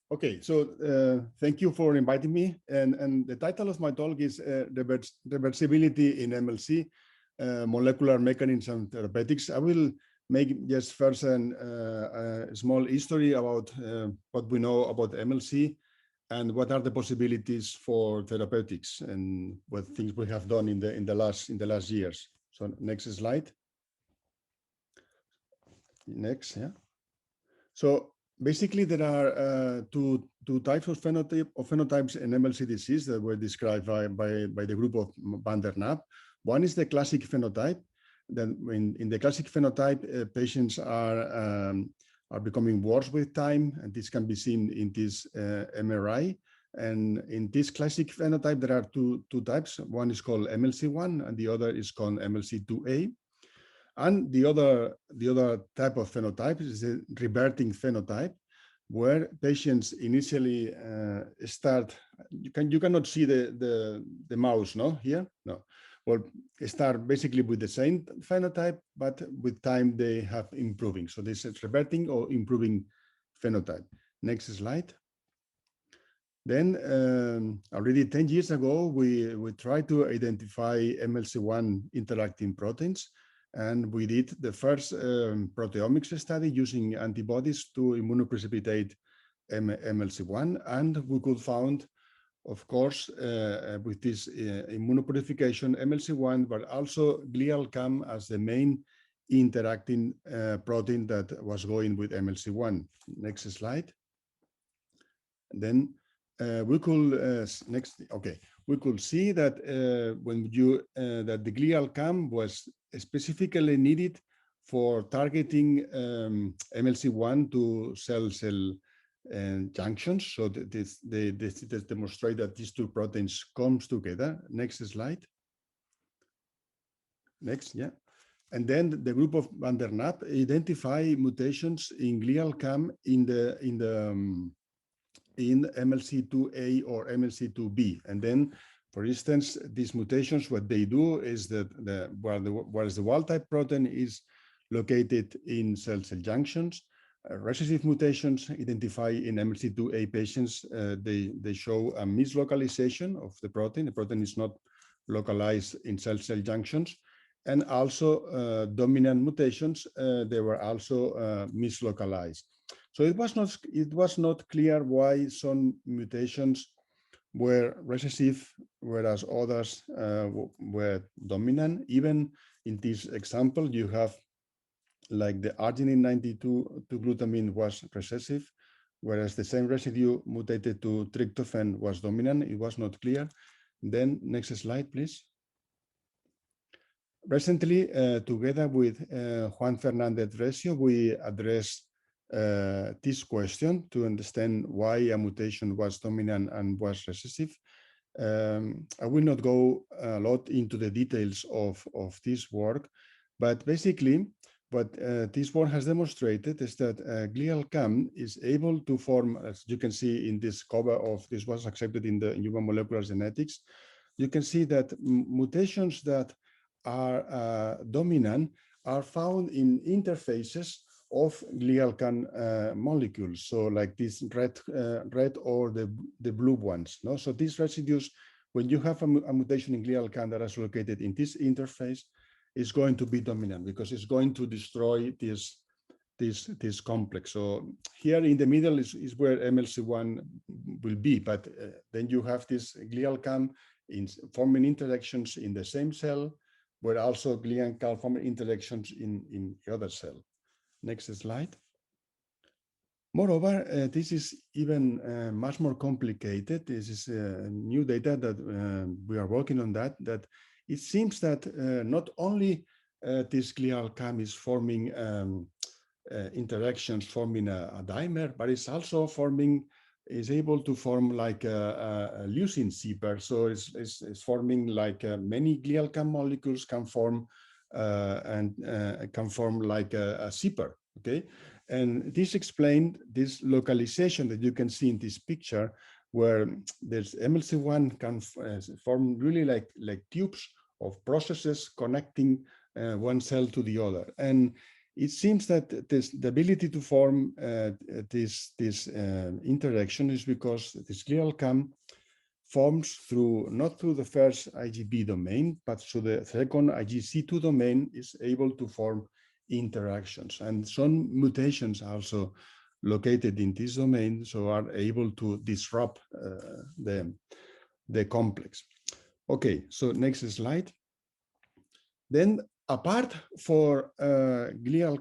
Okay, so thank you for inviting me. And the title of my talk is Reversibility in MLC, Molecular Mechanisms and Therapeutics. I will make just first a small history about what we know about MLC and what are the possibilities for therapeutics and what things we have done in the last years. So next slide. Next, yeah. So basically, there are two types of phenotypes in MLC disease that were described by the group of Van der Naap. One is the classic phenotype. Then in the classic phenotype, patients are becoming worse with time, and this can be seen in this MRI. And in this classic phenotype, there are two types. One is called MLC1, and the other is called MLC2A. And the other type of phenotype is the reverting phenotype, where patients initially start. You cannot see the mouse, no, here, no. Well, start basically with the same phenotype, but with time they have improving. So this is reverting or improving phenotype. Next slide. Then already 10 years ago, we tried to identify MLC1 interacting proteins. And we did the first proteomics study using antibodies to immunoprecipitate MLC1. And we could find, of course, with this immunopurification, MLC1, but also glial CAM as the main interacting protein that was going with MLC1. Next slide. And then we could we could see that that the glial CAM was specifically needed for targeting MLC1 to cell-cell junctions. So this demonstrate that these two proteins comes together. Next slide. Next, yeah. And then the group of Van der Naap identify mutations in glial CAM in MLC2A or MLC2B. And then, for instance, these mutations, what they do is that whereas the wild type protein is located in cell-cell junctions, recessive mutations identified in MLC2A patients, they show a mislocalization of the protein. The protein is not localized in cell-cell junctions. And also dominant mutations, they were also mislocalized. So it was not clear why some mutations were recessive, whereas others were dominant. Even in this example, you have like the arginine 92 to glutamine was recessive, whereas the same residue mutated to tryptophan was dominant. It was not clear. Then next slide, please. Recently, together with Juan Fernández Recio, we addressed this question to understand why a mutation was dominant and was recessive. I will not go a lot into the details of this work, but basically what this work has demonstrated is that glial CAM is able to form, as you can see in this cover of, this was accepted in the Human Molecular Genetics, you can see that mutations that are dominant are found in interfaces of glial CAM molecules. So like this red or the blue ones. No? So these residues, when you have a mutation in glial CAM that is located in this interface, is going to be dominant because it's going to destroy this complex. So here in the middle is where MLC1 will be, but then you have this glial CAM in forming interactions in the same cell, where also glial CAM form interactions in the other cell. Next slide. Moreover, this is even much more complicated. This is new data that we are working on that it seems that not only this glial CAM is forming interactions, forming a dimer, but it's also is able to form like a leucine zipper. So it's forming like many glial CAM molecules can form and can form like a zipper, okay? And this explained this localization that you can see in this picture, where there's MLC1 can form really like tubes of processes connecting one cell to the other. And it seems that the ability to form this interaction is because this glial CAM forms not through the first IgB domain, but through the second IgC2 domain is able to form interactions. And some mutations also located in this domain, so are able to disrupt the complex. Okay, so next slide. Then apart for glial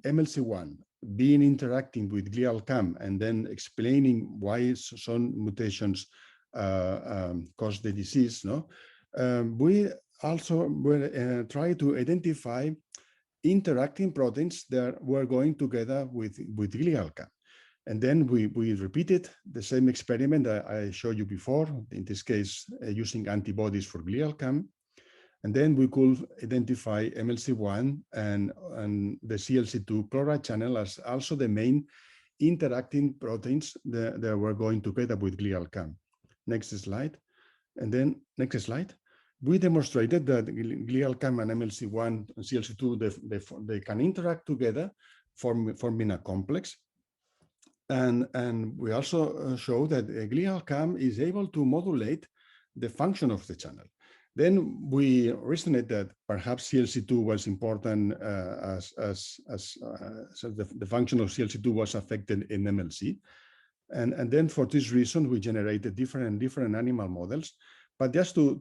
MLC1 being interacting with glial CAM and then explaining why some mutations cause the disease, we also will try to identify interacting proteins that were going together with glial CAM. And then we repeated the same experiment I showed you before, in this case, using antibodies for glial CAM. And then we could identify MLC1 and the CLC2 chloride channel as also the main interacting proteins that were going together with glial CAM. Next slide. And then next slide. We demonstrated that glial CAM and MLC1 and CLC2, they can interact together, forming a complex. And we also show that glial CAM is able to modulate the function of the channel. Then we reasoned that perhaps CLC2 was important so the function of CLC2 was affected in MLC. And then for this reason, we generated different animal models. But just to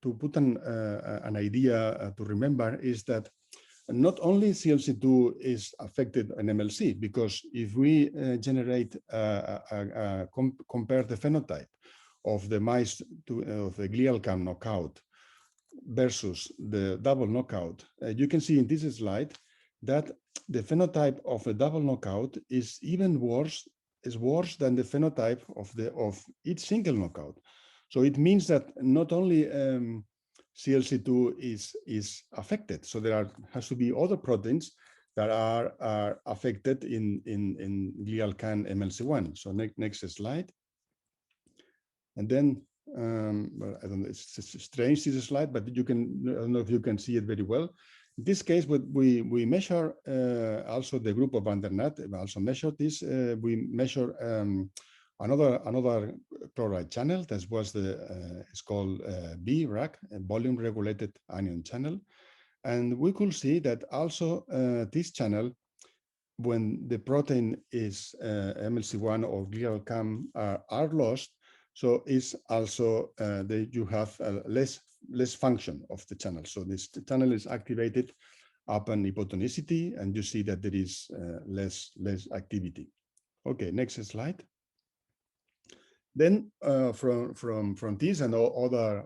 put an idea to remember is that not only CLC2 is affected in MLC, because if we compare the phenotype of the mice of the glial CAM knockout versus the double knockout, you can see in this slide that the phenotype of a double knockout is even worse, than the phenotype of each single knockout. So it means that not only CLC2 is affected, so there has to be other proteins that are affected in glial CAM MLC1. So next slide. And then well, I don't know, it's strange this slide, but I don't know if you can see it very well. In this case, we measure also the group of Vandernat also measured this. We measure another chloride channel that was it's called VRAC, volume regulated anion channel, and we could see that also this channel, when the protein is MLC1 or glial CAM are lost, so is also you have less function of the channel. So this channel is activated upon hypotonicity, and you see that there is less activity. Okay, next slide. Then from this and other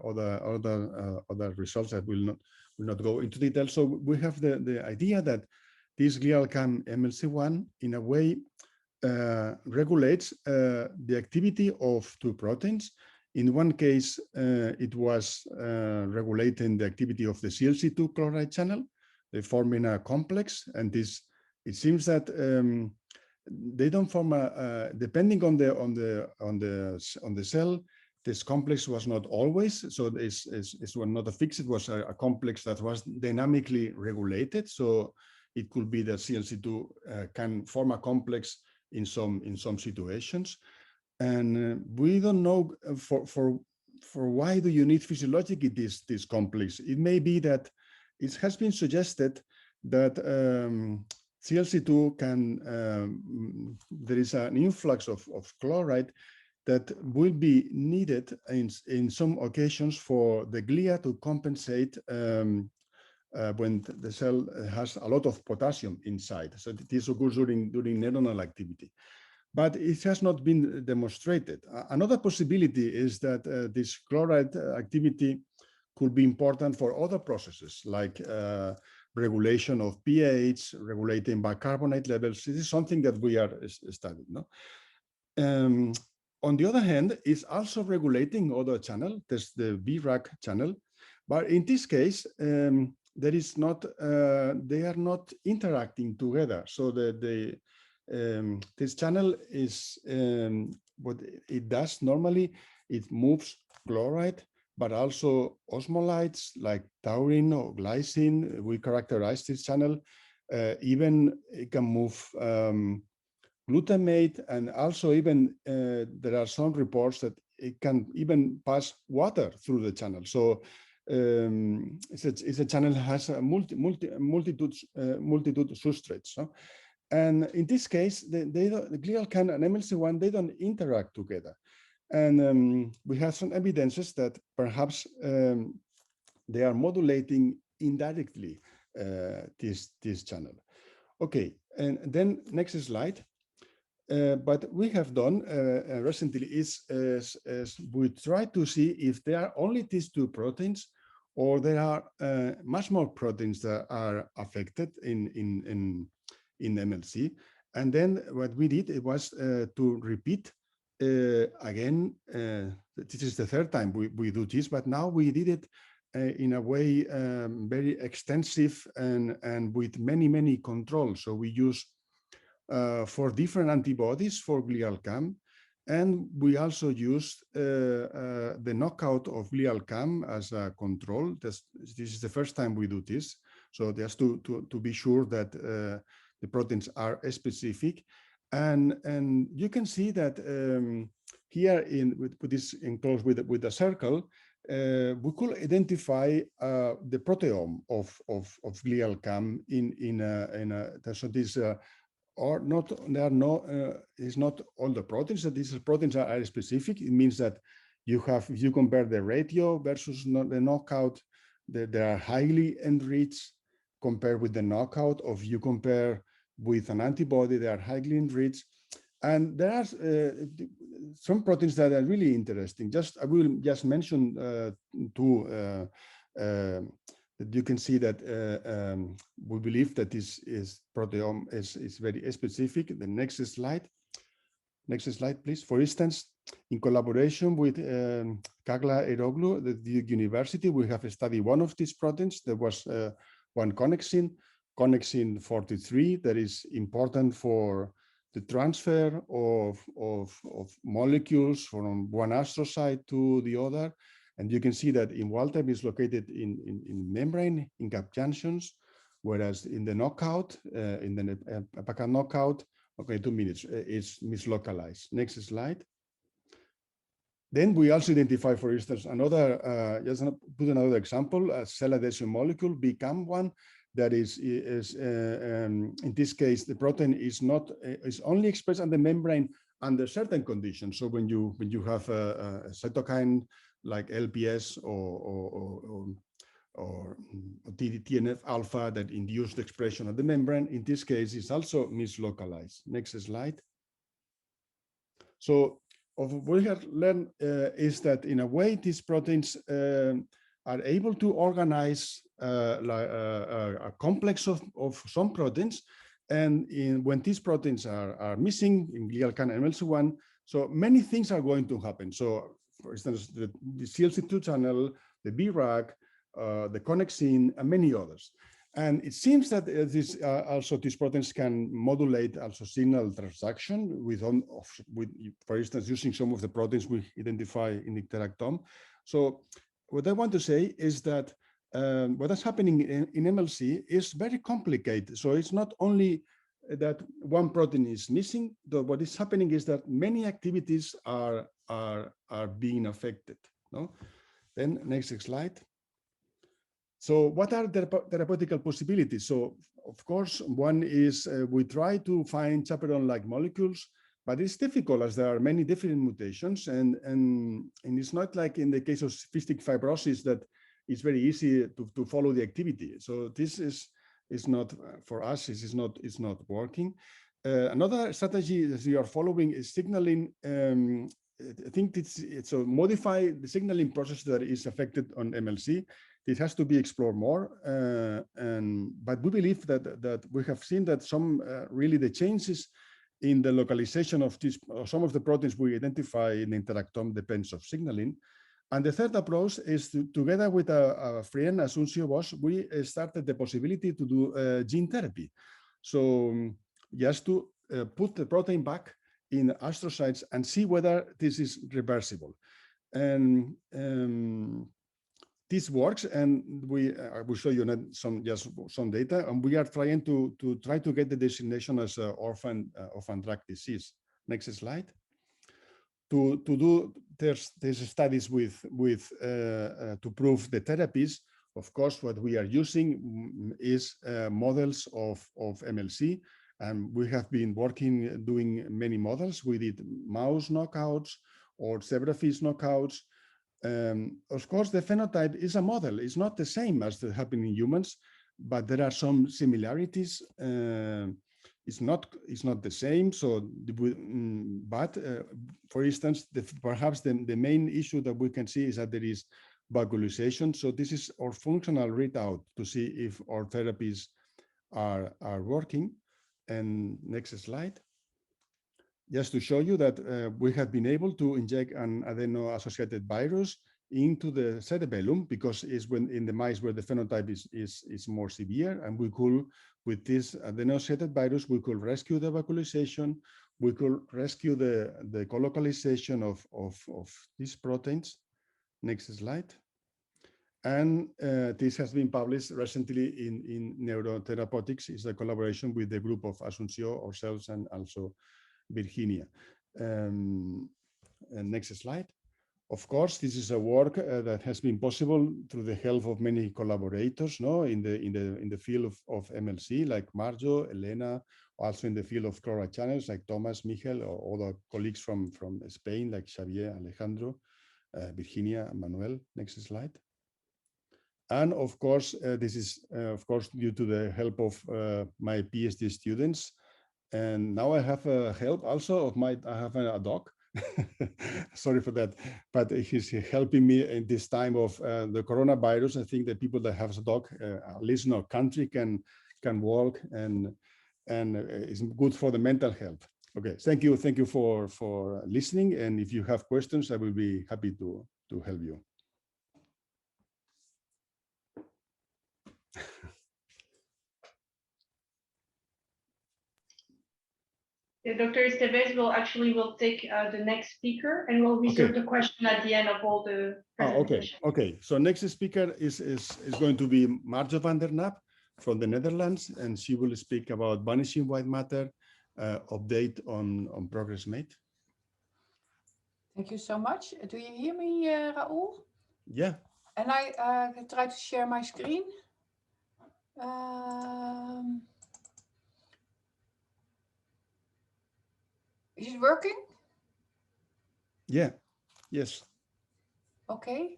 results that will not go into detail. So we have the idea that this glial CAM MLC1 in a way regulates the activity of two proteins. In one case, it was regulating the activity of the CLC2 chloride channel. They form in a complex, and it seems that they don't form depending on the cell. This complex was not always, so this was not a fixed. It was a complex that was dynamically regulated. So it could be that CLC2 can form a complex in some situations, and we don't know for why do you need physiologically this complex. It may be that it has been suggested that CLC2 can there is an influx of chloride that will be needed in some occasions for the glia to compensate when the cell has a lot of potassium inside. So this occurs during neuronal activity, but it has not been demonstrated. Another possibility is that this chloride activity could be important for other processes like regulation of pH, regulating bicarbonate levels. This is something that we are studying. No? On the other hand, it's also regulating other channel. There's the VRAC channel, but in this case, there is not. They are not interacting together. So this channel is what it does normally. It moves chloride, but also osmolytes like taurine or glycine. We characterize this channel, Even it can move glutamate, and also even there are some reports that it can even pass water through the channel. So it's a channel that has a multitude substrates. So? And in this case, the GlialCAM and MLC1, they don't interact together. And we have some evidences that perhaps they are modulating indirectly this channel. Okay, and then next slide. But we have done recently is we try to see if there are only these two proteins, or there are much more proteins that are affected in MLC. And then what we did, it was to repeat again. This is the third time we do this, but now we did it in a way very extensive and with many controls. So we use 4 different antibodies for GlialCAM, and we also used the knockout of GlialCAM as a control. This is the first time we do this, so just to be sure that the proteins are specific, and you can see that here with this enclosed with the circle, we could identify the proteome of GlialCAM so this. Or not, there are no, it's not all the proteins. That these proteins are specific. It means that you have, if you compare the ratio versus the knockout, they are highly enriched compared with the knockout. Or if you compare with an antibody, they are highly enriched. And there are some proteins that are really interesting. I will just mention 2. You can see that we believe that this proteome is very specific. The next slide. Next slide, please. For instance, in collaboration with Kagla Eroglu, the university, we have studied one of these proteins. There was one connexin 43, that is important for the transfer of molecules from one astrocyte to the other. And you can see that in wild type is located in membrane, in gap junctions, whereas in the knockout, in the APACA knockout, okay, 2 minutes, it's mislocalized. Next slide. Then we also identify, for instance, another, just put another example, a cell adhesion molecule, BCAM1, that is in this case, the protein is only expressed on the membrane under certain conditions. So when you have a cytokine like LPS or TNF alpha that induce the expression of the membrane, in this case, is also mislocalized. Next slide. So what we have learned is that in a way, these proteins are able to organize a complex of some proteins. And when these proteins are missing in GlialCAM and MLC1, so many things are going to happen. So for instance, the CLC2 channel, the BRAC, the connexin, and many others. And it seems that these proteins can modulate also signal transduction with, for instance, using some of the proteins we identify in the interactome. So what I want to say is that what is happening in MLC is very complicated. So it's not only that one protein is missing, what is happening is that many activities are being affected. No? Then next slide. So what are the therapeutical possibilities? So of course, one is we try to find chaperone-like molecules, but it's difficult as there are many different mutations, and it's not like in the case of cystic fibrosis that it's very easy to follow the activity. So this is not for us. It's not working. Another strategy that we are following is signaling. I think it's a modify the signaling process that is affected on MLC. It has to be explored more, but we believe that we have seen that some really the changes in the localization of some of the proteins we identify in the interactome depends on signaling. And the third approach is together with a friend, Asuncio Bosch, we started the possibility to do gene therapy. So just to put the protein back in astrocytes and see whether this is reversible. And this works, and I will show you some data, and we are trying to get the designation as an orphan drug disease. Next slide. To do there's studies with to prove the therapies. Of course, what we are using is models of MLC, and we have been doing many models. We did mouse knockouts or zebrafish knockouts. Of course, the phenotype is a model. It's not the same as the happening in humans, but there are some similarities. It's not the same. So, but for instance, perhaps the main issue that we can see is that there is vacuolization. So this is our functional readout to see if our therapies are working. And next slide. Just to show you that we have been able to inject an adeno-associated virus into the cerebellum, because it's when in the mice where the phenotype is more severe, and we could, with this adeno-associated virus, we could rescue the vacuolization, we could rescue the colocalization of these proteins. Next slide. And this has been published recently in Neurotherapeutics. It's a collaboration with the group of Asunción, ourselves, and also Virginia. And next slide. Of course, this is a work that has been possible through the help of many collaborators, no, in the field of MLC, like Marjo, Elena, also in the field of chloride channels, like Thomas, Michel, or other colleagues from Spain, like Xavier, Alejandro, Virginia, Manuel. Next slide. And of course, this is of course due to the help of my PhD students. And now I have help also of I have a dog. Sorry for that, but he's helping me in this time of the coronavirus. I think that people that have a dog, at least in our country, can walk, and it's good for the mental health. Okay, thank you for listening. And if you have questions, I will be happy to help you. Yeah, Dr. Esteves will take the next speaker, and we'll reserve the question at the end of all the presentation. Okay. So next speaker is going to be Marjo van der Nap from the Netherlands, and she will speak about vanishing white matter, update on progress made. Thank you so much. Do you hear me, Raoul? Yeah. And I try to share my screen. Is it working? Yeah. Yes. Okay.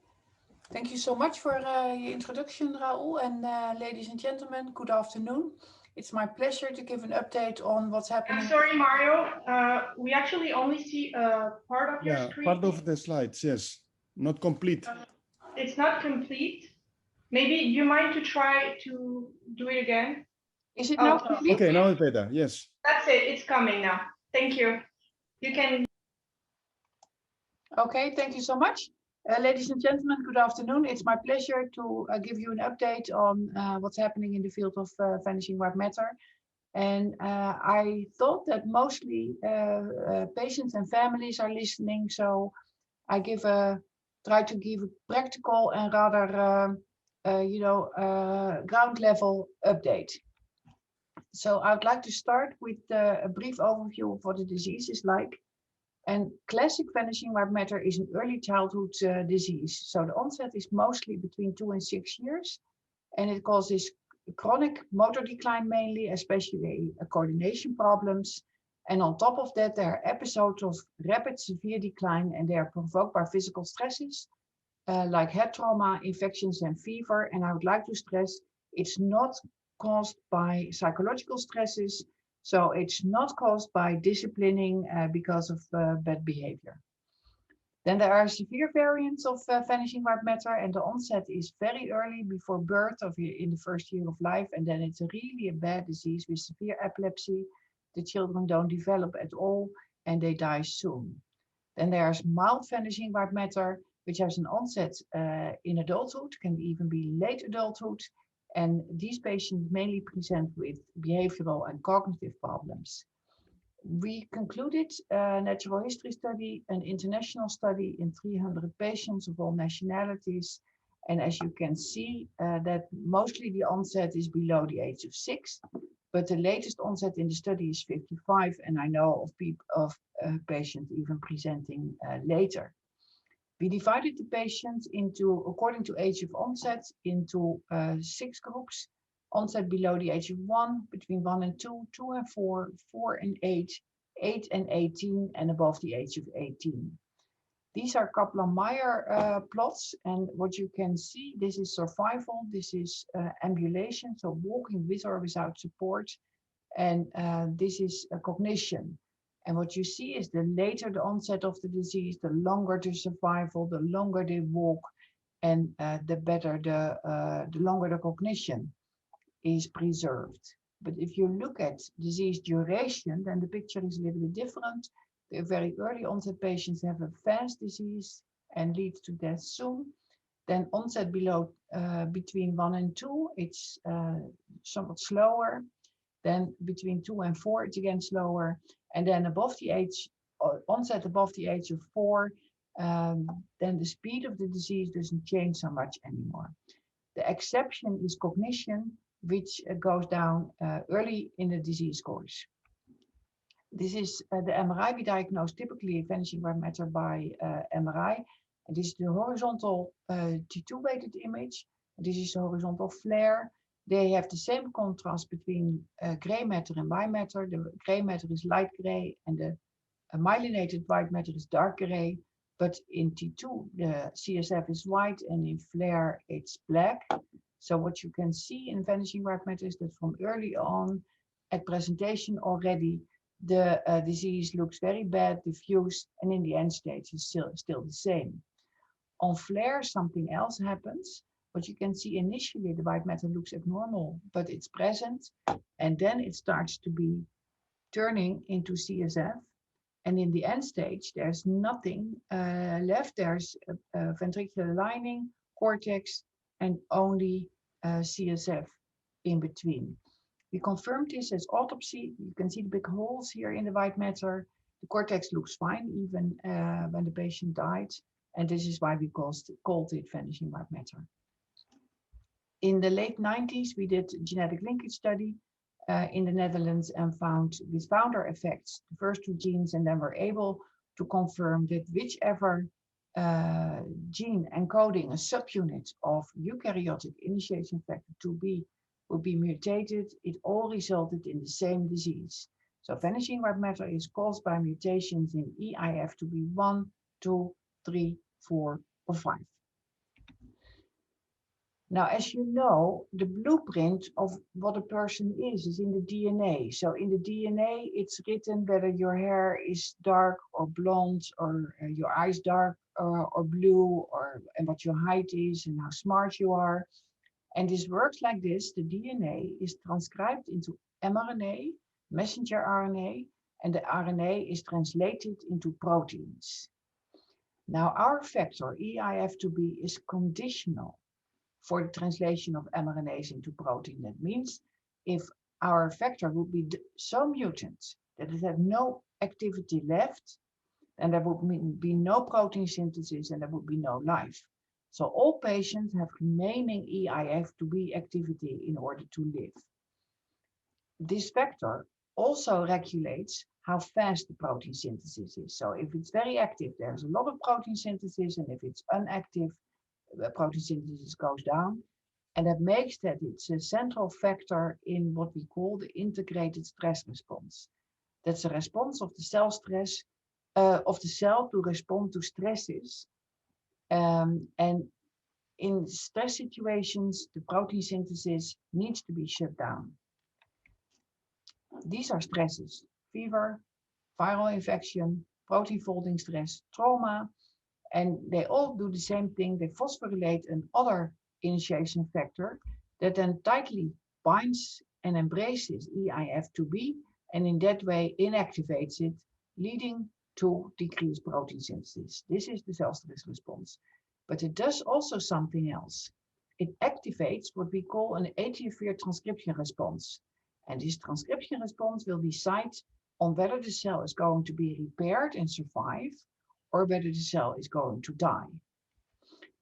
Thank you so much for your introduction, Raoul. And ladies and gentlemen, good afternoon. It's my pleasure to give an update on what's happening. I'm sorry, Mario. We actually only see part of your screen. Part of the slides, yes. Not complete. It's not complete. Maybe you might to try to do it again. Is it now complete? Okay, now it's better, yes. That's it, it's coming now. Thank you. You can. Okay, thank you so much. Ladies and gentlemen, good afternoon. It's my pleasure to give you an update on what's happening in the field of vanishing white matter. And I thought that mostly patients and families are listening, so I try to give a practical and rather ground level update. So I'd like to start with a brief overview of what the disease is like. And classic vanishing white matter is an early childhood disease. So the onset is mostly between 2 and 6 years, and it causes chronic motor decline mainly, especially coordination problems. And on top of that, there are episodes of rapid severe decline, and they are provoked by physical stresses like head trauma, infections, and fever. And I would like to stress, it's not caused by psychological stresses. So it's not caused by disciplining because of bad behavior. Then there are severe variants of vanishing white matter, and the onset is very early before birth or in the first year of life. And then it's really a bad disease with severe epilepsy. The children don't develop at all and they die soon. Then there's mild vanishing white matter, which has an onset in adulthood, can even be late adulthood. And these patients mainly present with behavioral and cognitive problems. We concluded a natural history study, an international study in 300 patients of all nationalities. And as you can see, that mostly the onset is below the age of 6, but the latest onset in the study is 55, and I know of patients even presenting later. We divided the patients into, according to age of onset, into 6 groups. Onset below the age of 1, between 1 and 2, 2 and 4, 4 and 8, 8 and 18, and above the age of 18. These are Kaplan-Meier plots, and what you can see, this is survival, this is ambulation, so walking with or without support, and this is cognition. And what you see is the later the onset of the disease, the longer the survival, the longer they walk, and the better the longer the cognition is preserved. But if you look at disease duration, then the picture is a little bit different. The very early onset patients have a fast disease and leads to death soon. Then onset below between 1 and 2, it's somewhat slower. Then between 2 and 4, it's again slower. And then above the age, onset above the age of 4, then the speed of the disease doesn't change so much anymore. The exception is cognition, which goes down early in the disease course. This is the MRI. We diagnose typically vanishing white matter by MRI. And this is the horizontal T2 weighted image. This is the horizontal flare. They have the same contrast between gray matter and white matter. The gray matter is light gray and the myelinated white matter is dark gray. But in T2, the CSF is white, and in flare, it's black. So what you can see in vanishing white matter is that from early on at presentation already, the disease looks very bad, diffuse, and in the end stage is still the same. On flare, something else happens. What you can see initially, the white matter looks abnormal, but it's present, and then it starts to be turning into CSF. And in the end stage, there's nothing left. There's a ventricular lining, cortex, and only CSF in between. We confirmed this as autopsy. You can see the big holes here in the white matter. The cortex looks fine even when the patient died. And this is why we called it vanishing white matter. In the late 90s, we did a genetic linkage study in the Netherlands and found with founder effects, the first 2 genes, and then were able to confirm that whichever gene encoding a subunit of eukaryotic initiation factor 2B would be mutated, it all resulted in the same disease. So vanishing white matter is caused by mutations in EIF2B1, 2, 3, 4, or 5. Now, as you know, the blueprint of what a person is in the DNA. So in the DNA, it's written whether your hair is dark or blonde, or your eyes dark or blue, and what your height is and how smart you are. And this works like this. The DNA is transcribed into mRNA, messenger RNA, and the RNA is translated into proteins. Now, our factor, EIF2B, is conditional for the translation of mRNAs into protein. That means if our factor would be so mutant that it had no activity left, then there would be no protein synthesis and there would be no life. So all patients have remaining EIF2B activity in order to live. This factor also regulates how fast the protein synthesis is. So if it's very active, there's a lot of protein synthesis, and if it's inactive, protein synthesis goes down, and that makes that it's a central factor in what we call the integrated stress response. That's a response of the cell stress, of the cell to respond to stresses. And in stress situations, the protein synthesis needs to be shut down. These are stresses: fever, viral infection, protein folding stress, trauma. And they all do the same thing. They phosphorylate another initiation factor that then tightly binds and embraces EIF2B, and in that way inactivates it, leading to decreased protein synthesis. This is the cell stress response. But it does also something else. It activates what we call an ATF transcription response. And this transcription response will decide on whether the cell is going to be repaired and survive, or whether the cell is going to die.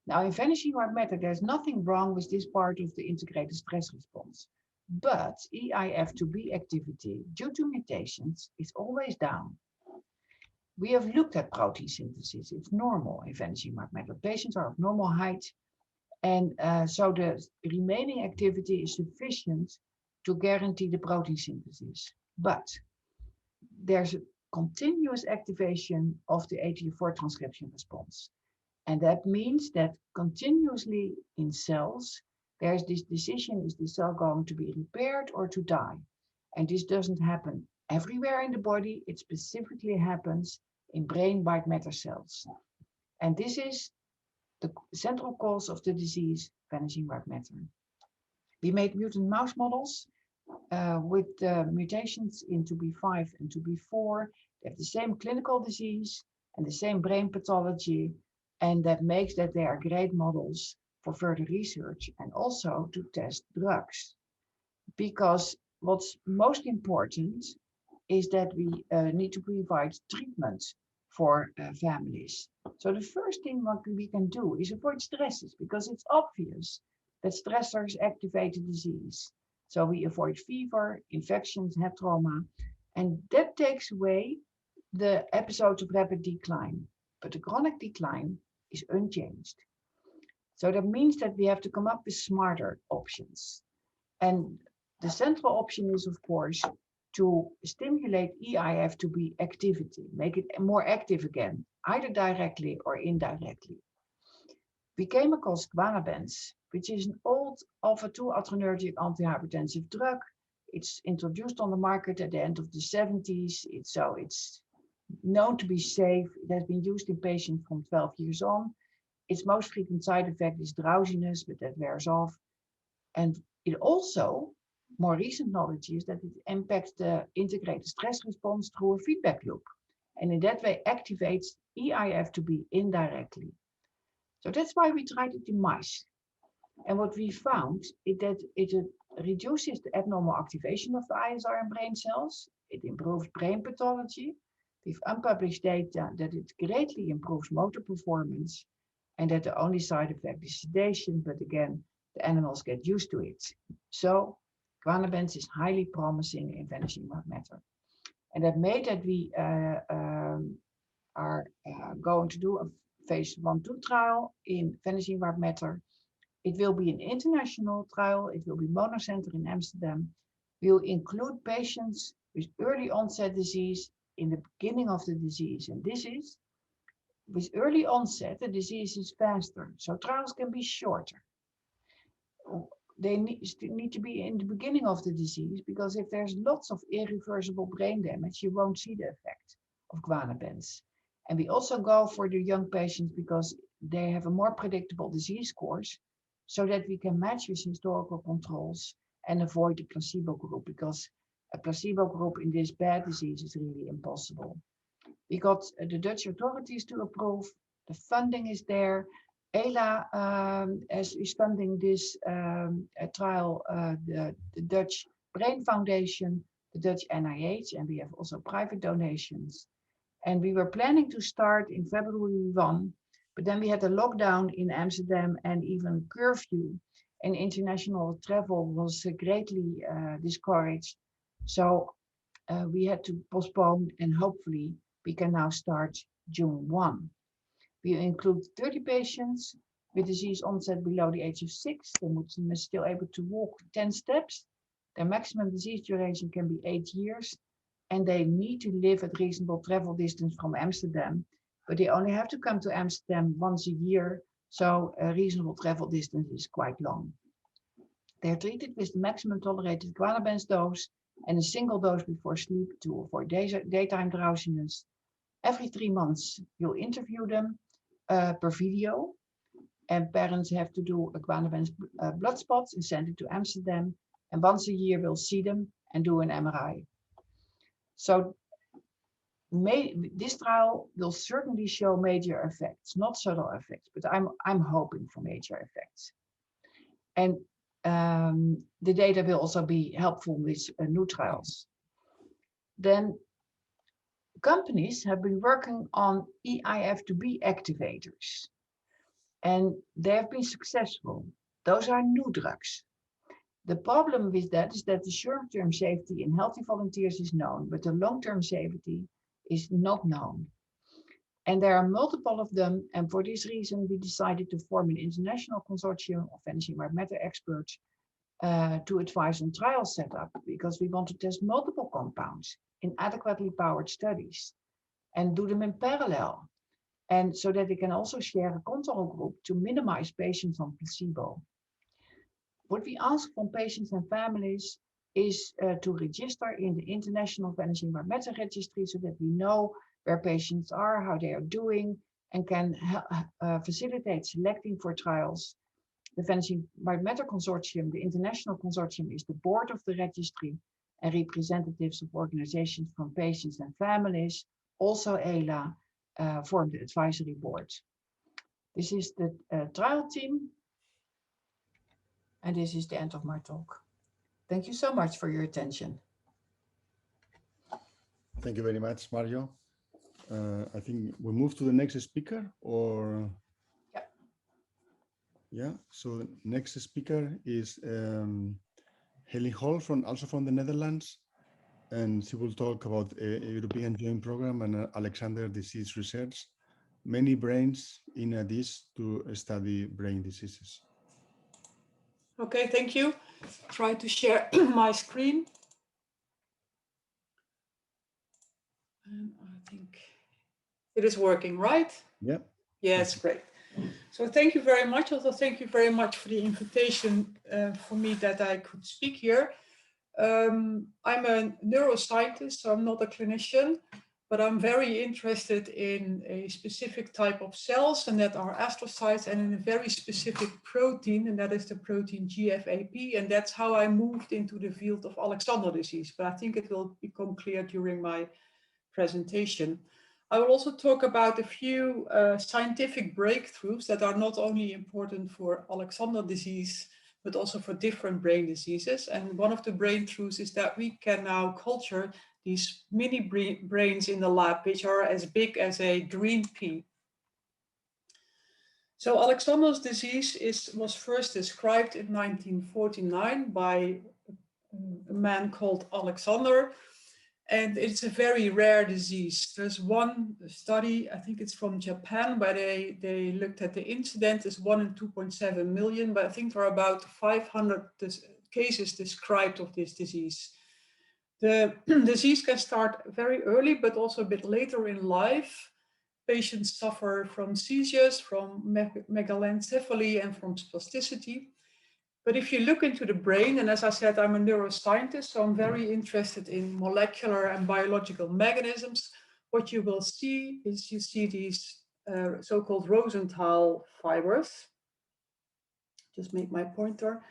Now, in vanishing white matter, there's nothing wrong with this part of the integrated stress response. But EIF2B activity, due to mutations, is always down. We have looked at protein synthesis. It's normal in vanishing white matter. Patients are of normal height, and so the remaining activity is sufficient to guarantee the protein synthesis. But there's a continuous activation of the ATF4 transcription response. And that means that continuously in cells, there's this decision, is the cell going to be repaired or to die? And this doesn't happen everywhere in the body. It specifically happens in brain white matter cells. And this is the central cause of the disease, vanishing white matter. We made mutant mouse models with mutations in 2B5 and 2B4. They have the same clinical disease and the same brain pathology, and that makes that they are great models for further research and also to test drugs. Because what's most important is that we need to provide treatment for families. So the first thing what we can do is avoid stresses, because it's obvious that stressors activate the disease. So we avoid fever, infections, head trauma, and that takes away the episodes of rapid decline. But the chronic decline is unchanged. So that means that we have to come up with smarter options. And the central option is, of course, to stimulate EIF2B activity, make it more active again, either directly or indirectly. We came across guanabens, which is an old alpha-2 adrenergic antihypertensive drug. It's introduced on the market at the end of the 70s. It's known to be safe. It has been used in patients from 12 years on. Its most frequent side effect is drowsiness, but that wears off. And it also, more recent knowledge is that it impacts the integrated stress response through a feedback loop. And in that way activates EIF2B indirectly. So that's why we tried it in mice. And what we found is that it reduces the abnormal activation of the ISR in brain cells. It improves brain pathology. We've unpublished data that it greatly improves motor performance, and that the only side effect is sedation, but again, the animals get used to it. So guanabens is highly promising in vanishing white matter. And that made that we are going to do a phase 1-2 trial in vanishing white matter. It will be an international trial. It will be monocenter in Amsterdam. We will include patients with early onset disease in the beginning of the disease. And this is, with early onset, the disease is faster. So trials can be shorter. They need to be in the beginning of the disease, because if there's lots of irreversible brain damage, you won't see the effect of guanabens. And we also go for the young patients because they have a more predictable disease course, so that we can match with historical controls and avoid the placebo group, because a placebo group in this bad disease is really impossible. We got the Dutch authorities to approve, the funding is there. ELA is funding this trial, the Dutch Brain Foundation, the Dutch NIH, and we have also private donations. And we were planning to start in February 1, but then we had a lockdown in Amsterdam and even curfew, and international travel was greatly discouraged. So we had to postpone, and hopefully we can now start June 1. We include 30 patients with disease onset below the age of 6. They must still able to walk 10 steps. Their maximum disease duration can be 8 years, and they need to live at reasonable travel distance from Amsterdam, but they only have to come to Amsterdam once a year, so a reasonable travel distance is quite long. They are treated with the maximum tolerated guanabens dose and a single dose before sleep to avoid daytime drowsiness. Every 3 months, you'll interview them per video, and parents have to do a guanabens blood spots and send it to Amsterdam, and once a year we'll see them and do an MRI. So this trial will certainly show major effects, not subtle effects, but I'm hoping for major effects. And the data will also be helpful with new trials. Then companies have been working on EIF2B activators. And they have been successful. Those are new drugs. The problem with that is that the short-term safety in healthy volunteers is known, but the long-term safety is not known. And there are multiple of them, and for this reason, we decided to form an international consortium of vanishing white matter experts to advise on trial setup, because we want to test multiple compounds in adequately powered studies and do them in parallel, and so that they can also share a control group to minimize patients on placebo. What we ask from patients and families is to register in the International Vanishing White Matter Registry so that we know where patients are, how they are doing, and can facilitate selecting for trials. The Vanishing White Matter Consortium, the international consortium, is the board of the registry, and representatives of organizations from patients and families, also ELA, form the advisory board. This is the trial team, and this is the end of my talk. Thank you so much for your attention. Thank you very much, Mario. I think we move to the next speaker, or? Yeah, so the next speaker is Helen Hall, also from the Netherlands, and she will talk about a European Joint Program and Alexander disease research, many brains in a dish to study brain diseases. Okay, thank you. Try to share my screen. And I think it is working, right? Yeah. Yes, great. So thank you very much. Also, thank you very much for the invitation for me that I could speak here. I'm a neuroscientist, so I'm not a clinician, but I'm very interested in a specific type of cells, and that are astrocytes, and in a very specific protein, and that is the protein GFAP, and that's how I moved into the field of Alexander disease, but I think it will become clear during my presentation. I will also talk about a few scientific breakthroughs that are not only important for Alexander disease, but also for different brain diseases. And one of the breakthroughs is that we can now culture these mini brains in the lab, which are as big as a green pea. So Alexander's disease was first described in 1949 by a man called Alexander. And it's a very rare disease. There's one study, I think it's from Japan, where they looked at the incidence as 1 in 2.7 million, but I think there are about 500 cases described of this disease. The disease can start very early, but also a bit later in life. Patients suffer from seizures, from megalencephaly, and from spasticity. But if you look into the brain, and as I said, I'm a neuroscientist, so I'm very interested in molecular and biological mechanisms. What you will see is you see these so-called Rosenthal fibers. Just make my pointer.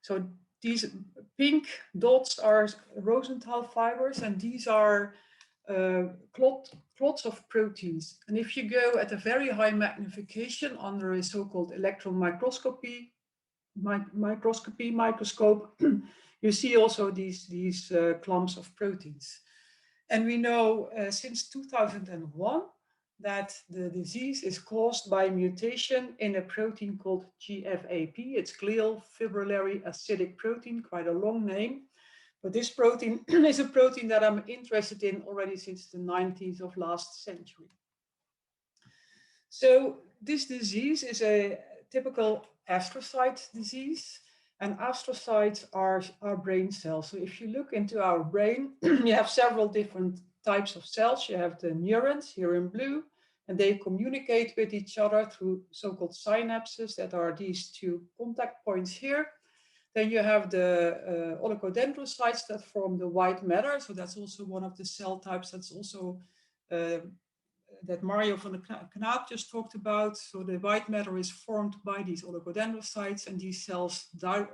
So these pink dots are Rosenthal fibers, and these are clots of proteins. And if you go at a very high magnification under a so-called electron microscope, you see also these clumps of proteins. And we know since 2001 that the disease is caused by mutation in a protein called GFAP. It's glial fibrillary acidic protein, quite a long name. But this protein is a protein that I'm interested in already since the 90s of last century. So this disease is a typical astrocyte disease, and astrocytes are our brain cells. So if you look into our brain, you have several different types of cells. You have the neurons here in blue, and they communicate with each other through so-called synapses that are these two contact points here. Then you have the oligodendrocytes that form the white matter. So that's also one of the cell types that's also that Mario van der Knaap just talked about. So the white matter is formed by these oligodendrocytes, and these cells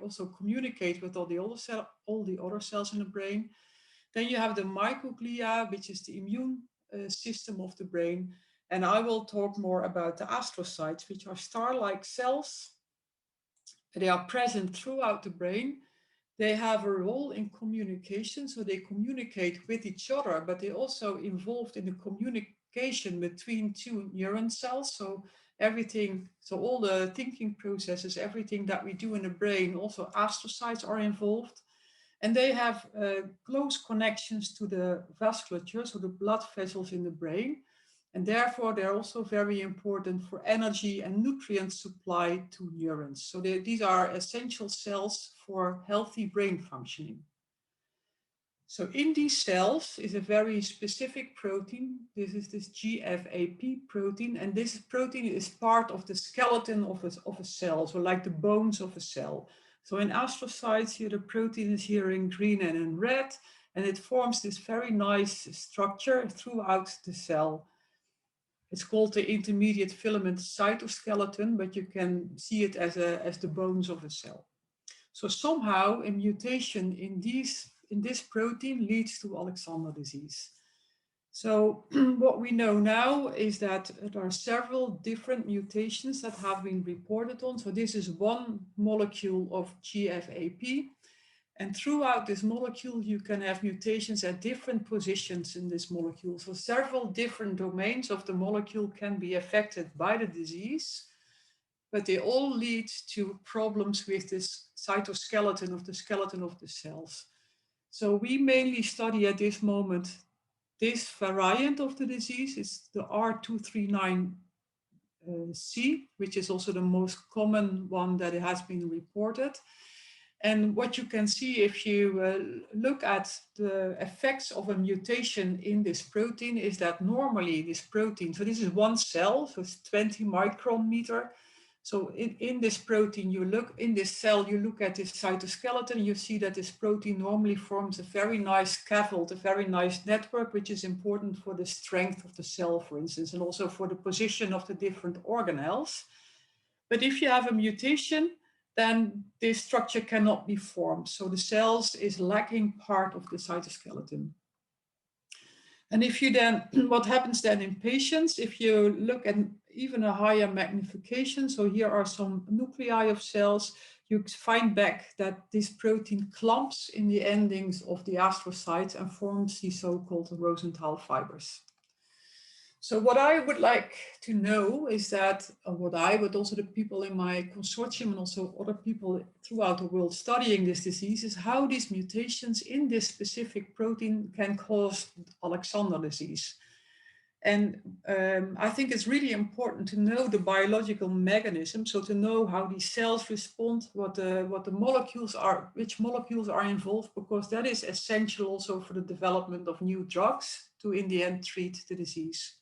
also communicate with all the other cells in the brain. Then you have the microglia, which is the immune system of the brain. And I will talk more about the astrocytes, which are star-like cells. They are present throughout the brain. They have a role in communication, so they communicate with each other, but they also involved in the communication between two neuron cells. So everything, so all the thinking processes, everything that we do in the brain, also astrocytes are involved. And they have close connections to the vasculature, so the blood vessels in the brain. And therefore, they're also very important for energy and nutrient supply to neurons. So these are essential cells for healthy brain functioning. So in these cells is a very specific protein. This is this GFAP protein. And this protein is part of the skeleton of a cell, so like the bones of a cell. So in astrocytes here, the protein is here in green and in red, and it forms this very nice structure throughout the cell. It's called the intermediate filament cytoskeleton, but you can see it as the bones of a cell. So somehow a mutation in this protein leads to Alexander disease. So what we know now is that there are several different mutations that have been reported on. So this is one molecule of GFAP. And throughout this molecule, you can have mutations at different positions in this molecule. So several different domains of the molecule can be affected by the disease, but they all lead to problems with this cytoskeleton of the skeleton of the cells. So we mainly study at this moment this variant of the disease. It's the R239C, which is also the most common one that has been reported. And what you can see if you look at the effects of a mutation in this protein is that normally this protein, so this is one cell, so it's 20 micrometer. So in this protein, in this cell, you look at this cytoskeleton, you see that this protein normally forms a very nice scaffold, a very nice network, which is important for the strength of the cell, for instance, and also for the position of the different organelles. But if you have a mutation, then this structure cannot be formed. So the cells is lacking part of the cytoskeleton. And if you then, what happens then in patients, if you look at even a higher magnification, so here are some nuclei of cells, you find back that this protein clumps in the endings of the astrocytes and forms these so-called Rosenthal fibers. So what I would like to know is that but also the people in my consortium and also other people throughout the world studying this disease is how these mutations in this specific protein can cause Alexander disease. And I think it's really important to know the biological mechanism, so to know how these cells respond, what the molecules are, which molecules are involved, because that is essential also for the development of new drugs to in the end treat the disease.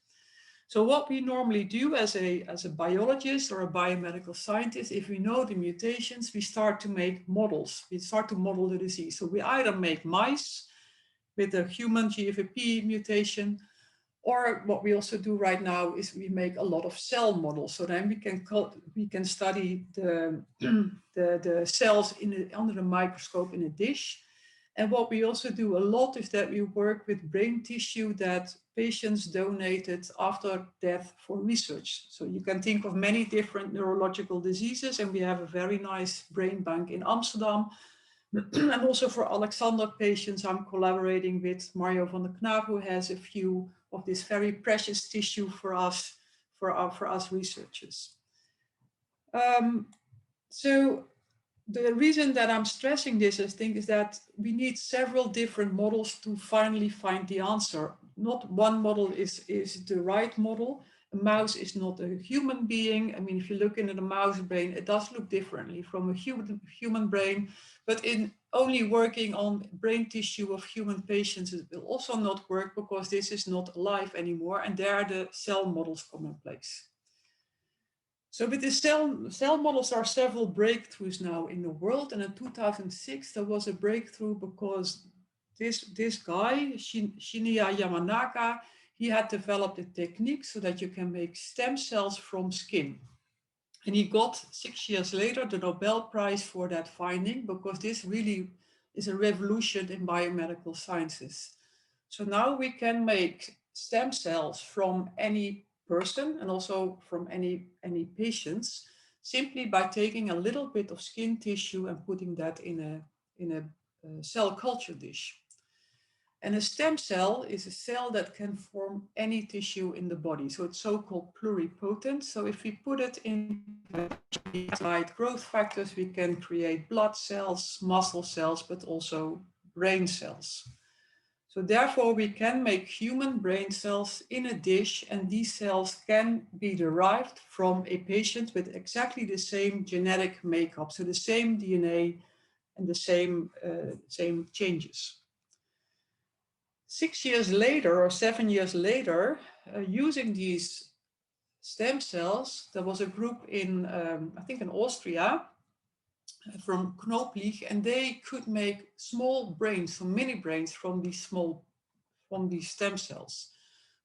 So what we normally do as a biologist or a biomedical scientist, if we know the mutations, we start to make models. We start to model the disease. So we either make mice with a human GFAP mutation, or what we also do right now is we make a lot of cell models. So then we can study the cells under the microscope in a dish. And what we also do a lot is that we work with brain tissue that patients donated after death for research. So you can think of many different neurological diseases, and we have a very nice brain bank in Amsterdam. And also for Alexander patients, I'm collaborating with Mario van der Knaap, who has a few of this very precious tissue for us researchers. So the reason that I'm stressing this, I think, is that we need several different models to finally find the answer. Not one model is the right model. A mouse is not a human being. I mean, if you look into the mouse brain, it does look differently from a human brain, but in only working on brain tissue of human patients, it will also not work because this is not alive anymore, and there the cell models come in place. So with the cell models, there are several breakthroughs now in the world. And in 2006, there was a breakthrough because this guy, Shinya Yamanaka, he had developed a technique so that you can make stem cells from skin. And he got 6 years later the Nobel Prize for that finding, because this really is a revolution in biomedical sciences. So now we can make stem cells from any person and also from any patients, simply by taking a little bit of skin tissue and putting that in a cell culture dish. And a stem cell is a cell that can form any tissue in the body. So it's so-called pluripotent. So if we put it in the right growth factors, we can create blood cells, muscle cells, but also brain cells. So therefore, we can make human brain cells in a dish, and these cells can be derived from a patient with exactly the same genetic makeup, so the same DNA and the same changes. 6 years later or 7 years later, using these stem cells, there was a group in, I think in Austria, from Colloque, and they could make small brains, so mini brains from these stem cells.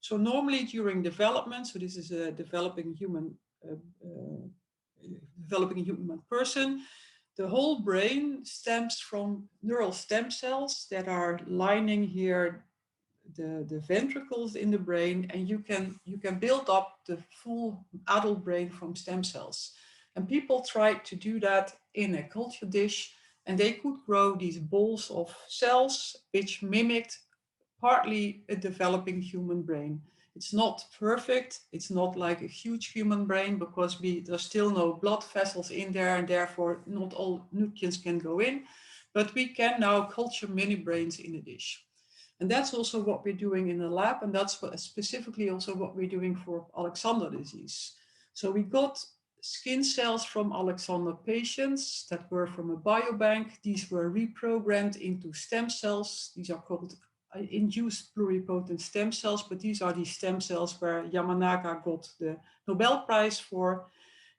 So normally during development, so this is a developing human person, the whole brain stems from neural stem cells that are lining here the ventricles in the brain, and you can build up the full adult brain from stem cells. And people tried to do that in a culture dish, and they could grow these balls of cells which mimicked partly a developing human brain. It's not perfect. It's not like a huge human brain because there's still no blood vessels in there, and therefore not all nutrients can go in. But we can now culture mini brains in a dish. And that's also what we're doing in the lab, and that's specifically also what we're doing for Alexander disease. So we got skin cells from Alexander patients that were from a biobank. These were reprogrammed into stem cells. These are called induced pluripotent stem cells, but these are the stem cells where Yamanaka got the Nobel Prize for.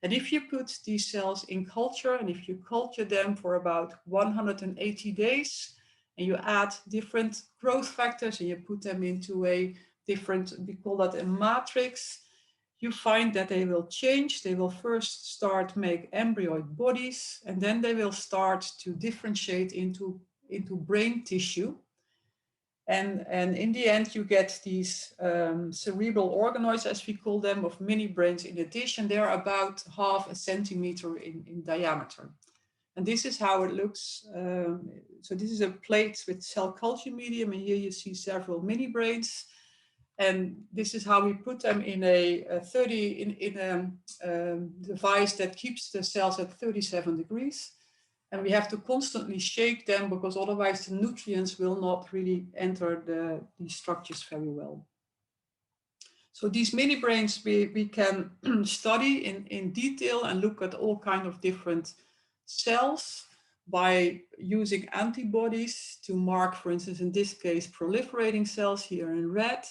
And if you put these cells in culture, and if you culture them for about 180 days, and you add different growth factors and you put them into a different, we call that a matrix, you find that they will change. They will first start make embryoid bodies, and then they will start to differentiate into brain tissue. And in the end, you get these cerebral organoids, as we call them, of mini brains in a dish, and they're about 0.5 centimeter in diameter. And this is how it looks. So this is a plate with cell culture medium, and here you see several mini brains. And this is how we put them in a device that keeps the cells at 37 degrees. And we have to constantly shake them because otherwise the nutrients will not really enter these structures very well. So these mini brains we can study in detail and look at all kinds of different cells by using antibodies to mark, for instance, in this case, proliferating cells here in red.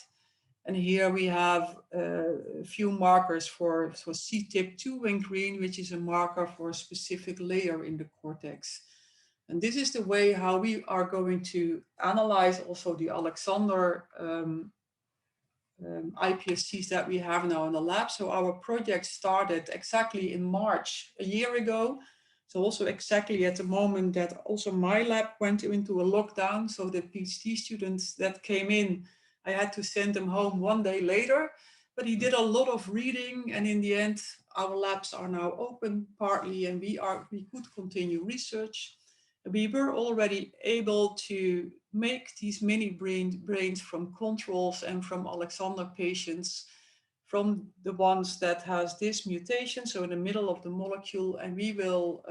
And here we have a few markers for CTIP2 in green, which is a marker for a specific layer in the cortex. And this is the way how we are going to analyze also the Alexander iPSCs that we have now in the lab. So our project started exactly in March a year ago. So also exactly at the moment that also my lab went into a lockdown. So the PhD students that came in, I had to send them home one day later, but he did a lot of reading, and in the end, our labs are now open partly, and we could continue research. We were already able to make these mini brains from controls and from Alexander patients, from the ones that has this mutation, so in the middle of the molecule, and we will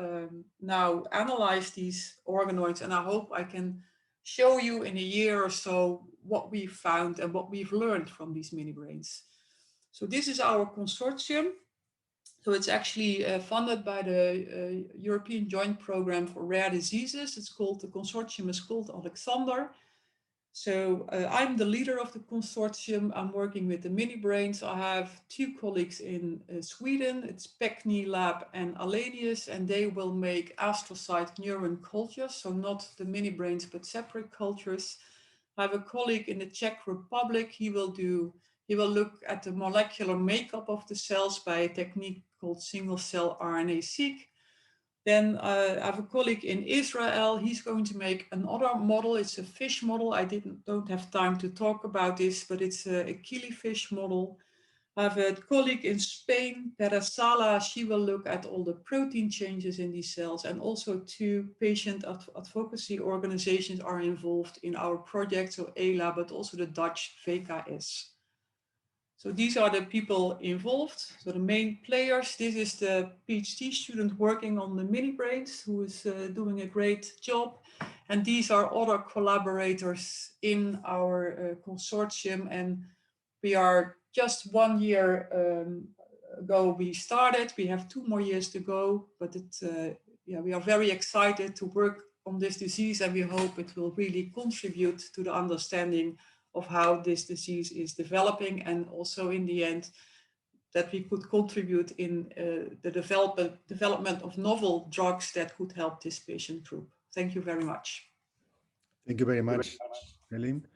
now analyze these organoids, and I hope I can show you in a year or so what we've found and what we've learned from these mini brains. So this is our consortium. So it's actually funded by the European Joint Program for Rare Diseases. The consortium is called Alexander. So I'm the leader of the consortium. I'm working with the mini brains. I have 2 colleagues in Sweden. It's Pekni Lab and Alenius, and they will make astrocyte neuron cultures. So not the mini brains, but separate cultures. I have a colleague in the Czech Republic. He will look at the molecular makeup of the cells by a technique called single cell RNA-seq. Then I have a colleague in Israel. He's going to make another model. It's a fish model. I don't have time to talk about this, but it's a killifish model. I have a colleague in Spain, Pera Sala. She will look at all the protein changes in these cells, and also 2 patient advocacy organizations are involved in our project, so ELA, but also the Dutch VKS. So these are the people involved. So the main players, this is the PhD student working on the mini brains, who is doing a great job. And these are other collaborators in our consortium. And we are just 1 year ago we started. We have 2 more years to go, but we are very excited to work on this disease, and we hope it will really contribute to the understanding of how this disease is developing, and also in the end that we could contribute in the development of novel drugs that could help this patient group. Thank you very much. Thank you very much, Helen.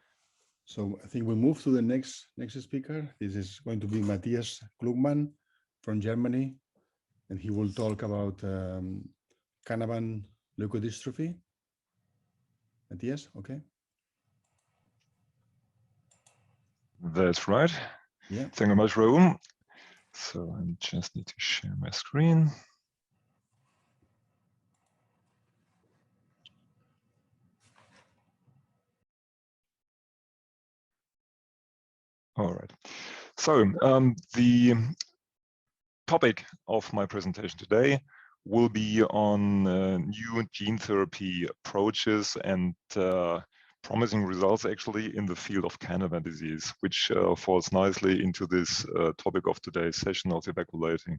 So I think we move to the next speaker. This is going to be Matthias Klugmann from Germany, and he will talk about Canavan leukodystrophy. Matthias, okay. That's right. Yeah. Thank you very much, Raoul. So I just need to share my screen. All right. So the topic of my presentation today will be on new gene therapy approaches and promising results actually in the field of Canavan disease, which falls nicely into this topic of today's session of evaluating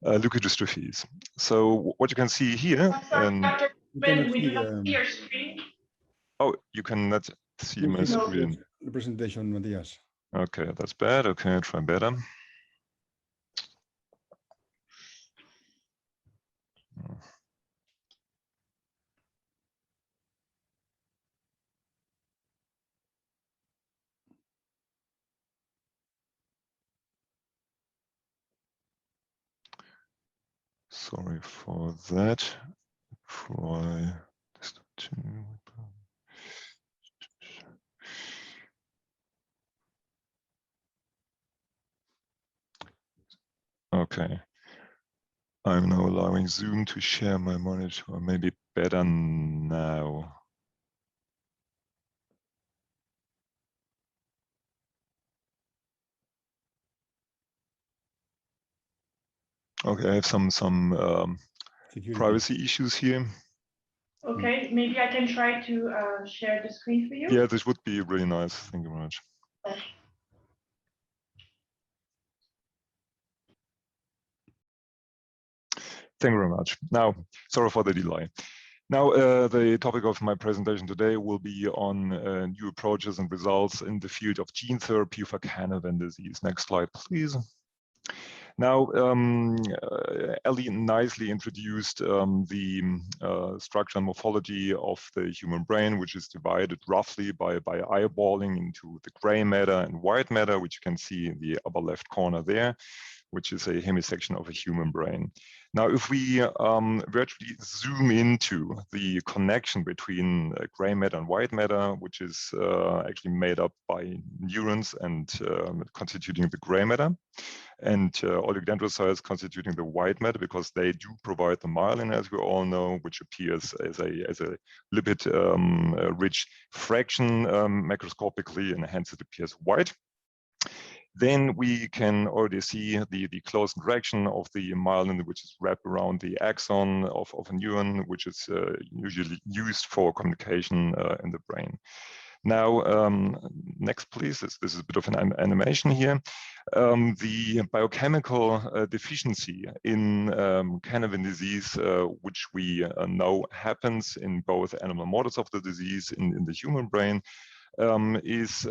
leukodystrophies. So what you can see here, Dr. Ben, we do not see your screen. Oh, you cannot see my screen. The presentation, Matthias. Okay, that's bad. Okay, try better. Sorry for that. Try this to. Okay. I'm now allowing Zoom to share my monitor. Maybe better now. Okay, I have some privacy issues here. Okay, maybe I can try to share the screen for you. Yeah, this would be really nice. Thank you very much. Okay. Thank you very much. Now, sorry for the delay. Now, the topic of my presentation today will be on new approaches and results in the field of gene therapy for Canavan disease. Next slide, please. Now, Ellie nicely introduced the structure and morphology of the human brain, which is divided roughly by eyeballing into the gray matter and white matter, which you can see in the upper left corner there, which is a hemisection of a human brain. Now, if we virtually zoom into the connection between gray matter and white matter, which is actually made up by neurons and constituting the gray matter, and oligodendrocytes constituting the white matter, because they do provide the myelin, as we all know, which appears as a lipid-rich fraction macroscopically, and hence it appears white. Then we can already see the close interaction of the myelin, which is wrapped around the axon of a neuron, which is usually used for communication in the brain. Now, next, please. This is a bit of an animation here. The biochemical deficiency in Canavan disease, which we know happens in both animal models of the disease in the human brain, is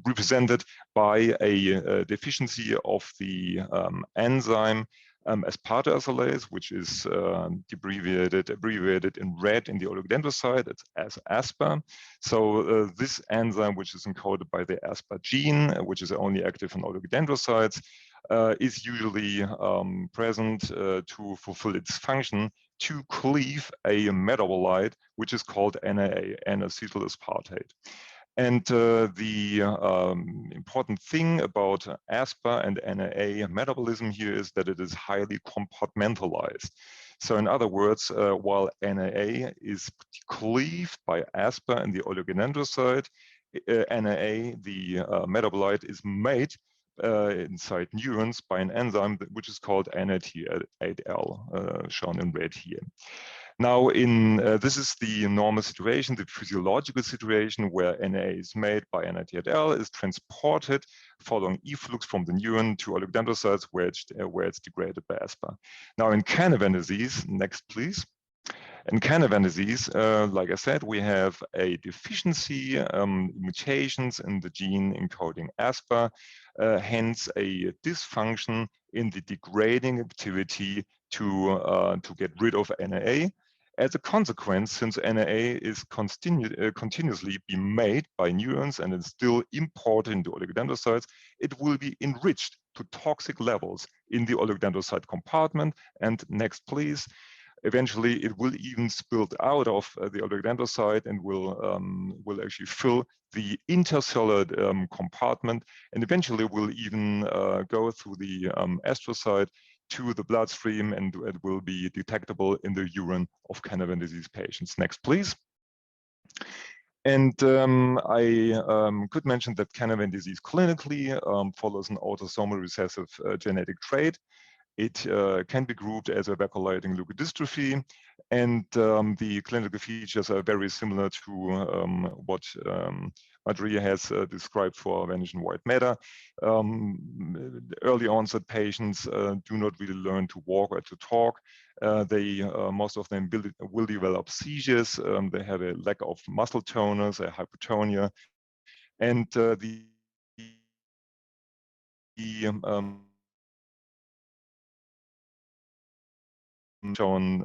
represented by a deficiency of the enzyme aspartate, which is abbreviated in red in the oligodendrocyte. It's as ASPA. So this enzyme, which is encoded by the ASPA gene, which is only active in oligodendrocytes, is usually present to fulfill its function to cleave a metabolite, which is called NAA, N-acetyl aspartate. And the important thing about ASPA and NAA metabolism here is that it is highly compartmentalized. So in other words, while NAA is cleaved by ASPA and the oligodendrocyte, NAA, the metabolite, is made inside neurons by an enzyme which is called NAT8L, shown in red here. Now, this is the normal situation, the physiological situation where NAA is made by NAT8L, is transported following efflux from the neuron to oligodendrocytes where it's degraded by ASPA. Now, in Canavan disease, next please. In Canavan disease, like I said, we have a deficiency, mutations in the gene encoding ASPA, hence a dysfunction in the degrading activity to get rid of NAA. As a consequence, since NAA is continuously being made by neurons and is still imported into oligodendrocytes, it will be enriched to toxic levels in the oligodendrocyte compartment. And next, please. Eventually, it will even spill out of the oligodendrocyte and will actually fill the intercellular compartment, and eventually will even go through the astrocyte to the bloodstream, and it will be detectable in the urine of Canavan disease patients. Next, please. And I could mention that Canavan disease clinically follows an autosomal recessive genetic trait. It can be grouped as a vacuolating leukodystrophy, and the clinical features are very similar to what Maria has described for vanishing white matter. Early onset patients do not really learn to walk or to talk. Most of them will develop seizures. They have a lack of muscle tonus, a hypotonia, and shown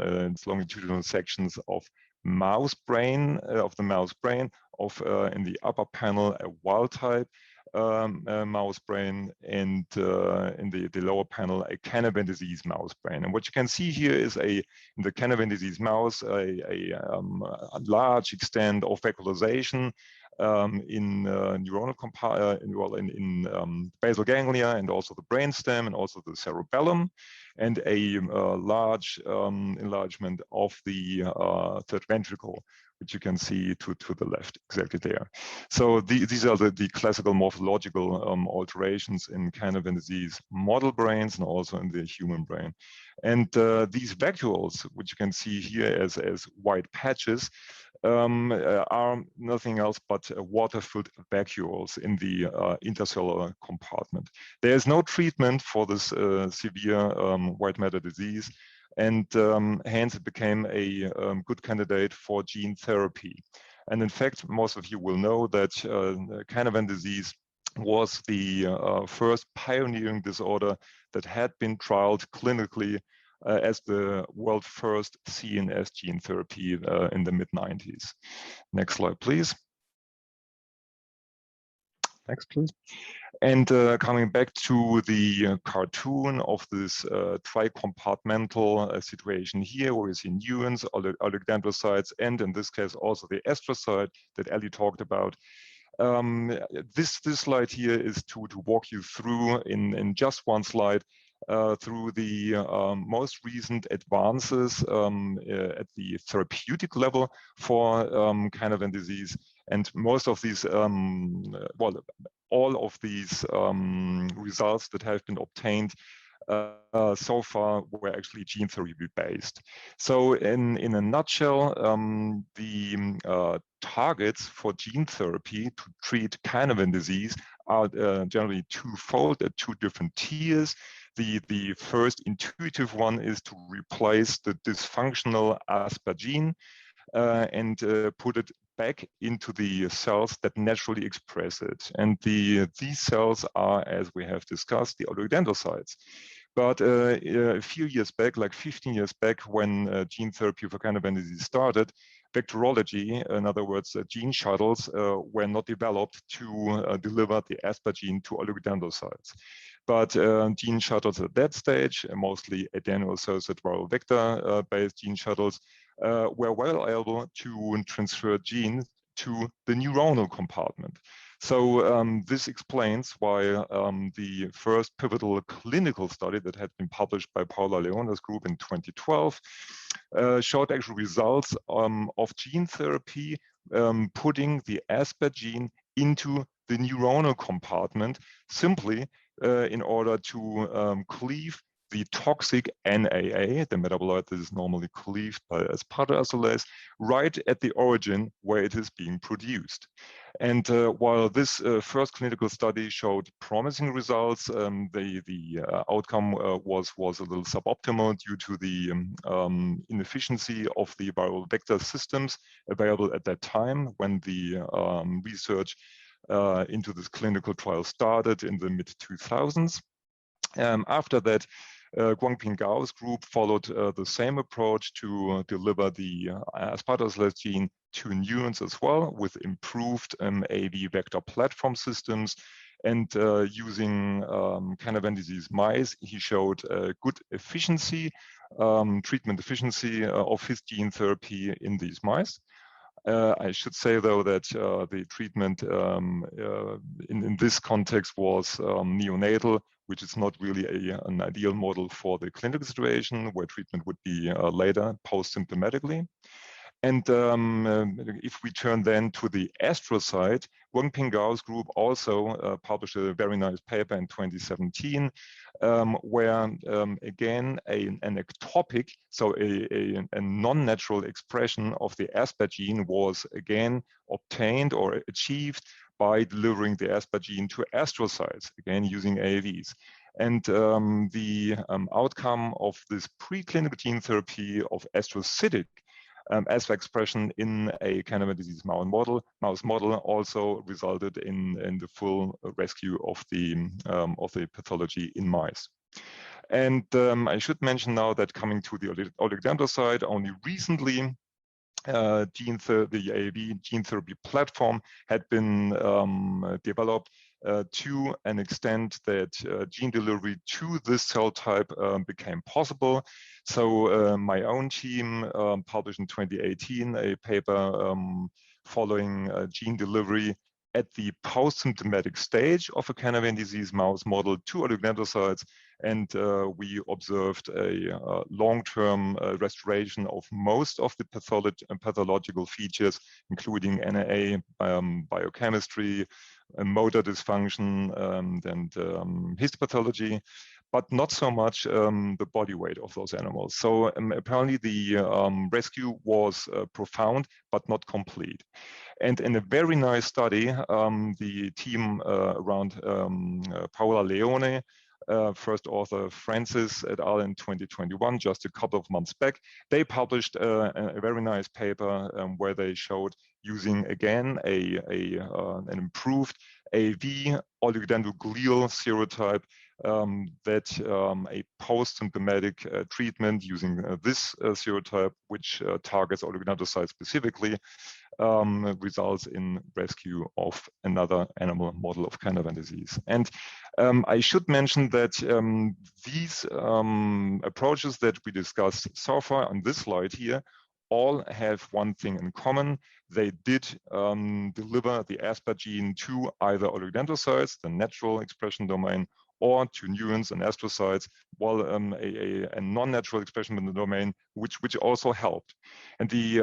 longitudinal sections of mouse brain, in the upper panel a wild type mouse brain, and in the lower panel a Canavan disease mouse brain. And what you can see here is in the Canavan disease mouse a large extent of vacuolization in neuronal in basal ganglia, and also the brainstem, and also the cerebellum, and a large enlargement of the third ventricle, which you can see to the left, exactly there. So these are the classical morphological alterations in Canavan disease model brains and also in the human brain. And these vacuoles, which you can see here as white patches, are nothing else but water-filled vacuoles in the intercellular compartment. There is no treatment for this severe white matter disease, and hence it became a good candidate for gene therapy. And in fact, most of you will know that Canavan disease was the first pioneering disorder that had been trialed clinically as the world's first CNS gene therapy in the mid-90s. Next slide, please. Next, please. And coming back to the cartoon of this tri-compartmental situation here, where we see neurons, oligodendrocytes, and in this case also the astrocyte that Ellie talked about. This slide here is to walk you through in just one slide through the most recent advances at the therapeutic level for Canavan disease. And most of these, all of these results that have been obtained so far were actually gene therapy based. So in a nutshell, the targets for gene therapy to treat Canavan disease are generally twofold at two different tiers. The first intuitive one is to replace the dysfunctional ASPA gene and put it back into the cells that naturally express it. And these cells are, as we have discussed, the oligodendrocytes. But a few years back, like 15 years back, when gene therapy for Canavan disease started, vectorology, in other words, gene shuttles, were not developed to deliver the ASPA gene to oligodendrocytes. But gene shuttles at that stage, mostly adeno-associated viral vector-based gene shuttles, were well able to transfer genes to the neuronal compartment. So this explains why the first pivotal clinical study that had been published by Paula Leone's group in 2012 showed actual results of gene therapy putting the ASPER gene into the neuronal compartment simply in order to cleave the toxic NAA, the metabolite that is normally cleaved by aspartate, right at the origin where it is being produced. And while this first clinical study showed promising results, the outcome was a little suboptimal due to the inefficiency of the viral vector systems available at that time when the research into this clinical trial started in the mid-2000s. After that, Guangping Gao's group followed the same approach to deliver the aspartate gene to neurons as well, with improved AAV vector platform systems. And using Canavan disease mice, he showed good efficiency, treatment efficiency of his gene therapy in these mice. I should say, though, that the treatment in this context was neonatal, which is not really an ideal model for the clinical situation, where treatment would be later post-symptomatically. And if we turn then to the astrocyte, Guangping Gao's group also published a very nice paper in 2017, where again an ectopic, so a non-natural expression of the ASPER gene was again obtained or achieved by delivering the ASPER gene to astrocytes, again using AAVs. And the outcome of this preclinical gene therapy of astrocytic ASPER expression in a Canavan disease mouse model also resulted in the full rescue of the pathology in mice. And I should mention now that coming to the oligodendrocyte, only recently the AAV gene therapy platform had been developed to an extent that gene delivery to this cell type became possible. So my own team published in 2018 a paper following gene delivery at the post-symptomatic stage of a Canavan disease mouse model to oligodendrocytes, and we observed a long-term restoration of most of the pathological features, including NAA, biochemistry, motor dysfunction, and histopathology, but not so much the body weight of those animals. So apparently the rescue was profound, but not complete. And in a very nice study, the team around Paula Leone, first author Francis et al. In 2021, just a couple of months back, they published a very nice paper where they showed using again an improved AAV oligodendroglial serotype that a post-symptomatic treatment using this serotype, which targets oligodendrocytes specifically, results in rescue of another animal model of Canavan disease. And I should mention that these approaches that we discussed so far on this slide here all have one thing in common. They did deliver the ASPER gene to either oligodendrocytes, the natural expression domain, or to neurons and astrocytes, while a non-natural expression in the domain, which also helped. And the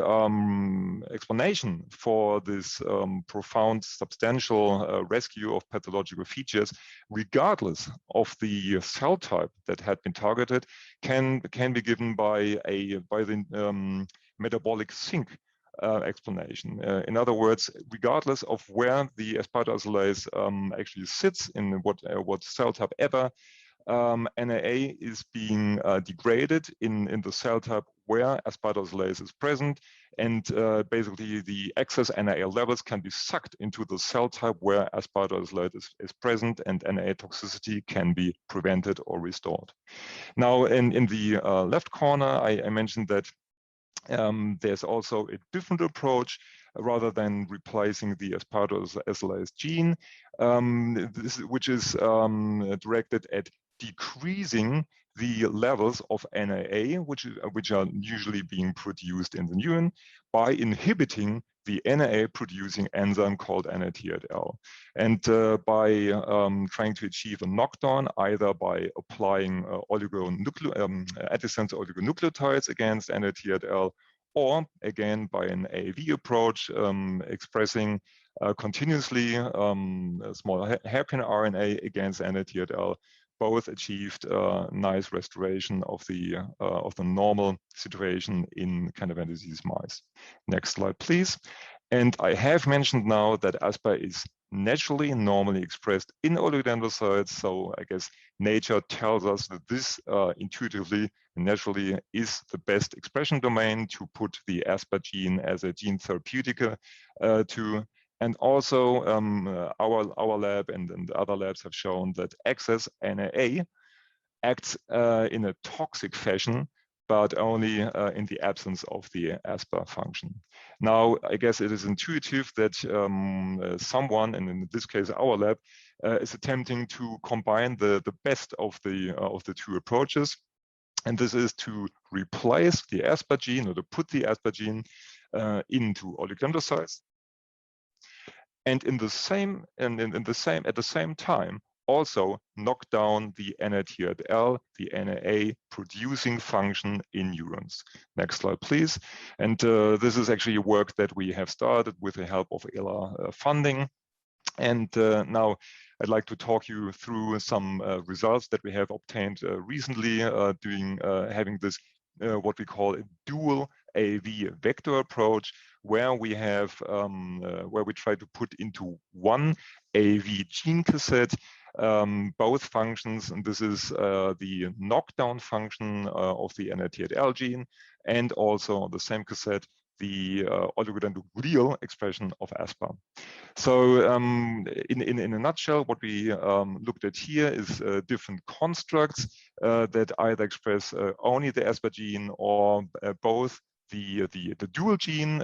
explanation for this profound, substantial rescue of pathological features, regardless of the cell type that had been targeted, can be given by the metabolic sink explanation. In other words, regardless of where the aspartate actually sits in what cell type ever, NAA is being degraded in the cell type where aspartate is present, and basically the excess NAA levels can be sucked into the cell type where aspartate is present, and NAA toxicity can be prevented or restored. Now, in the left corner, I mentioned that there's also a different approach rather than replacing the aspartate gene, which is directed at decreasing the levels of NAA, which are usually being produced in the neuron, by inhibiting the NAA-producing enzyme called NATL. And by trying to achieve a knockdown, either by applying antisense oligonucleotides against NATL, or again by an AAV approach, expressing continuously a small hairpin RNA against NATL, both achieved nice restoration of the normal situation in Canavan disease mice. Next slide, please. And I have mentioned now that ASPA is naturally and normally expressed in oligodendrocytes. So I guess nature tells us that this intuitively and naturally is the best expression domain to put the ASPA gene as a gene therapeutic to. And also our lab and other labs have shown that excess NAA acts in a toxic fashion, but only in the absence of the ASPA function. Now, I guess it is intuitive that someone, and in this case our lab, is attempting to combine the best of the two approaches. And this is to replace the ASPA gene, or to put the ASPA gene into oligodendrocytes. And at the same time, also knock down the NATL, the NAA producing function in neurons. Next slide, please. And this is actually work that we have started with the help of ELA funding. And now I'd like to talk you through some results that we have obtained recently having this what we call a dual AAV vector approach, where we have where we try to put into one AAV gene cassette both functions, and this is the knockdown function of the NATL gene, and also on the same cassette the oligodendroglial expression of ASPA. So in a nutshell, what we looked at here is different constructs that either express only the ASPA gene or both the dual gene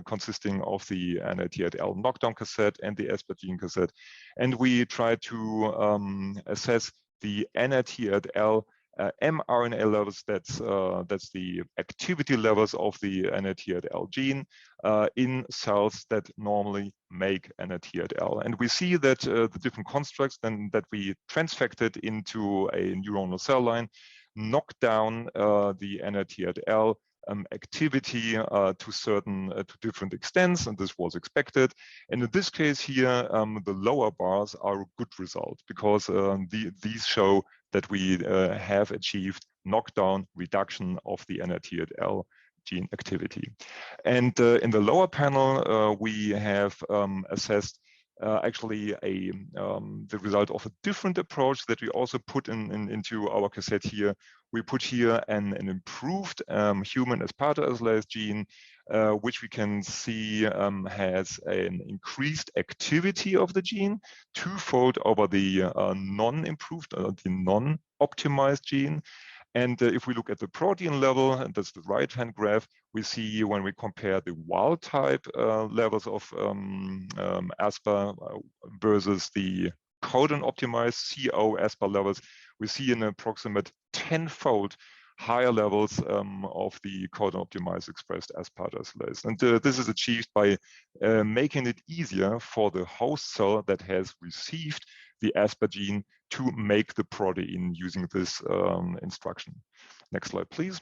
consisting of the NATL knockdown cassette and the ASPA gene cassette. And we try to assess the NATL mRNA levels, that's the activity levels of the NATL gene in cells that normally make NATL. And we see that the different constructs then that we transfected into a neuronal cell line knock down the NATL activity to different extents, and this was expected. And in this case here, the lower bars are a good result, because these show that we have achieved knockdown reduction of the NATL gene activity. And in the lower panel, we have assessed actually the result of a different approach that we also put into our cassette here. We put here an improved human aspartate gene, which we can see has an increased activity of the gene, twofold over the non-improved, the non-optimized gene. And if we look at the protein level, and that's the right-hand graph, we see when we compare the wild type levels of ASPA versus the codon optimized CO ASPA levels, we see an approximate 10-fold higher levels of the codon optimized expressed aspartate. And this is achieved by making it easier for the host cell that has received the ASPA gene to make the protein using this instruction. Next slide, please.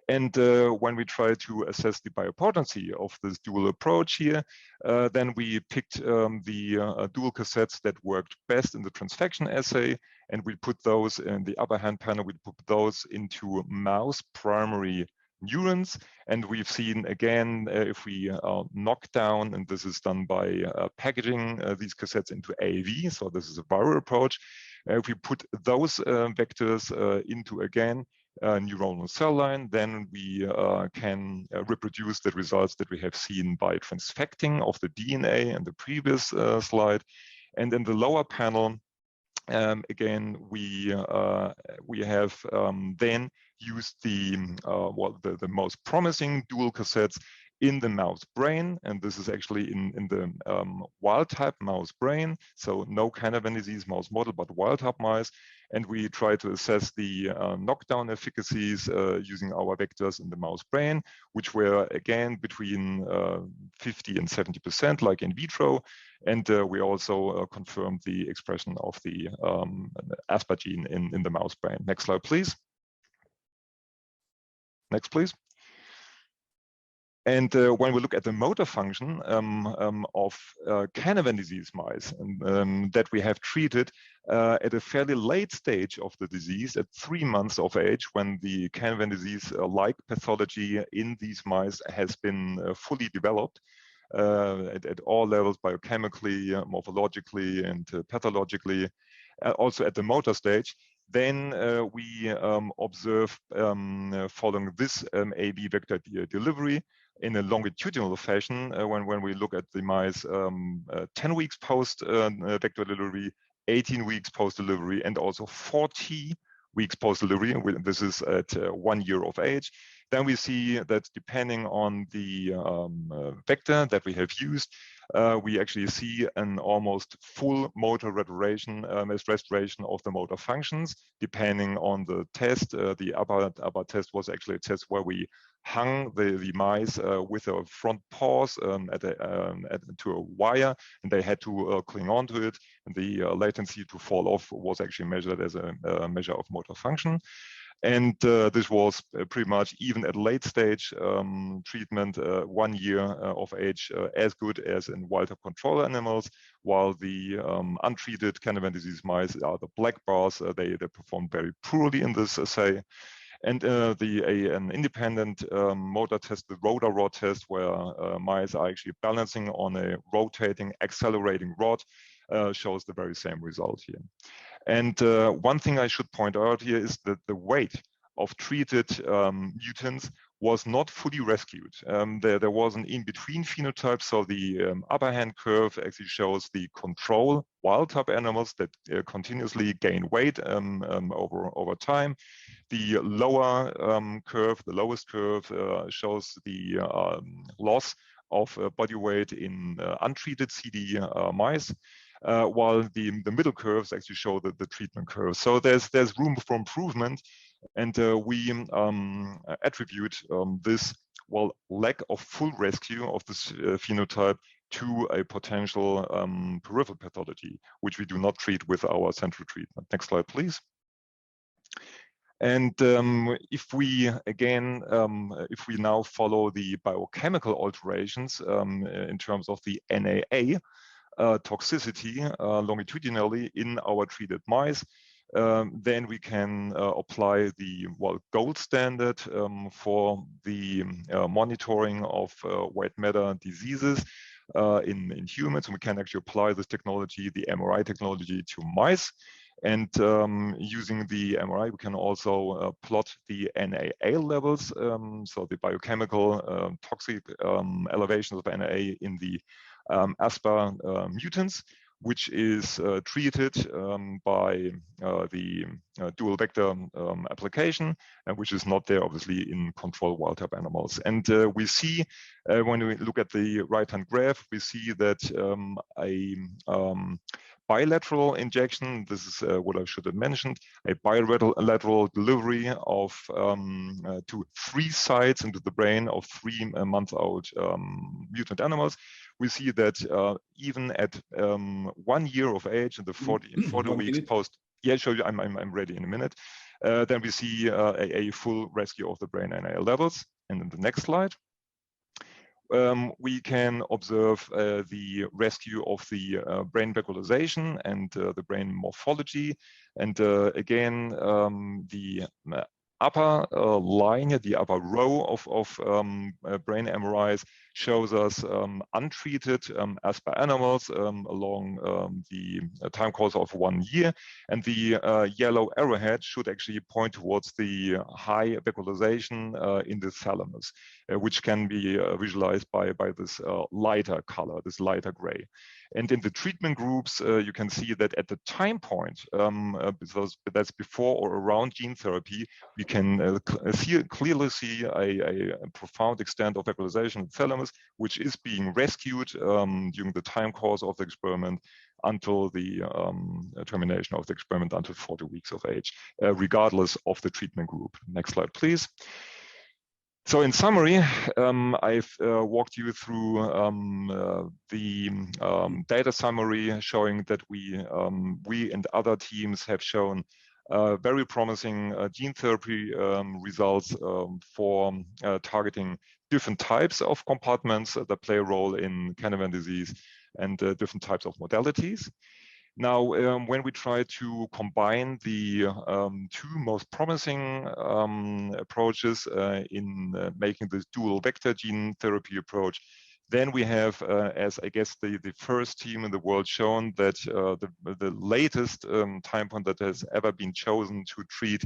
And when we try to assess the biopotency of this dual approach here, then we picked the dual cassettes that worked best in the transfection assay, and we put those in the upper hand panel, we put those into mouse primary neurons. And we've seen again, if we knock down, and this is done by packaging these cassettes into AAV, so this is a viral approach. If we put those vectors into, again, neuronal cell line, then we can reproduce the results that we have seen by transfecting of the DNA in the previous slide. And in the lower panel, again, we have then used the most promising dual cassettes in the mouse brain, and this is actually in the wild type mouse brain, so no Canavan disease mouse model, but wild type mice. And we try to assess the knockdown efficacies using our vectors in the mouse brain, which were again between 50 and 70%, like in vitro. And we also confirmed the expression of the ASPA gene in the mouse brain. Next slide, please. Next, please. And when we look at the motor function of Canavan disease mice that we have treated at a fairly late stage of the disease, at 3 months of age, when the Canavan disease-like pathology in these mice has been fully developed at all levels, biochemically, morphologically, and pathologically, also at the motor stage, then we observe following this AB vector delivery in a longitudinal fashion when we look at the mice 10 weeks post vector delivery, 18 weeks post delivery, and also 40 weeks post delivery. This is at 1 year of age. Then we see that depending on the vector that we have used, we actually see an almost full motor restoration of the motor functions, depending on the test. The upper test was actually a test where we hung the mice with their front paws to a wire, and they had to cling on to it. And the latency to fall off was actually measured as a measure of motor function. And this was pretty much, even at late stage treatment, 1 year of age, as good as in wild-type control animals, while the untreated Canavan disease mice are the black bars. They performed very poorly in this assay. And an independent motor test, the rotor rod test, where mice are actually balancing on a rotating, accelerating rod, shows the very same result here. And one thing I should point out here is that the weight of treated mutants was not fully rescued. There was an in-between phenotype. So the upper hand curve actually shows the control wild-type animals that continuously gain weight over time. The lower curve, the lowest curve, shows the loss of body weight in untreated CD mice. While the middle curves actually show the treatment curve. So there's room for improvement, and we attribute this lack of full rescue of this phenotype to a potential peripheral pathology, which we do not treat with our central treatment. Next slide, please. And if we now follow the biochemical alterations in terms of the NAA toxicity longitudinally in our treated mice, then we can apply the gold standard for the monitoring of white matter diseases in humans. And we can actually apply this technology, the MRI technology, to mice. And using the MRI, we can also plot the NAA levels, so the biochemical toxic elevations of NAA in the ASPA mutants, which is treated by the dual vector application, and which is not there, obviously, in control wild-type animals. And we see, when we look at the right-hand graph, we see that a bilateral injection, this is what I should have mentioned, a bilateral delivery of to 3 sites into the brain of 3-month-old mutant animals. We see that even at 1 year of age, in the 40 weeks post, yeah, show you, I'm ready in a minute. Then we see a full rescue of the brain NAA levels. And in the next slide, we can observe the rescue of the brain vectorization and the brain morphology. And again, the upper line, the upper row of brain MRIs shows us untreated ASPA animals along the time course of 1 year. And the yellow arrowhead should actually point towards the high vacuolization in the thalamus, which can be visualized by this lighter color, this lighter gray. And in the treatment groups, you can see that at the time point, because that's before or around gene therapy, we can clearly see a profound extent of vacuolization in the thalamus, which is being rescued during the time course of the experiment until the termination of the experiment until 40 weeks of age, regardless of the treatment group. Next slide, please. So in summary, I've walked you through the data summary showing that we and other teams have shown very promising gene therapy results for targeting different types of compartments that play a role in Canavan disease and different types of modalities. Now, when we try to combine the two most promising approaches in making this dual vector gene therapy approach, then we have, as I guess the first team in the world, shown that the latest time point that has ever been chosen to treat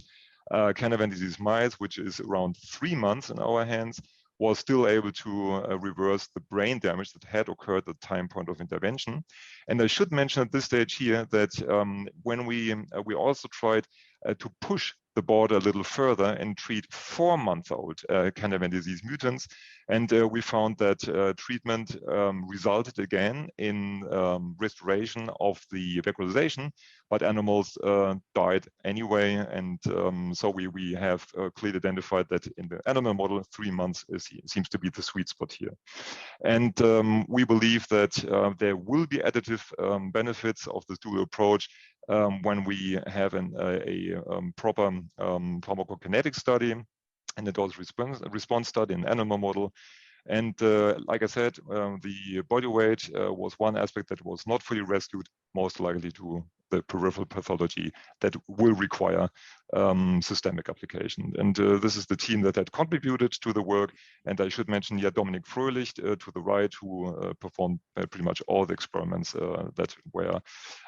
Canavan disease mice, which is around 3 months in our hands, was still able to reverse the brain damage that had occurred at the time point of intervention. And I should mention at this stage here that when we also tried to push the border a little further and treat 4-month-old Canavan disease mutants, and we found that treatment resulted again in restoration of the vacuolization, but animals died anyway. And so we have clearly identified that in the animal model, 3 months seems to be the sweet spot here. And we believe that there will be additive benefits of this dual approach when we have a proper pharmacokinetic study and a dose response study in animal model. And like I said, the body weight was one aspect that was not fully rescued, most likely to the peripheral pathology that will require systemic application. And this is the team that had contributed to the work. And I should mention here Dominik Fröhlich to the right, who performed pretty much all the experiments that were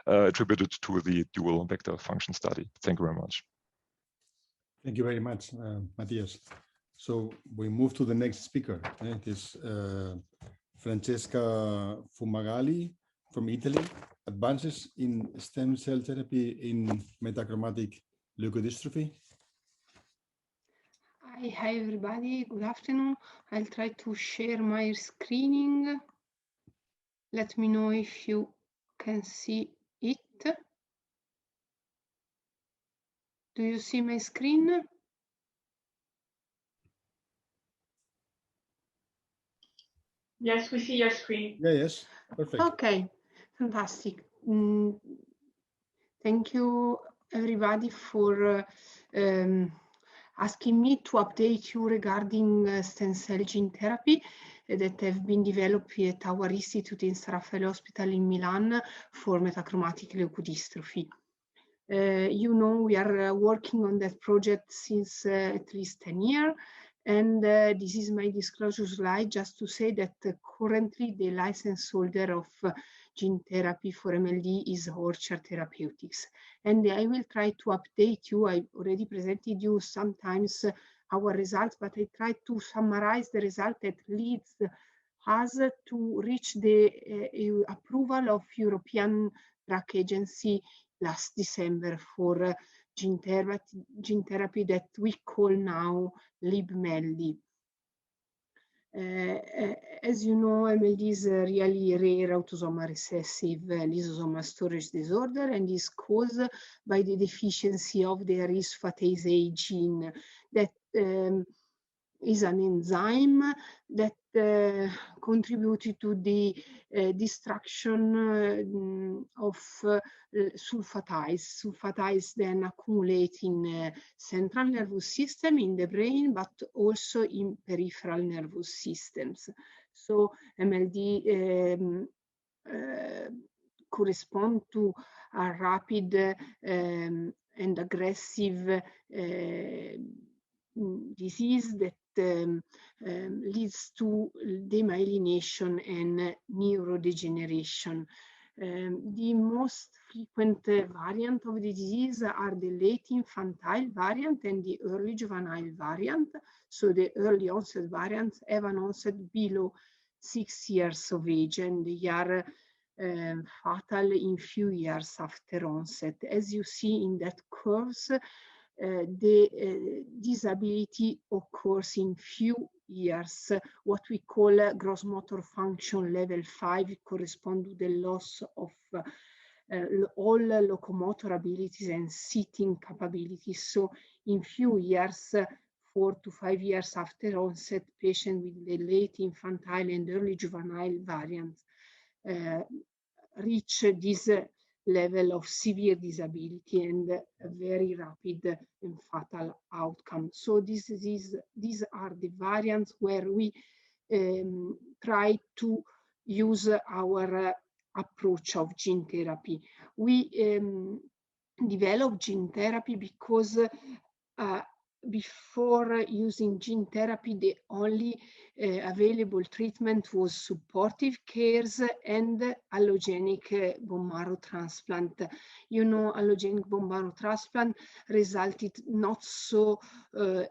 attributed to the dual vector function study. Thank you very much. Thank you very much, Matthias. So we move to the next speaker. It is Francesca Fumagalli from Italy, advances in stem cell therapy in metachromatic leukodystrophy. Hi everybody, good afternoon. I'll try to share my screening. Let me know if you can see it. Do you see my screen? Yes, we see your screen. Yeah, yes, perfect. Okay, fantastic. Thank you everybody for asking me to update you regarding stem cell gene therapy that have been developed at our institute in San Raffaele Hospital in Milan for metachromatic leukodystrophy. You know, we are working on that project since at least 10 years. And this is my disclosure slide, just to say that currently the license holder of gene therapy for MLD is Orchard Therapeutics. And I will try to update you. I already presented you sometimes our results, but I try to summarize the result that leads us to reach the approval of European Drug Agency last December for gene therapy that we call now LibMLD. As you know, MLD is a really rare autosomal recessive lysosomal storage disorder and is caused by the deficiency of the arisfatase A gene that is an enzyme that contributed to the destruction of sulfatides. Sulfatides then accumulate in central nervous system in the brain, but also in peripheral nervous systems. So MLD correspond to a rapid and aggressive disease that leads to demyelination and neurodegeneration. The most frequent variant of the disease are the late infantile variant and the early juvenile variant. So the early onset variants have an onset below 6 years of age, and they are fatal in few years after onset. As you see in that curves, the disability occurs in few years. What we call gross motor function level 5 correspond to the loss of all locomotor abilities and sitting capabilities. So in few years, 4 to 5 years after onset, patients with the late infantile and early juvenile variants reach this level of severe disability and a very rapid and fatal outcome. So these are the variants where we try to use our approach of gene therapy. We developed gene therapy because before using gene therapy, the only available treatment was supportive cares and allogenic bone marrow transplant. You know, allogenic bone marrow transplant resulted not so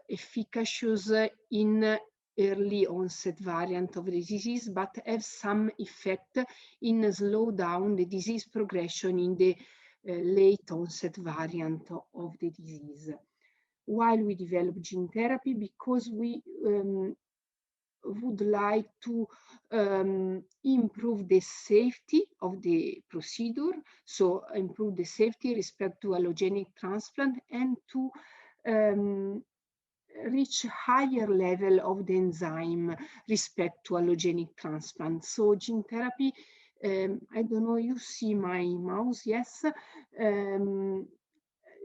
efficacious in early onset variant of the disease, but have some effect in slow down the disease progression in the late onset variant of the disease. While we develop gene therapy, because we would like to improve the safety of the procedure, so improve the safety respect to allogenic transplant, and to reach higher level of the enzyme respect to allogenic transplant. So gene therapy, I don't know, you see my mouse, yes.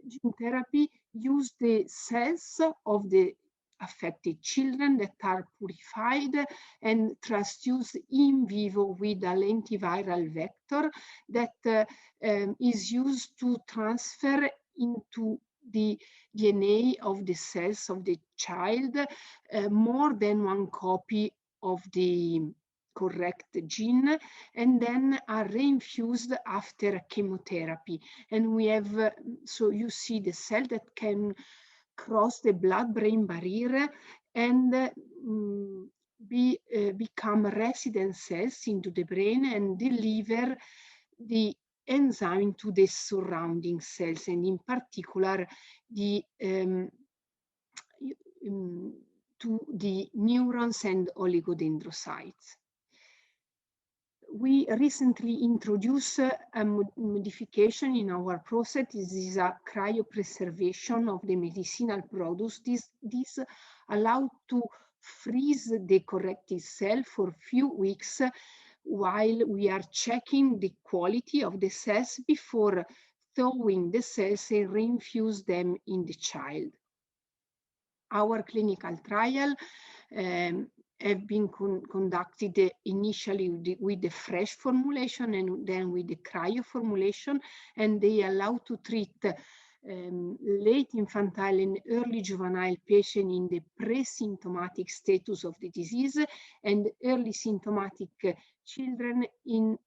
Gene therapy use the cells of the affected children that are purified and transfused in vivo with a lentiviral vector that is used to transfer into the DNA of the cells of the child more than one copy of the correct gene, and then are reinfused after chemotherapy. And we have, so you see the cell that can cross the blood-brain barrier and become resident cells into the brain and deliver the enzyme to the surrounding cells, and in particular the to the neurons and oligodendrocytes. We recently introduced a modification in our process. This is a cryopreservation of the medicinal products. This allows to freeze the corrected cell for a few weeks while we are checking the quality of the cells before thawing the cells and reinfuse them in the child. Our clinical trial have been conducted initially with the fresh formulation and then with the cryo formulation, and they allow to treat late infantile and early juvenile patients in the pre-symptomatic status of the disease and early symptomatic children in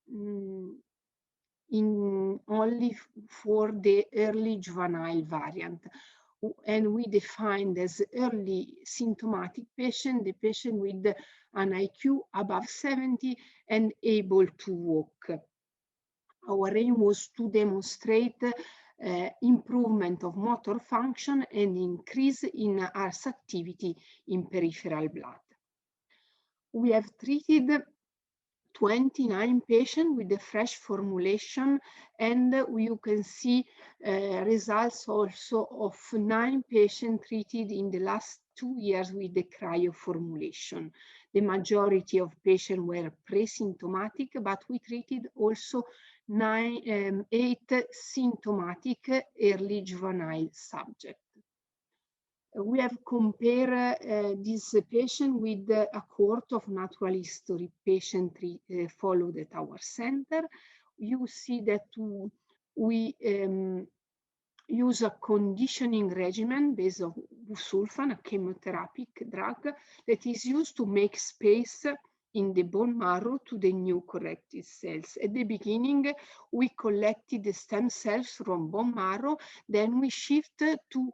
only for the early juvenile variant. And we defined as early symptomatic patient, the patient with an IQ above 70 and able to walk. Our aim was to demonstrate improvement of motor function and increase in ARS activity in peripheral blood. We have treated 29 patients with the fresh formulation, and you can see results also of 9 patients treated in the last 2 years with the cryo formulation. The majority of patients were pre-symptomatic, but we treated also 8 symptomatic early juvenile subjects. We have compared this patient with a cohort of natural history patients followed at our center. You see that we use a conditioning regimen based on busulfan, a chemotherapy drug that is used to make space in the bone marrow to the new corrected cells. At the beginning, we collected the stem cells from bone marrow, then we shift to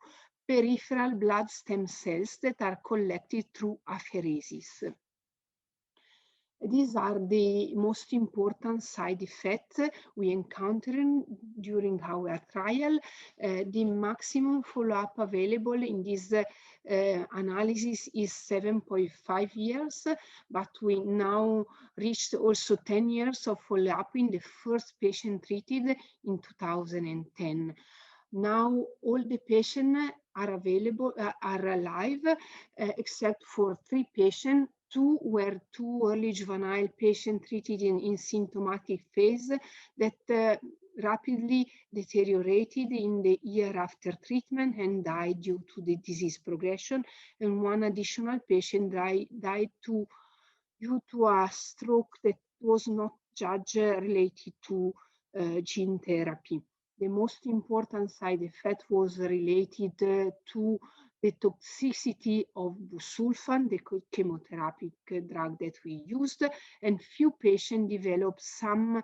peripheral blood stem cells that are collected through apheresis. These are the most important side effects we encountered during our trial. The maximum follow-up available in this analysis is 7.5 years, but we now reached also 10 years of follow-up in the first patient treated in 2010. Now all the patients are available, are alive, except for 3 patients. 2 were 2 early juvenile patients treated in symptomatic phase that rapidly deteriorated in the year after treatment and died due to the disease progression. And 1 additional patient died due to a stroke that was not judged related to gene therapy. The most important side effect was related to the toxicity of busulfan, the chemotherapy drug that we used, and few patients developed some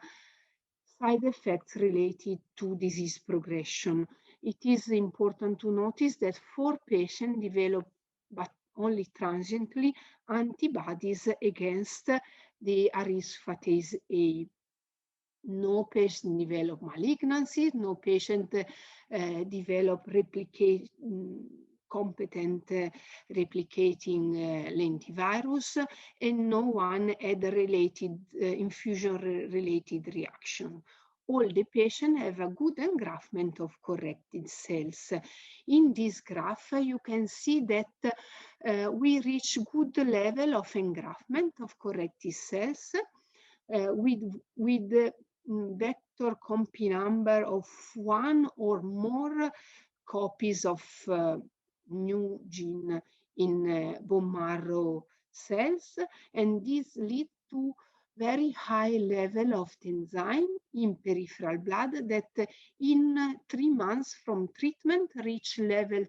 side effects related to disease progression. It is important to notice that 4 patients developed, but only transiently, antibodies against the ariphases A. No patient developed malignancy, no patient developed competent replicating lentivirus, and no one had related infusion-related reaction. All the patients have a good engraftment of corrected cells. In this graph, you can see that we reach good level of engraftment of corrected cells with vector copy number of 1 or more copies of new gene in bone marrow cells, and this leads to very high level of the enzyme in peripheral blood that in 3 months from treatment reach level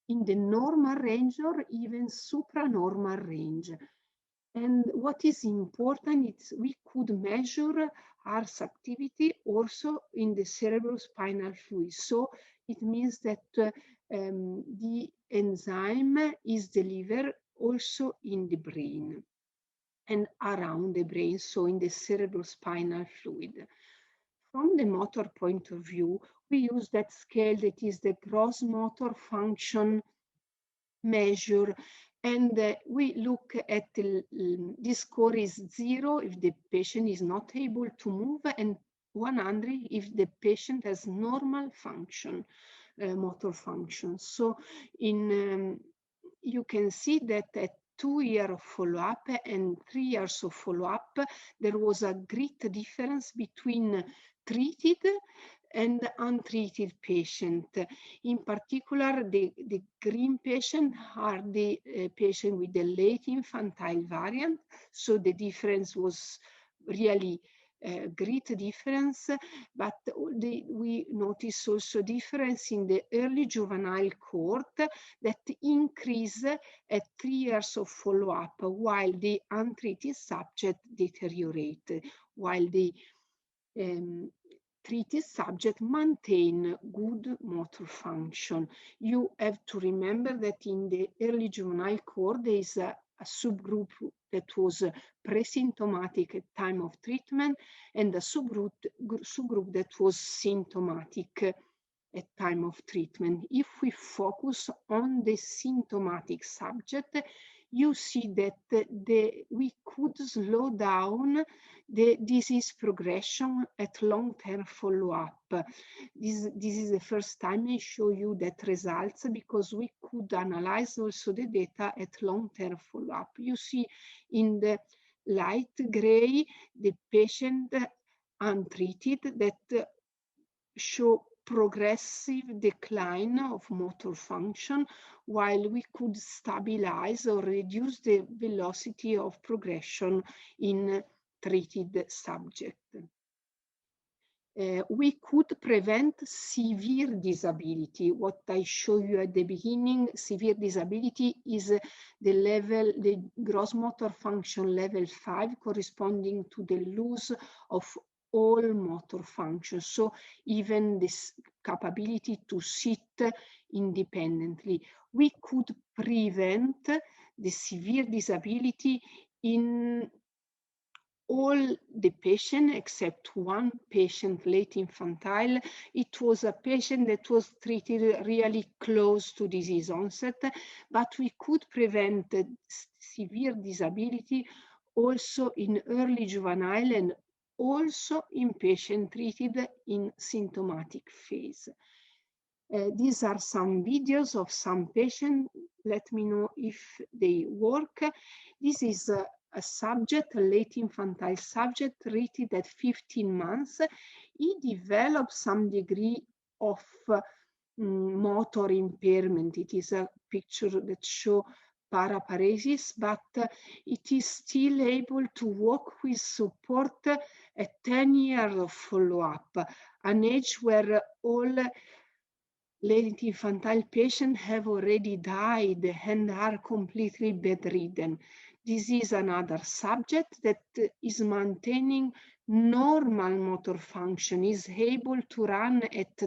in the normal range or even supranormal range. And what is important is we could measure ARS activity also in the cerebrospinal fluid. So it means that the enzyme is delivered also in the brain and around the brain, so in the cerebrospinal fluid. From the motor point of view, we use that scale that is the gross motor function measure. And we look at this score is 0 if the patient is not able to move, and 100 if the patient has normal function, motor function. So you can see that at 2 years of follow-up and 3 years of follow-up, there was a great difference between treated and untreated patient. In particular, the green patient are the patient with the late infantile variant. So the difference was really great difference, but we notice also difference in the early juvenile cohort that increase at 3 years of follow-up, while the untreated subject deteriorate, while the treated subject maintain good motor function. You have to remember that in the early juvenile cohort, there is a subgroup that was pre-symptomatic at time of treatment and a subgroup that was symptomatic at time of treatment. If we focus on the symptomatic subject, you see that we could slow down the disease progression at long-term follow-up. This is the first time I show you that results, because we could analyze also the data at long-term follow-up. You see in the light gray the patient untreated that show progressive decline of motor function, while we could stabilize or reduce the velocity of progression in treated subject. we could prevent severe disability. What I show you at the beginning, severe disability is the gross motor function level 5, corresponding to the loss of all motor functions. So even this capability to sit independently. We could prevent the severe disability in all the patient except one patient, late infantile. It was a patient that was treated really close to disease onset, but we could prevent severe disability also in early juvenile and also in patient treated in symptomatic phase. These are some videos of some patients. Let me know if they work. This is a subject, a late infantile subject, treated at 15 months. He developed some degree of motor impairment. It is a picture that shows paraparesis, but it is still able to walk with support at 10 years of follow-up, an age where all late infantile patients have already died and are completely bedridden. This is another subject that is maintaining normal motor function, is able to run at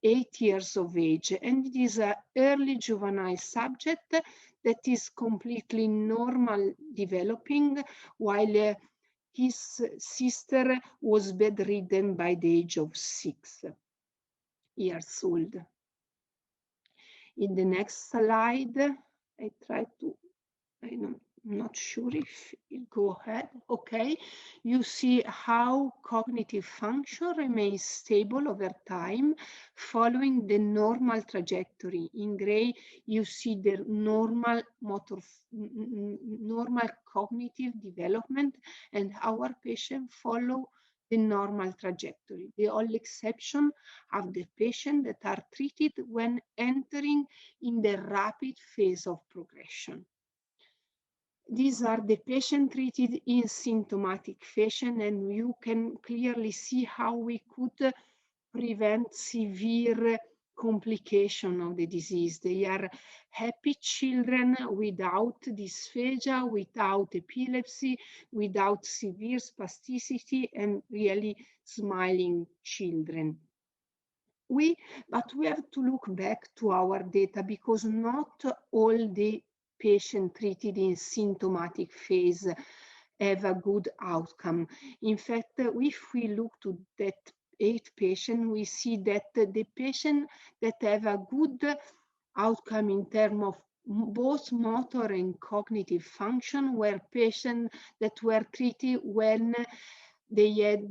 8 years of age, and it is an early juvenile subject that is completely normal developing, while his sister was bedridden by the age of 6 years old. In the next slide, I try to, I'm not sure if it go ahead. Okay, you see how cognitive function remains stable over time following the normal trajectory. In gray, you see the normal normal cognitive development, and our patients follow the normal trajectory. The only exception are the patients that are treated when entering in the rapid phase of progression. These are the patients treated in symptomatic fashion, and you can clearly see how we could prevent severe complication of the disease. They are happy children without dysphagia, without epilepsy, without severe spasticity, and really smiling children. But we have to look back to our data, because not all the patients treated in symptomatic phase have a good outcome. In fact, if we look to that 8 patients, we see that the patients that have a good outcome in terms of both motor and cognitive function were patients that were treated when they had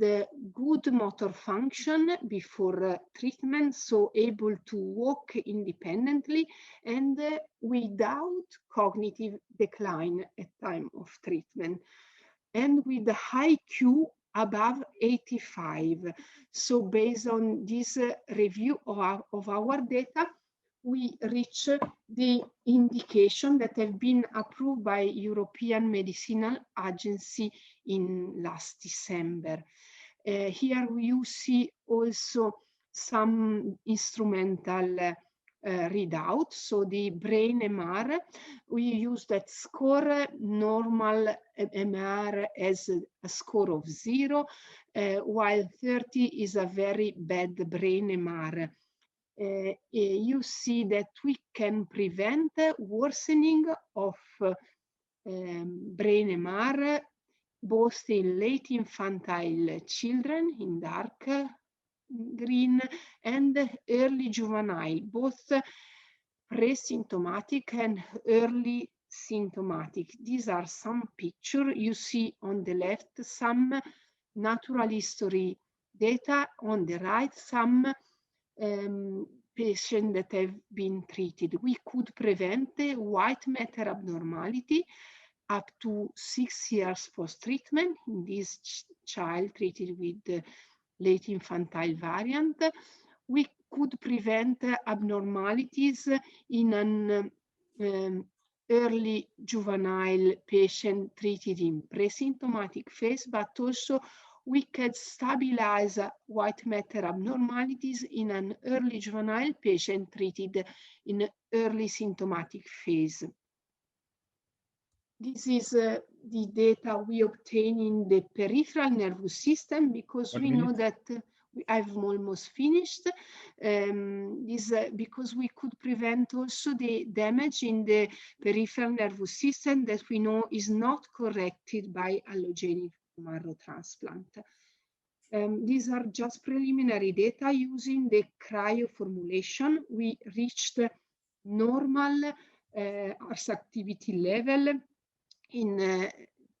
good motor function before treatment, so able to walk independently and without cognitive decline at time of treatment, and with the high Q above 85. So based on this review of our data, we reach the indication that have been approved by European Medicinal Agency in last December. Here you see also some instrumental readout. So the brain MR, we use that score. Normal MR as a score of 0, while 30 is a very bad brain MR. You see that we can prevent worsening of brain MR both in late infantile children in dark green and early juvenile, both pre-symptomatic and early symptomatic. These are some pictures. You see on the left some natural history data, on the right some patients that have been treated. We could prevent white matter abnormality up to 6 years post-treatment in this child treated with the late infantile variant. We could prevent abnormalities in an early juvenile patient treated in pre-symptomatic phase, but also we could stabilize white matter abnormalities in an early juvenile patient treated in early symptomatic phase. This is the data we obtain in the peripheral nervous system, because we know that I've almost finished. Because we could prevent also the damage in the peripheral nervous system that we know is not corrected by allogenic marrow transplant. These are just preliminary data using the cryo formulation. We reached normal ARS activity level in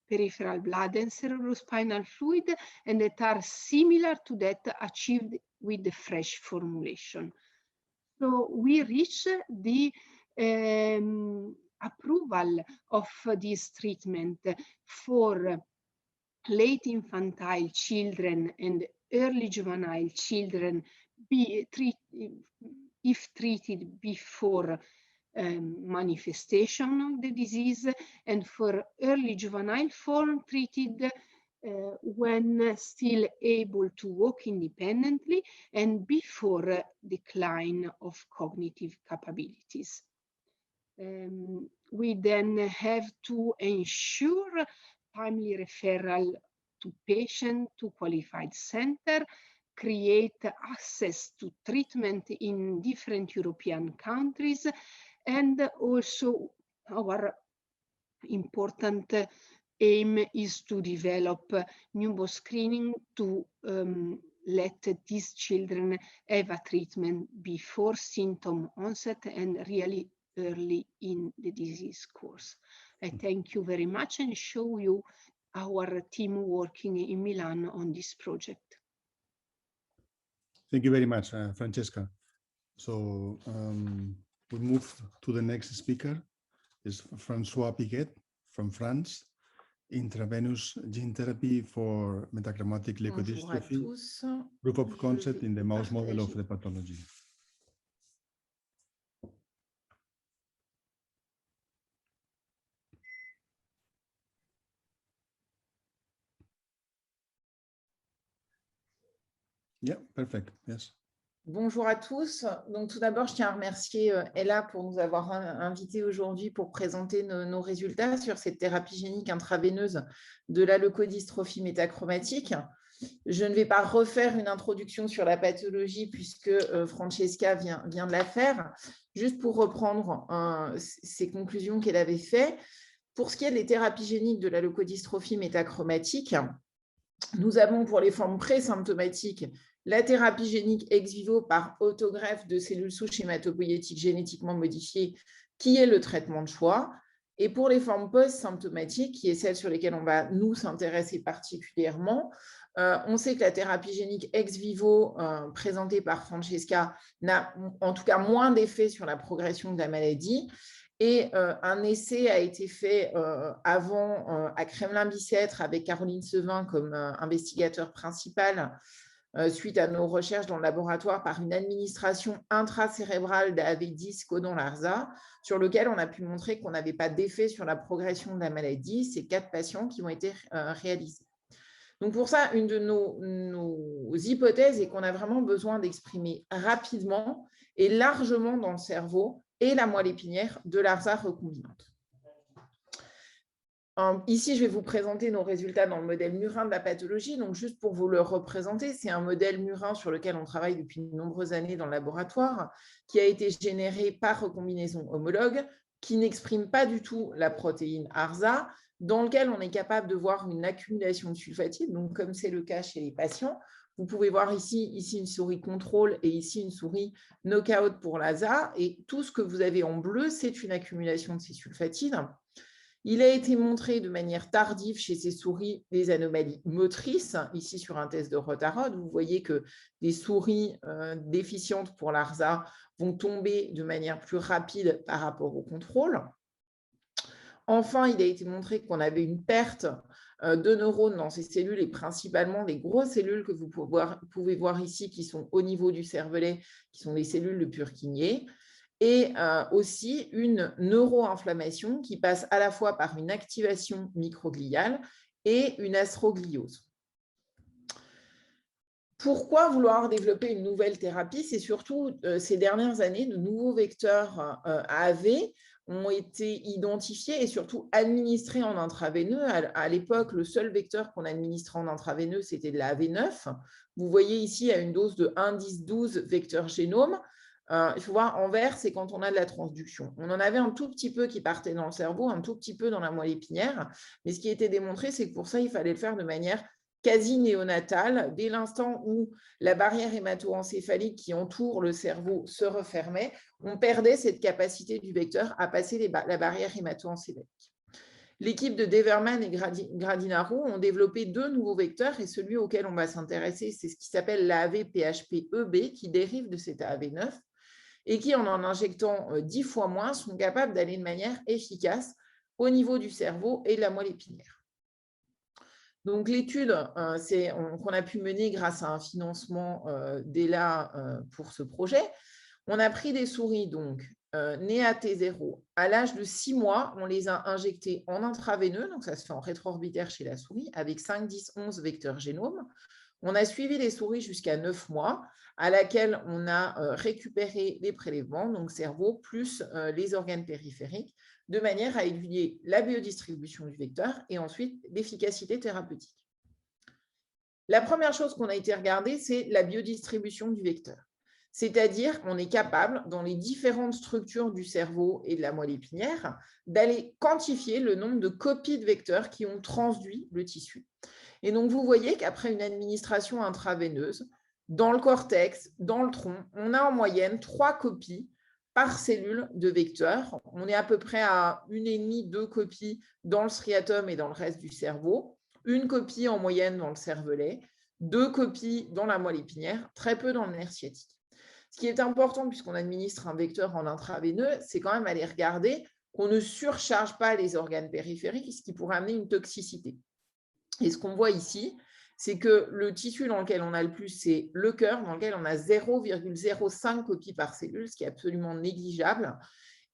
peripheral blood and cerebrospinal fluid, and that are similar to that achieved with the fresh formulation. So we reached the approval of this treatment for late infantile children and early juvenile children if treated before manifestation of the disease, and for early juvenile form treated when still able to walk independently and before decline of cognitive capabilities. We then have to ensure timely referral to patient to qualified center, create access to treatment in different European countries, and also our important aim is to develop pneumo screening to let these children have a treatment before symptom onset and really early in the disease course. I thank you very much and show you our team working in Milan on this project. Thank you very much, Francesca. So we move to the next speaker, is François Piquet from France, intravenous gene therapy for metachromatic leukodystrophy, proof of concept in the mouse model of the pathology. Yeah, perfect. Yes. Bonjour à tous. Donc, tout d'abord, je tiens à remercier ELA pour nous avoir invités aujourd'hui pour présenter nos résultats sur cette thérapie génique intraveineuse de la leukodystrophie métachromatique. Je ne vais pas refaire une introduction sur la pathologie puisque Francesca vient de la faire, juste pour reprendre ces conclusions qu'elle avait faites. Pour ce qui est des thérapies géniques de la leukodystrophie métachromatique, nous avons pour les formes présymptomatiques la thérapie génique ex vivo par autogreffe de cellules souches hématopoïétiques génétiquement modifiées, qui est le traitement de choix. Et pour les formes post-symptomatiques, qui est celle sur lesquelles on va nous s'intéresser particulièrement, on sait que la thérapie génique ex vivo présentée par Francesca n'a en tout cas moins d'effet sur la progression de la maladie. Et un essai a été fait avant à Kremlin-Bicêtre avec Caroline Sevin comme investigateur principal suite à nos recherches dans le laboratoire par une administration intracérébrale d'AV10 codon-larza, sur lequel on a pu montrer qu'on n'avait pas d'effet sur la progression de la maladie. C'est 4 patients qui ont été réalisés. Donc pour ça, une de nos hypothèses est qu'on a vraiment besoin d'exprimer rapidement et largement dans le cerveau et la moelle épinière de l'ARSA recombinante. Ici, je vais vous présenter nos résultats dans le modèle murin de la pathologie. Donc, juste pour vous le représenter, c'est un modèle murin sur lequel on travaille depuis de nombreuses années dans le laboratoire, qui a été généré par recombinaison homologue, qui n'exprime pas du tout la protéine ARSA, dans lequel on est capable de voir une accumulation de sulfatide, donc comme c'est le cas chez les patients. Vous pouvez voir ici une souris contrôle et ici une souris knockout pour l'ASA. Et tout ce que vous avez en bleu, c'est une accumulation de ces sulfatides. Il a été montré de manière tardive chez ces souris des anomalies motrices. Ici, sur un test de Rotarod, vous voyez que des souris déficientes pour l'ARSA vont tomber de manière plus rapide par rapport au contrôle. Enfin, il a été montré qu'on avait une perte de neurones dans ces cellules et principalement des grosses cellules que vous pouvez voir ici qui sont au niveau du cervelet, qui sont les cellules de Purkinje. Et aussi une neuroinflammation qui passe à la fois par une activation microgliale et une astrogliose. Pourquoi vouloir développer une nouvelle thérapie? C'est surtout ces dernières années, de nouveaux vecteurs AAV ont été identifiés et surtout administrés en intraveineux. À l'époque, le seul vecteur qu'on administrait en intraveineux, c'était de la AV9. Vous voyez ici, à une dose de 1,10-12 vecteurs génome. Il faut voir en vert, c'est quand on a de la transduction. On en avait un tout petit peu qui partait dans le cerveau, un tout petit peu dans la moelle épinière. Mais ce qui a été démontré, c'est que pour ça, il fallait le faire de manière quasi néonatale, dès l'instant où la barrière hémato-encéphalique qui entoure le cerveau se refermait, on perdait cette capacité du vecteur à passer la barrière hémato-encéphalique. L'équipe de Deverman et Gradinaro ont développé 2 nouveaux vecteurs et celui auquel on va s'intéresser, c'est ce qui s'appelle l'AAV-PHP-EB qui dérive de cet AAV9 et qui, en injectant 10 fois moins, sont capables d'aller de manière efficace au niveau du cerveau et de la moelle épinière. Donc, l'étude qu'on a pu mener grâce à un financement d'ELA pour ce projet, on a pris des souris donc nées à T0. À l'âge de 6 mois, on les a injectées en intraveineux, donc ça se fait en rétro-orbitaire chez la souris, avec 5, 10, 11 vecteurs génome. On a suivi les souris jusqu'à 9 mois, à laquelle on a récupéré les prélèvements, donc cerveau, plus les organes périphériques, de manière à étudier la biodistribution du vecteur et ensuite l'efficacité thérapeutique. La première chose qu'on a été regarder, c'est la biodistribution du vecteur. C'est-à-dire qu'on est capable, dans les différentes structures du cerveau et de la moelle épinière, d'aller quantifier le nombre de copies de vecteurs qui ont transduit le tissu. Et donc, vous voyez qu'après une administration intraveineuse, dans le cortex, dans le tronc, on a en moyenne 3 copies par cellule de vecteurs. On est à peu près à 1,5-2 copies dans le striatum et dans le reste du cerveau, 1 copie en moyenne dans le cervelet, 2 copies dans la moelle épinière, très peu dans le nerf sciatique. Ce qui est important, puisqu'on administre un vecteur en intraveineux, c'est quand même aller regarder qu'on ne surcharge pas les organes périphériques, ce qui pourrait amener une toxicité. Et ce qu'on voit ici, c'est que le tissu dans lequel on a le plus, c'est le cœur, dans lequel on a 0,05 copies par cellule, ce qui est absolument négligeable.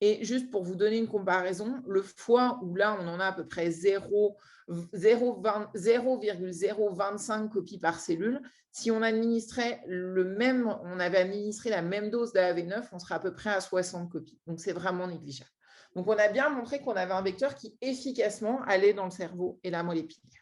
Et juste pour vous donner une comparaison, le foie, où là, on en a à peu près 0,025 copies par cellule, si on administrait on avait administré la même dose d'AAV9, on serait à peu près à 60 copies. Donc, c'est vraiment négligeable. Donc, on a bien montré qu'on avait un vecteur qui efficacement allait dans le cerveau et la moelle épinière.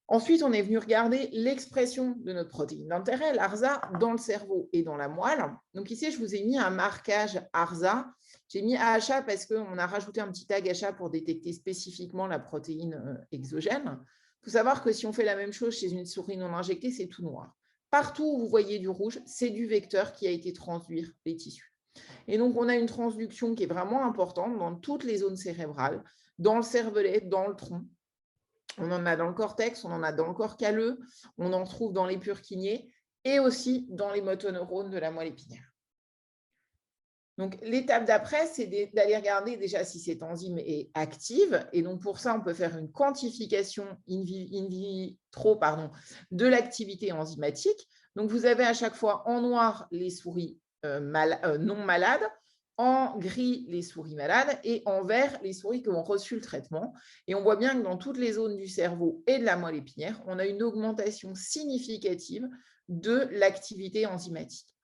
Ensuite, on est venu regarder l'expression de notre protéine d'intérêt, l'ARSA, dans le cerveau et dans la moelle. Donc ici, je vous ai mis un marquage ARSA. J'ai mis AHA parce qu'on a rajouté un petit tag AHA pour détecter spécifiquement la protéine exogène. Il faut savoir que si on fait la même chose chez une souris non injectée, c'est tout noir. Partout où vous voyez du rouge, c'est du vecteur qui a été transduire les tissus. Et donc, on a une transduction qui est vraiment importante dans toutes les zones cérébrales, dans le cervelet, dans le tronc. On en a dans le cortex, on en a dans le corps calleux, on en trouve dans les purkinés et aussi dans les motoneurones de la moelle épinière. Donc, l'étape d'après, c'est d'aller regarder déjà si cette enzyme est active. Et donc, pour ça, on peut faire une quantification in vitro de l'activité enzymatique. Donc, vous avez à chaque fois en noir les souris non malades, en gris les souris malades et en vert les souris qui ont reçu le traitement. Et on voit bien que dans toutes les zones du cerveau et de la moelle épinière, on a une augmentation significative de l'activité enzymatique.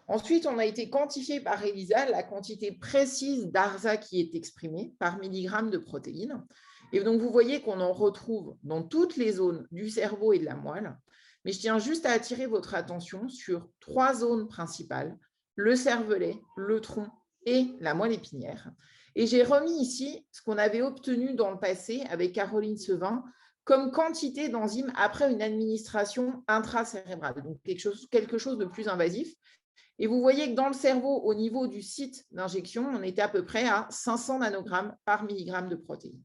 Ensuite, on a été quantifié par ELISA la quantité précise d'ARSA qui est exprimée par milligramme de protéines. Et donc, vous voyez qu'on en retrouve dans toutes les zones du cerveau et de la moelle. Mais je tiens juste à attirer votre attention sur 3 zones principales: le cervelet, le tronc et la moelle épinière. Et j'ai remis ici ce qu'on avait obtenu dans le passé avec Caroline Sevin comme quantité d'enzymes après une administration intracérébrale, donc quelque chose de plus invasif. Et vous voyez que dans le cerveau, au niveau du site d'injection, on était à peu près à 500 nanogrammes par milligramme de protéines.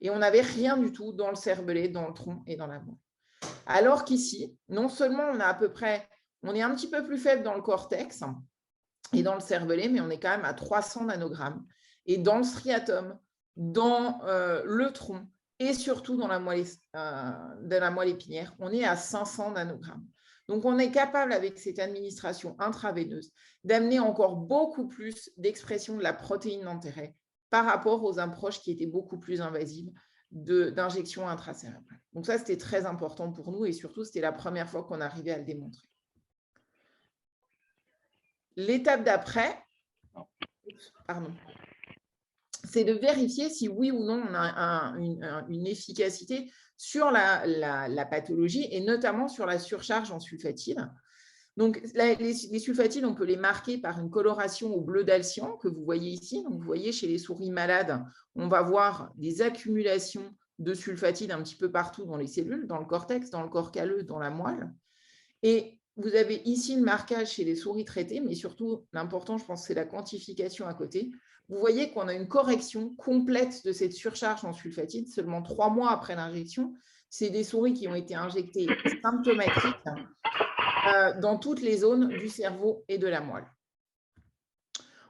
Et on n'avait rien du tout dans le cervelet, dans le tronc et dans la moelle. Alors qu'ici, non seulement on est un petit peu plus faible dans le cortex et dans le cervelet, mais on est quand même à 300 nanogrammes. Et dans le striatum, dans le tronc et surtout dans la moelle épinière, on est à 500 nanogrammes. Donc, on est capable, avec cette administration intraveineuse, d'amener encore beaucoup plus d'expression de la protéine d'intérêt par rapport aux approches qui étaient beaucoup plus invasives d'injection intracérébrale. Donc ça, c'était très important pour nous et surtout, c'était la première fois qu'on arrivait à le démontrer. L'étape d'après, c'est de vérifier si oui ou non on a une efficacité sur la pathologie et notamment sur la surcharge en sulfatides. Donc, les sulfatides, on peut les marquer par une coloration au bleu d'alcyan que vous voyez ici. Donc, vous voyez, chez les souris malades, on va voir des accumulations de sulfatides un petit peu partout dans les cellules, dans le cortex, dans le corps calleux, dans la moelle. Et vous avez ici le marquage chez les souris traitées, mais surtout, l'important, je pense, c'est la quantification à côté. Vous voyez qu'on a une correction complète de cette surcharge en sulfatides seulement 3 mois après l'injection. C'est des souris qui ont été injectées symptomatiques dans toutes les zones du cerveau et de la moelle.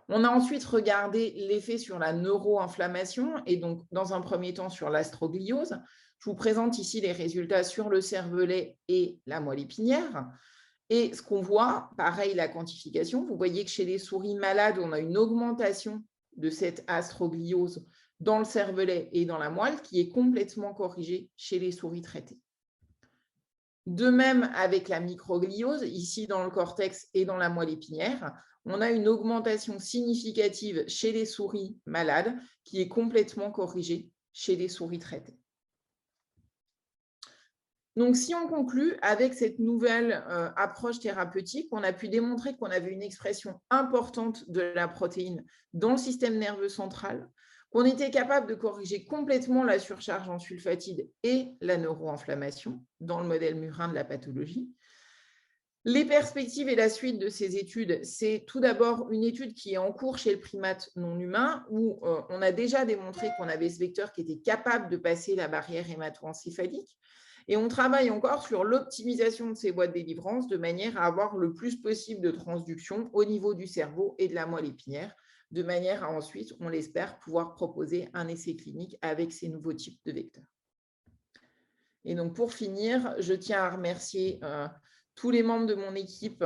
On a ensuite regardé l'effet sur la neuroinflammation et donc dans un premier temps sur l'astrogliose. Je vous présente ici les résultats sur le cervelet et la moelle épinière. Et ce qu'on voit, pareil, la quantification, vous voyez que chez les souris malades, on a une augmentation de cette astrogliose dans le cervelet et dans la moelle qui est complètement corrigée chez les souris traitées. De même avec la microgliose, ici dans le cortex et dans la moelle épinière, on a une augmentation significative chez les souris malades qui est complètement corrigée chez les souris traitées. Donc, si on conclut avec cette nouvelle approche thérapeutique, on a pu démontrer qu'on avait une expression importante de la protéine dans le système nerveux central, qu'on était capable de corriger complètement la surcharge en sulfatides et la neuroinflammation dans le modèle murin de la pathologie. Les perspectives et la suite de ces études, c'est tout d'abord une étude qui est en cours chez le primate non humain où on a déjà démontré qu'on avait ce vecteur qui était capable de passer la barrière hémato-encéphalique. Et on travaille encore sur l'optimisation de ces voies de délivrance de manière à avoir le plus possible de transduction au niveau du cerveau et de la moelle épinière, de manière à ensuite, on l'espère, pouvoir proposer un essai clinique avec ces nouveaux types de vecteurs. Et donc, pour finir, je tiens à remercier tous les membres de mon équipe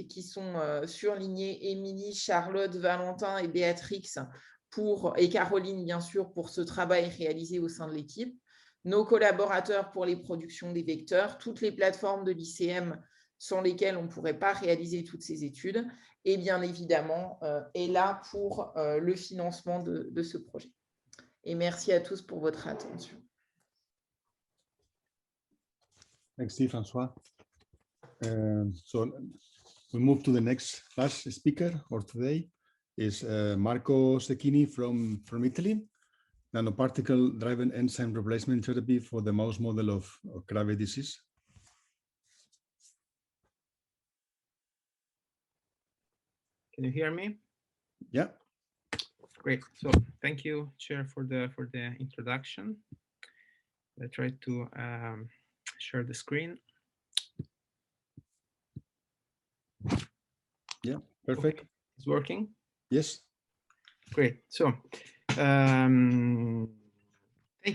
qui sont surlignés, Émilie, Charlotte, Valentin et Béatrix, et Caroline, bien sûr, pour ce travail réalisé au sein de l'équipe, nos collaborateurs pour les productions des vecteurs, toutes les plateformes de l'ICM sans lesquelles on ne pourrait pas réaliser toutes ces études, et bien évidemment, ELA pour le financement de ce projet. Et merci à tous pour votre attention. Merci, François. So we move to the next last speaker for today is Marco Cecchini from Italy, nanoparticle-driven enzyme replacement therapy for the mouse model of Krabbe disease. Can you hear me? Yeah. Great. So thank you, Chair, for the introduction. I try to share the screen. Yeah, perfect. Okay. It's working? Yes. Great. So thank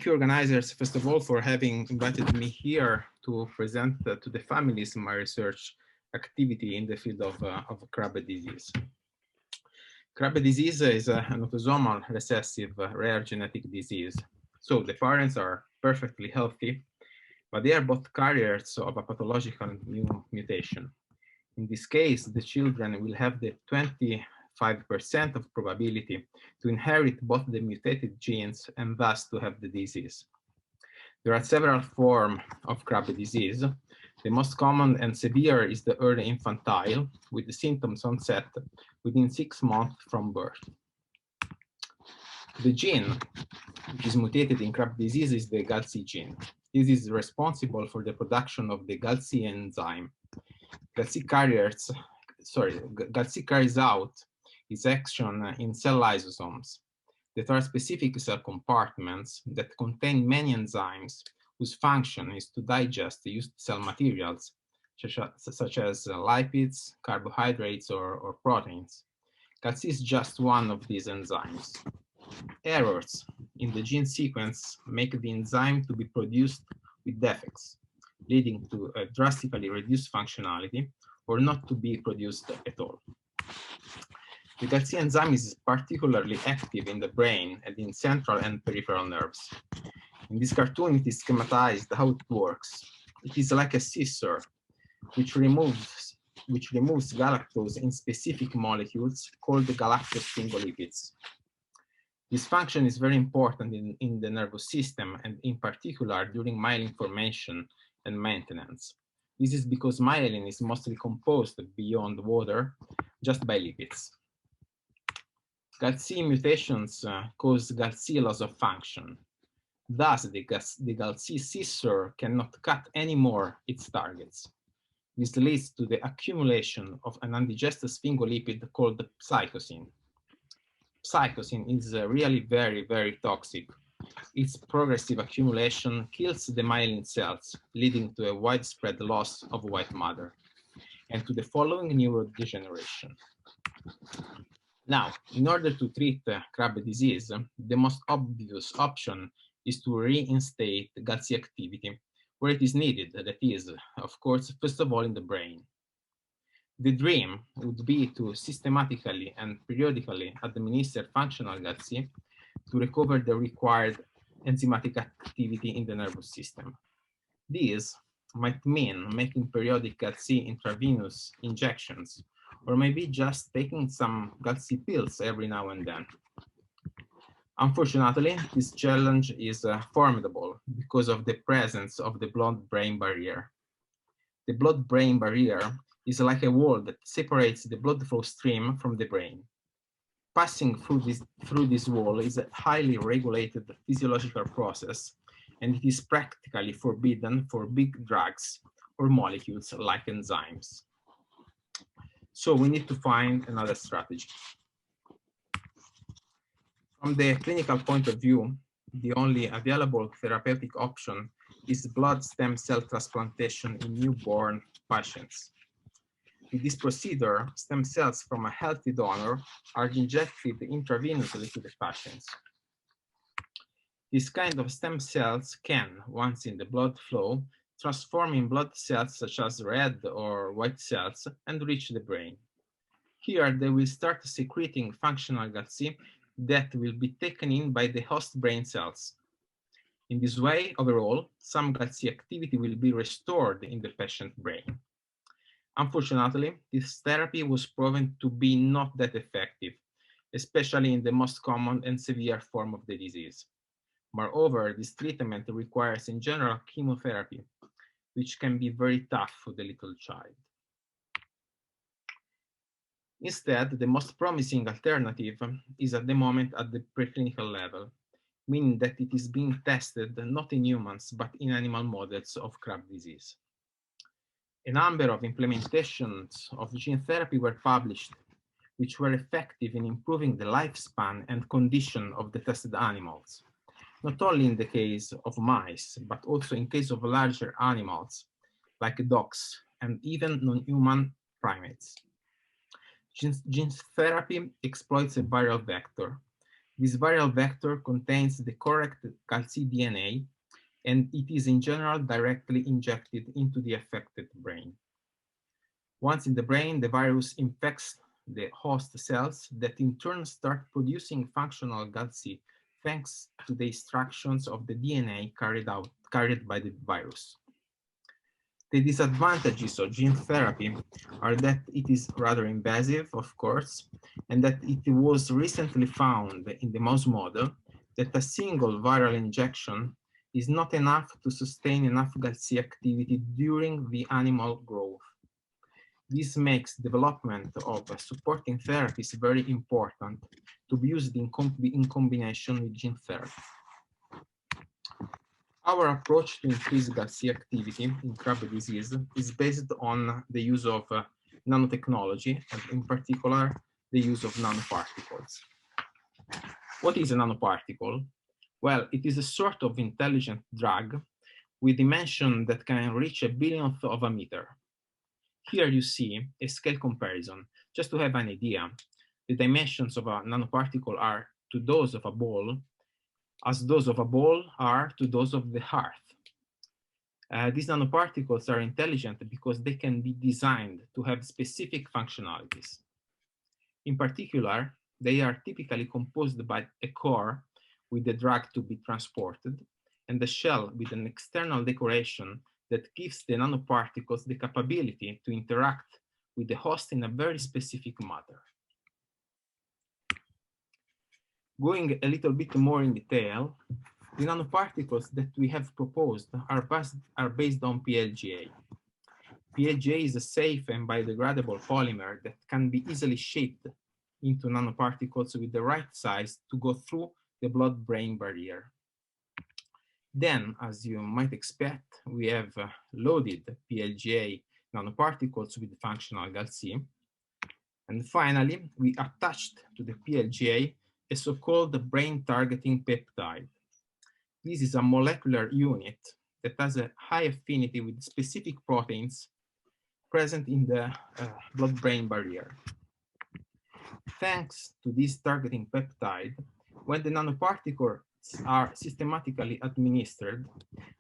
you, organizers, first of all, for having invited me here to present to the families my research activity in the field of Krabbe disease. Krabbe disease is an autosomal recessive rare genetic disease. So the parents are perfectly healthy, but they are both carriers of a pathological mutation. In this case, the children will have the 25% of probability to inherit both the mutated genes and thus to have the disease. There are several forms of Krabbe disease. The most common and severe is the early infantile, with the symptoms onset within 6 months from birth. The gene which is mutated in Krabbe disease is the GALC gene. This is responsible for the production of the GALC enzyme. GALC carries out its action in cell lysosomes that are specific cell compartments that contain many enzymes whose function is to digest the used cell materials, such as lipids, carbohydrates, or proteins. GALC is just one of these enzymes. Errors in the gene sequence make the enzyme to be produced with defects, leading to a drastically reduced functionality or not to be produced at all. The GALC enzyme is particularly active in the brain and in central and peripheral nerves. In this cartoon, it is schematized how it works. It is like a scissor, which removes galactose in specific molecules called galactose sphingolipids. This function is very important in the nervous system, and in particular during myelin formation and maintenance. This is because myelin is mostly composed beyond water just by lipids. GALC mutations cause GALC loss of function. Thus, the GALC scissor cannot cut anymore its targets. This leads to the accumulation of an undigested sphingolipid called psychosin. Psychosin is really very, very toxic. Its progressive accumulation kills the myelin cells, leading to a widespread loss of white matter and to the following neurodegeneration. Now, in order to treat Krabbe disease, the most obvious option is to reinstate GALC activity where it is needed, that is, of course, first of all in the brain. The dream would be to systematically and periodically administer functional GALC to recover the required enzymatic activity in the nervous system. This might mean making periodic GALC intravenous injections, or maybe just taking some GALC pills every now and then. Unfortunately, this challenge is formidable because of the presence of the blood-brain barrier. The blood-brain barrier is like a wall that separates the blood flow stream from the brain. Passing through this wall is a highly regulated physiological process, and it is practically forbidden for big drugs or molecules like enzymes. So we need to find another strategy. From the clinical point of view, the only available therapeutic option is blood stem cell transplantation in newborn patients. With this procedure, stem cells from a healthy donor are injected intravenously to the patients. This kind of stem cells can, once in the blood flow, transform in blood cells such as red or white cells and reach the brain. Here, they will start secreting functional GALC that will be taken in by the host brain cells. In this way, overall, some GALC activity will be restored in the patient brain. Unfortunately, this therapy was proven to be not that effective, especially in the most common and severe form of the disease. Moreover, this treatment requires in general chemotherapy, which can be very tough for the little child. Instead, the most promising alternative is at the moment at the preclinical level, meaning that it is being tested not in humans, but in animal models of Krabbe disease. A number of implementations of gene therapy were published, which were effective in improving the lifespan and condition of the tested animals, not only in the case of mice, but also in case of larger animals, like dogs and even non-human primates. Gene therapy exploits a viral vector. This viral vector contains the correct GALC DNA, and it is in general directly injected into the affected brain. Once in the brain, the virus infects the host cells that in turn start producing functional GALC thanks to the instructions of the DNA carried by the virus. The disadvantages of gene therapy are that it is rather invasive, of course, and that it was recently found in the mouse model that a single viral injection is not enough to sustain enough GALC activity during the animal growth. This makes development of supporting therapies very important to be used in combination with gene therapy. Our approach to increase GALC activity in Krabbe disease is based on the use of nanotechnology, and in particular, the use of nanoparticles. What is a nanoparticle? Well, it is a sort of intelligent drug with dimension that can reach a billionth of a meter. Here you see a scale comparison. Just to have an idea, the dimensions of a nanoparticle are to those of a ball, as those of a ball are to those of the hearth. These nanoparticles are intelligent because they can be designed to have specific functionalities. In particular, they are typically composed by a core with the drug to be transported, and a shell with an external decoration that gives the nanoparticles the capability to interact with the host in a very specific manner. Going a little bit more in detail, the nanoparticles that we have proposed are based on PLGA. PLGA is a safe and biodegradable polymer that can be easily shaped into nanoparticles with the right size to go through the blood-brain barrier. Then, as you might expect, we have loaded PLGA nanoparticles with functional GALC. And finally, we attached to the PLGA a so-called brain targeting peptide. This is a molecular unit that has a high affinity with specific proteins present in the blood-brain barrier. Thanks to this targeting peptide, when the nanoparticles are systematically administered,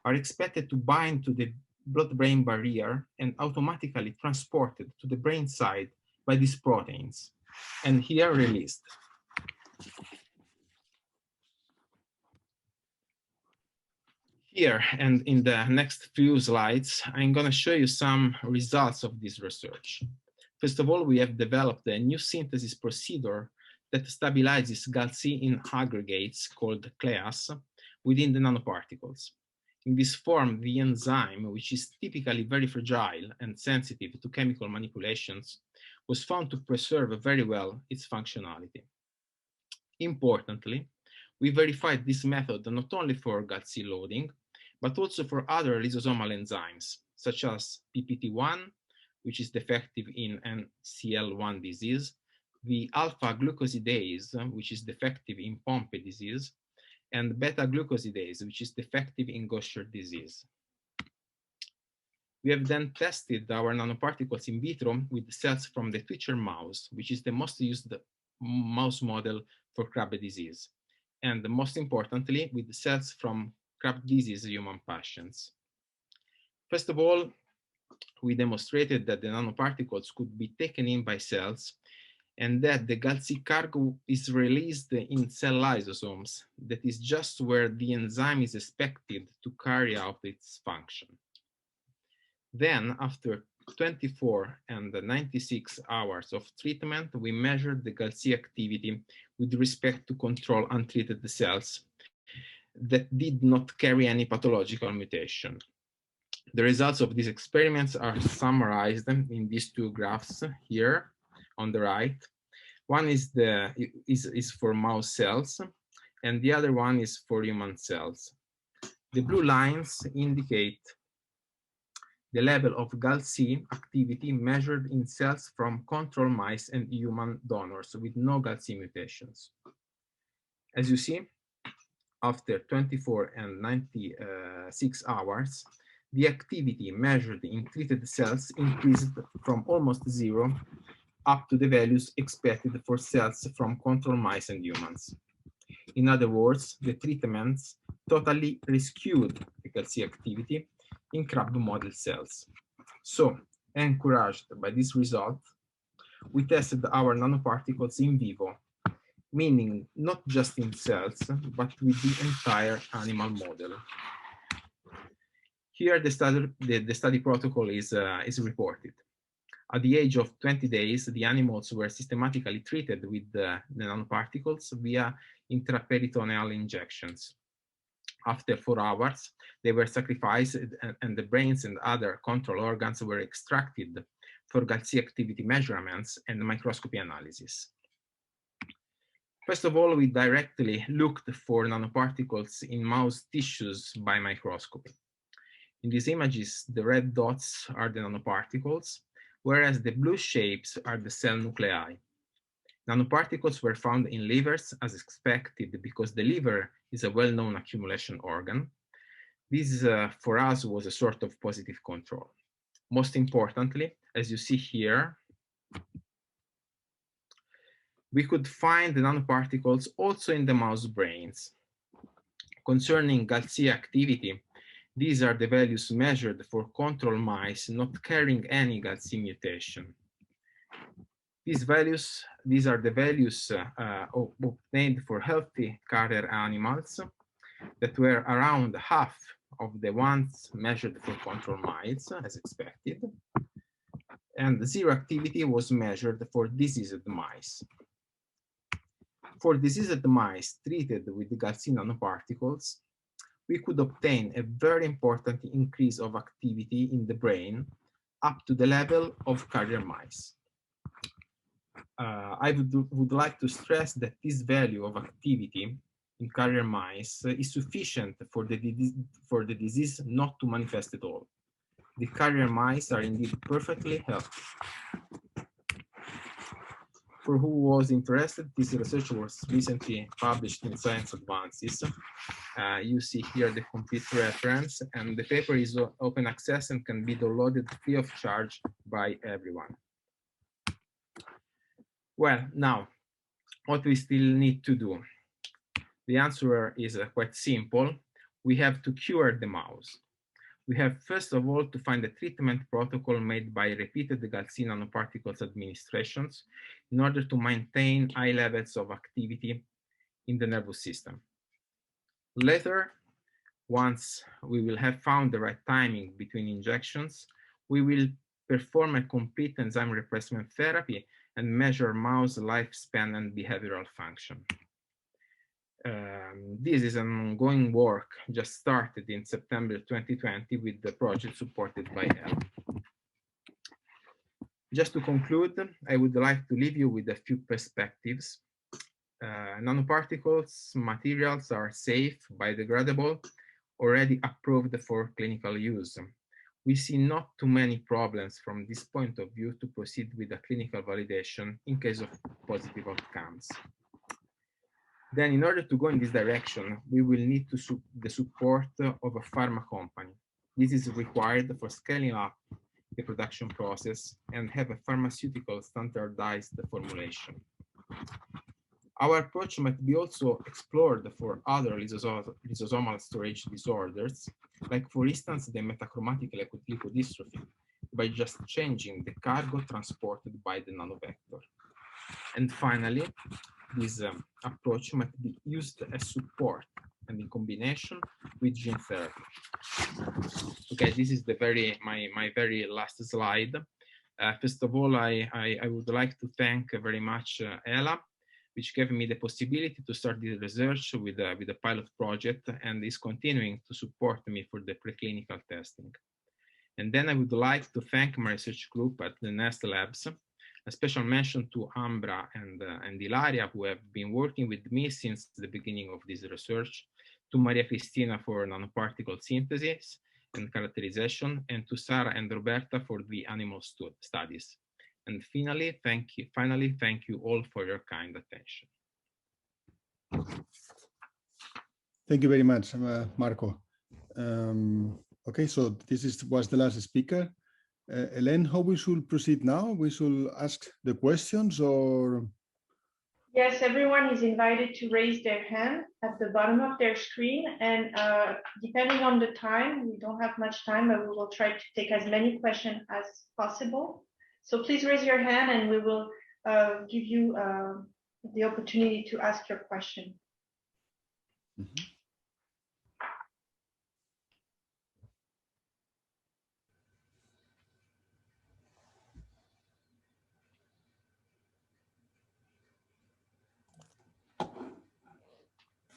are expected to bind to the blood-brain barrier and automatically transported to the brain side by these proteins, and here released. Here and in the next few slides, I'm going to show you some results of this research. First of all, we have developed a new synthesis procedure that stabilizes GALC in aggregates called CLEAS within the nanoparticles. In this form, the enzyme, which is typically very fragile and sensitive to chemical manipulations, was found to preserve very well its functionality. Importantly, we verified this method not only for GALC loading, but also for other lysosomal enzymes, such as PPT1, which is defective in NCL1 disease, the alpha-glucosidase, which is defective in Pompe disease, and beta-glucosidase, which is defective in Gaucher disease. We have then tested our nanoparticles in vitro with cells from the Twitcher mouse, which is the most used mouse model for Krabbe disease, and most importantly, with cells from Krabbe disease human patients. First of all, we demonstrated that the nanoparticles could be taken in by cells and that the GALC cargo is released in cell lysosomes, that is just where the enzyme is expected to carry out its function. Then, after 24 and 96 hours of treatment, we measured the GALC activity with respect to control untreated cells that did not carry any pathological mutation. The results of these experiments are summarized in these two graphs here on the right. One is for mouse cells, and the other one is for human cells. The blue lines indicate the level of GALC activity measured in cells from control mice and human donors with no GALC mutations. As you see, after 24 and 96 hours, the activity measured in treated cells increased from almost zero up to the values expected for cells from control mice and humans. In other words, the treatments totally rescued the GALC activity in Krabbe model cells. So, encouraged by this result, we tested our nanoparticles in vivo, meaning not just in cells, but with the entire animal model. Here, the study protocol is reported. At the age of 20 days, the animals were systematically treated with the nanoparticles via intraperitoneal injections. After 4 hours, they were sacrificed and the brains and other control organs were extracted for GALC activity measurements and microscopy analysis. First of all, we directly looked for nanoparticles in mouse tissues by microscopy. In these images, the red dots are the nanoparticles, whereas the blue shapes are the cell nuclei. Nanoparticles were found in livers as expected because the liver is a well-known accumulation organ. This, for us, was a sort of positive control. Most importantly, as you see here, we could find the nanoparticles also in the mouse brains. Concerning GALC activity, these are the values measured for control mice not carrying any GALC mutation. These are the values obtained for healthy carrier animals, that were around half of the ones measured for control mice, as expected, and zero activity was measured for diseased mice. For diseased mice treated with Galci nanoparticles, we could obtain a very important increase of activity in the brain up to the level of carrier mice. I would like to stress that this value of activity in carrier mice is sufficient for the disease not to manifest at all. The carrier mice are indeed perfectly healthy. For who was interested, this research was recently published in Science Advances. You see here the complete reference, and the paper is open access and can be downloaded free of charge by everyone. Well, now, what we still need to do? The answer is quite simple. We have to cure the mouse. We have first of all to find a treatment protocol made by repeated Galci nanoparticles administrations in order to maintain high levels of activity in the nervous system. Later, once we will have found the right timing between injections, we will perform a complete enzyme replacement therapy and measure mouse lifespan and behavioral function. This is an ongoing work just started in September 2020 with the project supported by ELA. Just to conclude, I would like to leave you with a few perspectives. Nanoparticles materials are safe, biodegradable, already approved for clinical use. We see not too many problems from this point of view to proceed with a clinical validation in case of positive outcomes. Then in order to go in this direction, we will need the support of a pharma company. This is required for scaling up the production process and have a pharmaceutical standardized formulation. Our approach might be also explored for other lysosomal storage disorders, like for instance, the metachromatic leukodystrophy, by just changing the cargo transported by the nanovector. And finally, this approach might be used as support and in combination with gene therapy. Okay, this is my very last slide. First of all, I would like to thank very much ELA, which gave me the possibility to start this research with a pilot project and is continuing to support me for the preclinical testing. And then I would like to thank my research group at the Nest Labs. A special mention to Ambra and Ilaria, who have been working with me since the beginning of this research, to Maria Cristina for nanoparticle synthesis and characterization, and to Sarah and Roberta for the animal studies. And finally, thank you all for your kind attention. Thank you very much, Marco. Okay, so this was the last speaker. Elaine, how we should proceed now? We should ask the questions or? Yes, everyone is invited to raise their hand at the bottom of their screen. And depending on the time, we don't have much time, but we will try to take as many questions as possible. So please raise your hand and we will give you the opportunity to ask your question. Mm-hmm.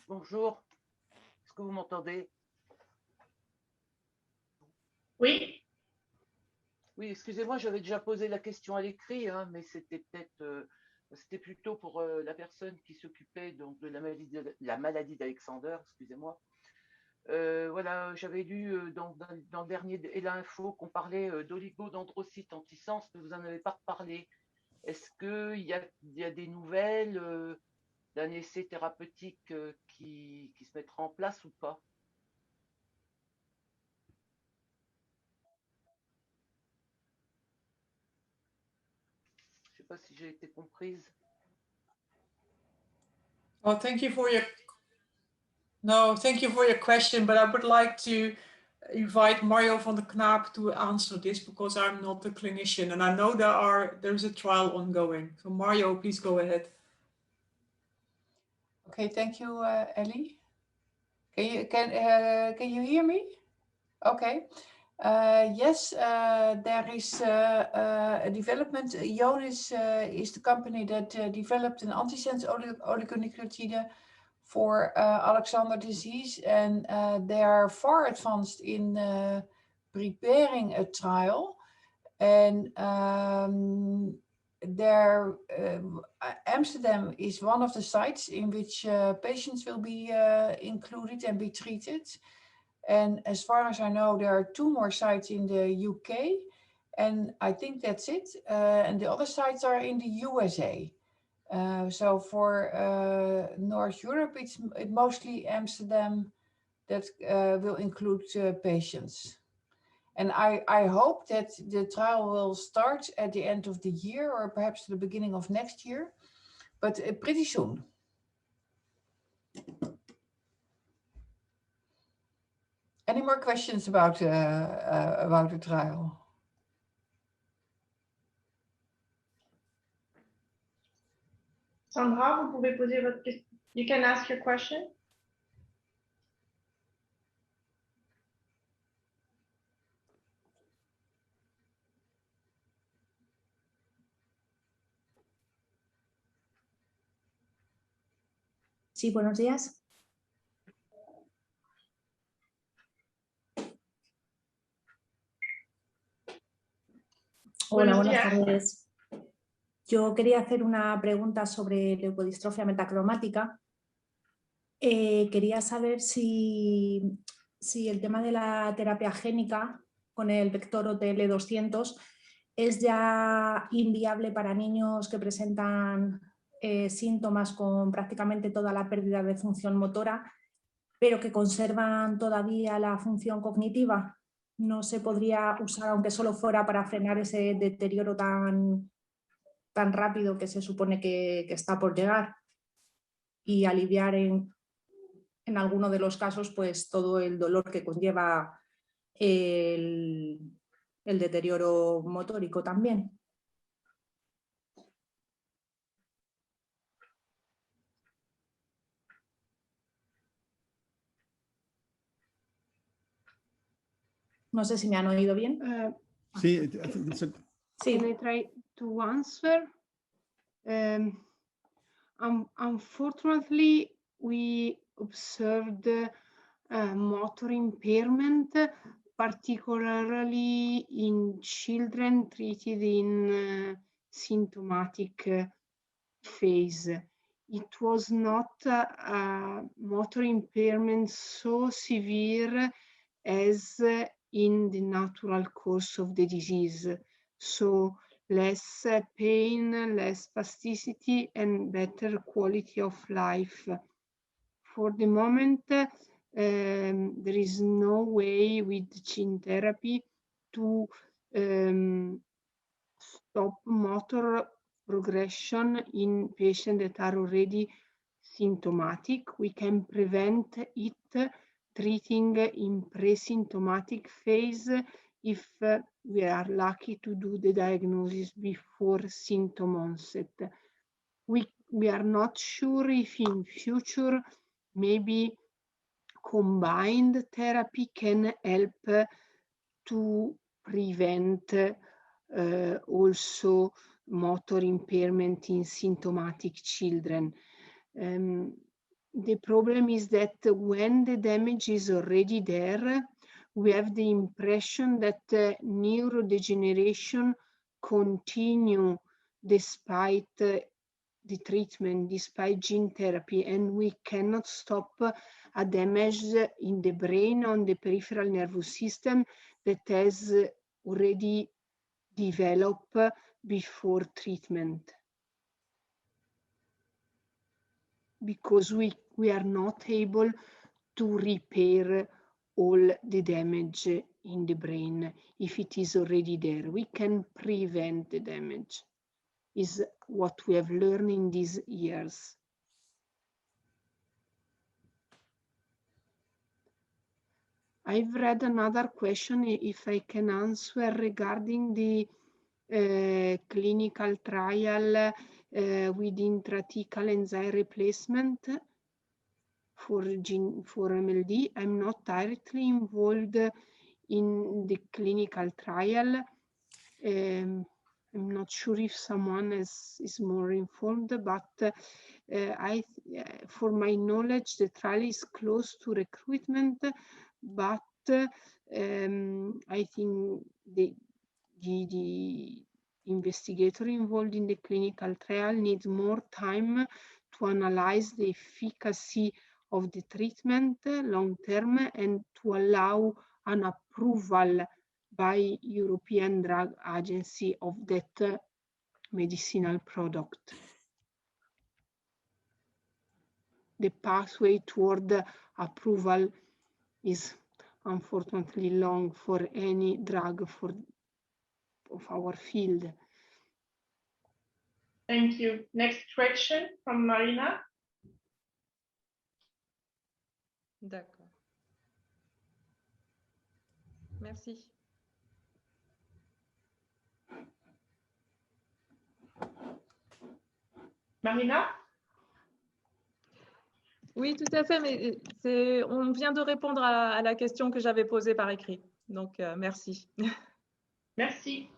Bonjour, est-ce que vous m'entendez? Oui. Oui, excusez-moi, j'avais déjà posé la question à l'écrit, hein, mais c'était peut-être, c'était plutôt pour la personne qui s'occupait donc de la maladie d'Alexander, excusez-moi. Voilà, j'avais lu dans le dernier ELA Info qu'on parlait d'oligodendrocytes antisens, mais vous n'en avez pas reparlé. Est-ce qu'il y a des nouvelles d'un essai thérapeutique qui se mettra en place ou pas? Je ne sais pas si j'ai été comprise. Well, thank you for your question, but I would like to invite Mario van der Knaap to answer this because I'm not the clinician and I know there's a trial ongoing. So Mario, please go ahead. Okay, thank you, Ellie. Can you hear me? Okay. Yes, there is a development. Jonis is the company that developed an antisense oligonucleotide for Alexander disease, and they are far advanced in preparing a trial. And Amsterdam is one of the sites in which patients will be included and be treated. And as far as I know, there are 2 more sites in the UK, and I think that's it. And the other sites are in the USA. So for North Europe, it's mostly Amsterdam that will include patients. And I hope that the trial will start at the end of the year or perhaps the beginning of next year, but pretty soon. Any more questions about the trial? Sandra, vous pouvez poser votre question. You can ask your question. Sí, buenos días. Hola, buenas tardes. Yo quería hacer una pregunta sobre leucodistrofia metacromática. Quería saber si el tema de la terapia génica con el vector OTL200 es ya inviable para niños que presentan síntomas con prácticamente toda la pérdida de función motora, pero que conservan todavía la función cognitiva. No se podría usar, aunque solo fuera para frenar ese deterioro tan rápido que se supone que está por llegar, y aliviar en alguno de los casos pues todo el dolor que conlleva el deterioro motórico también. No sé si me han oído bien. Sí, Can I try to answer? Unfortunately, we observed motor impairment, particularly in children treated in symptomatic phase. It was not a motor impairment so severe as in the natural course of the disease. So less pain, less spasticity, and better quality of life. For the moment, there is no way with gene therapy to stop motor progression in patients that are already symptomatic. We can prevent it treating in pre-symptomatic phase if we are lucky to do the diagnosis before symptom onset. We are not sure if in future maybe combined therapy can help to prevent also motor impairment in symptomatic children. The problem is that when the damage is already there, we have the impression that neurodegeneration continue despite the treatment, despite gene therapy, and we cannot stop a damage in the brain on the peripheral nervous system that has already developed before treatment. Because we are not able to repair all the damage in the brain if it is already there. We can prevent the damage, is what we have learned in these years. I've read another question, if I can answer, regarding the clinical trial with intrathecal enzyme replacement for MLD. I'm not directly involved in the clinical trial. I'm not sure if someone is more informed, but for my knowledge, the trial is close to recruitment, but I think the investigator involved in the clinical trial needs more time to analyze the efficacy of the treatment long term and to allow an approval by European Drug Agency of that medicinal product. The pathway toward approval is unfortunately long for any drug of our field. Thank you. Next question from Marina. D'accord. Merci. Marina? Oui, tout à fait, mais on vient de répondre à la question que j'avais posée par écrit. Donc, merci. Merci.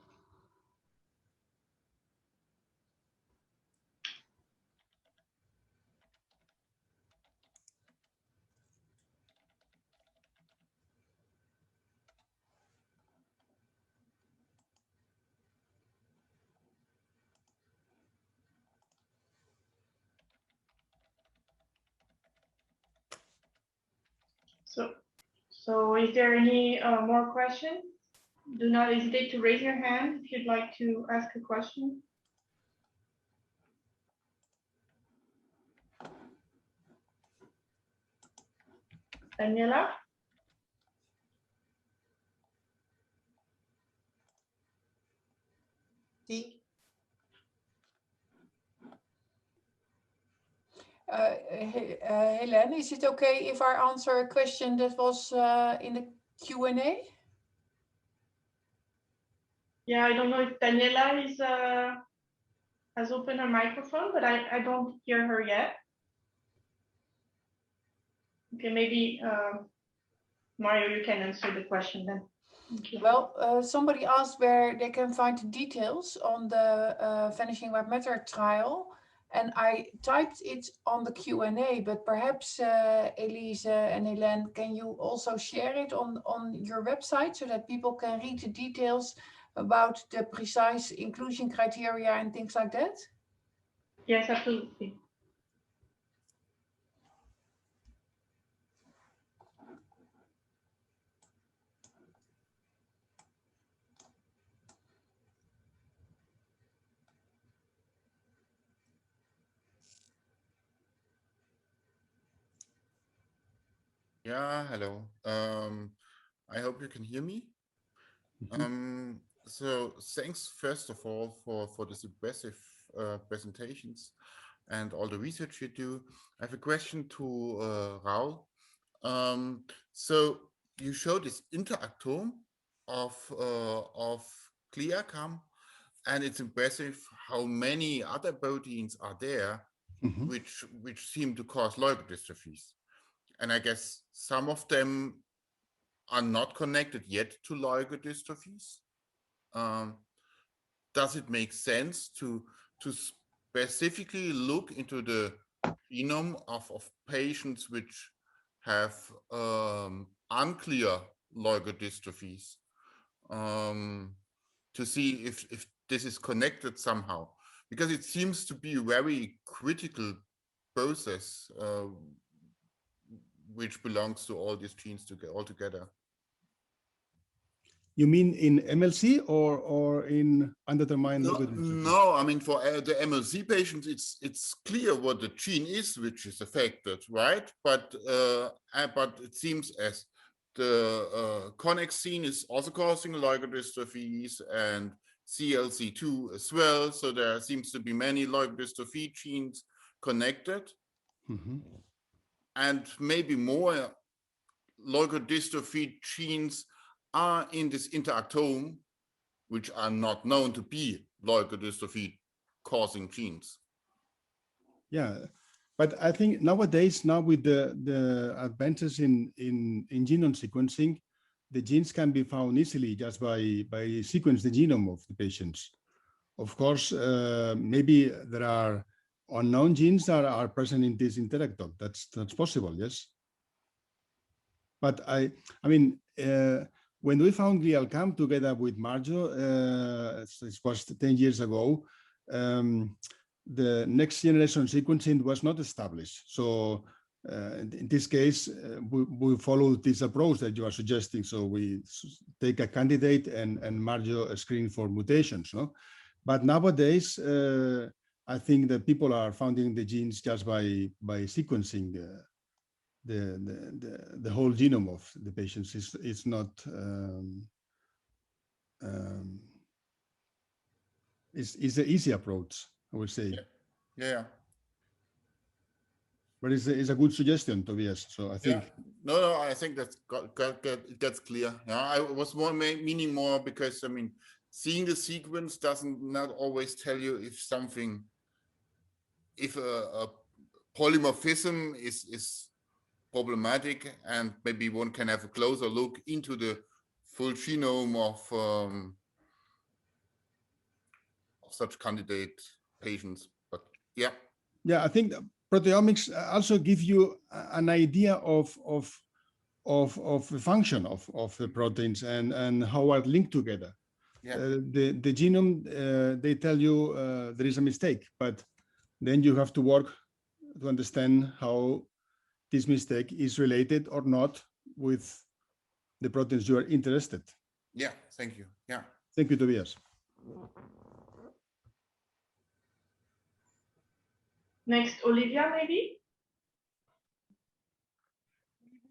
So is there any more questions? Do not hesitate to raise your hand if you'd like to ask a question. Daniela? Helene, is it okay if I answer a question that was in the Q&A? Yeah, I don't know if Daniela has opened her microphone, but I don't hear her yet. Okay, maybe Mario, you can answer the question then. Well, somebody asked where they can find the details on the Vanishing White Matter trial, and I typed it on the Q&A, but perhaps Elise and Helene, can you also share it on your website so that people can read the details about the precise inclusion criteria and things like that? Yes, absolutely. Yeah, hello. I hope you can hear me. So thanks first of all for this impressive presentations and all the research you do. I have a question to Raul. So you showed this interactome of CLIACAM, and it's impressive how many other proteins are there which seem to cause leukodystrophies. And I guess some of them are not connected yet to leukodystrophies. Does it make sense to specifically look into the genome of patients which have unclear leukodystrophies to see if this is connected somehow? Because it seems to be a very critical process which belongs to all these genes all together. You mean in MLC or in undetermined leukodystrophy? No, I mean for the MLC patients, it's clear what the gene is which is affected, right? But it seems as the connexin is also causing leukodystrophies and CLC2 as well. So there seems to be many leukodystrophy genes connected. And maybe more leukodystrophy genes are in this interactome, which are not known to be leukodystrophy causing genes. Yeah, But I think nowadays, now with the advances in genome sequencing, the genes can be found easily just by sequence the genome of the patients. Of course, maybe there are unknown genes that are present in this interactome. That's possible, yes. But I mean, when we found GlialCam together with Marjo, it was 10 years ago, the next generation sequencing was not established. So in this case, we follow this approach that you are suggesting. So we take a candidate and Marjo screen for mutations. No? But nowadays, I think that people are finding the genes just by sequencing the whole genome of the patients. It's not it's an easy approach, I would say. Yeah. But it's a good suggestion, Tobias. So I think. Yeah. No, I think that's clear. Yeah, I was meaning more because I mean, seeing the sequence doesn't not always tell you if a polymorphism is problematic, and maybe one can have a closer look into the full genome of such candidate patients. But yeah. Yeah, I think proteomics also give you an idea of the function of the proteins and how are linked together. Yeah. The genome, they tell you there is a mistake, but then you have to work to understand how this mistake is related or not with the proteins you are interested. Yeah, thank you. Yeah. Thank you, Tobias. Next, Olivia, maybe?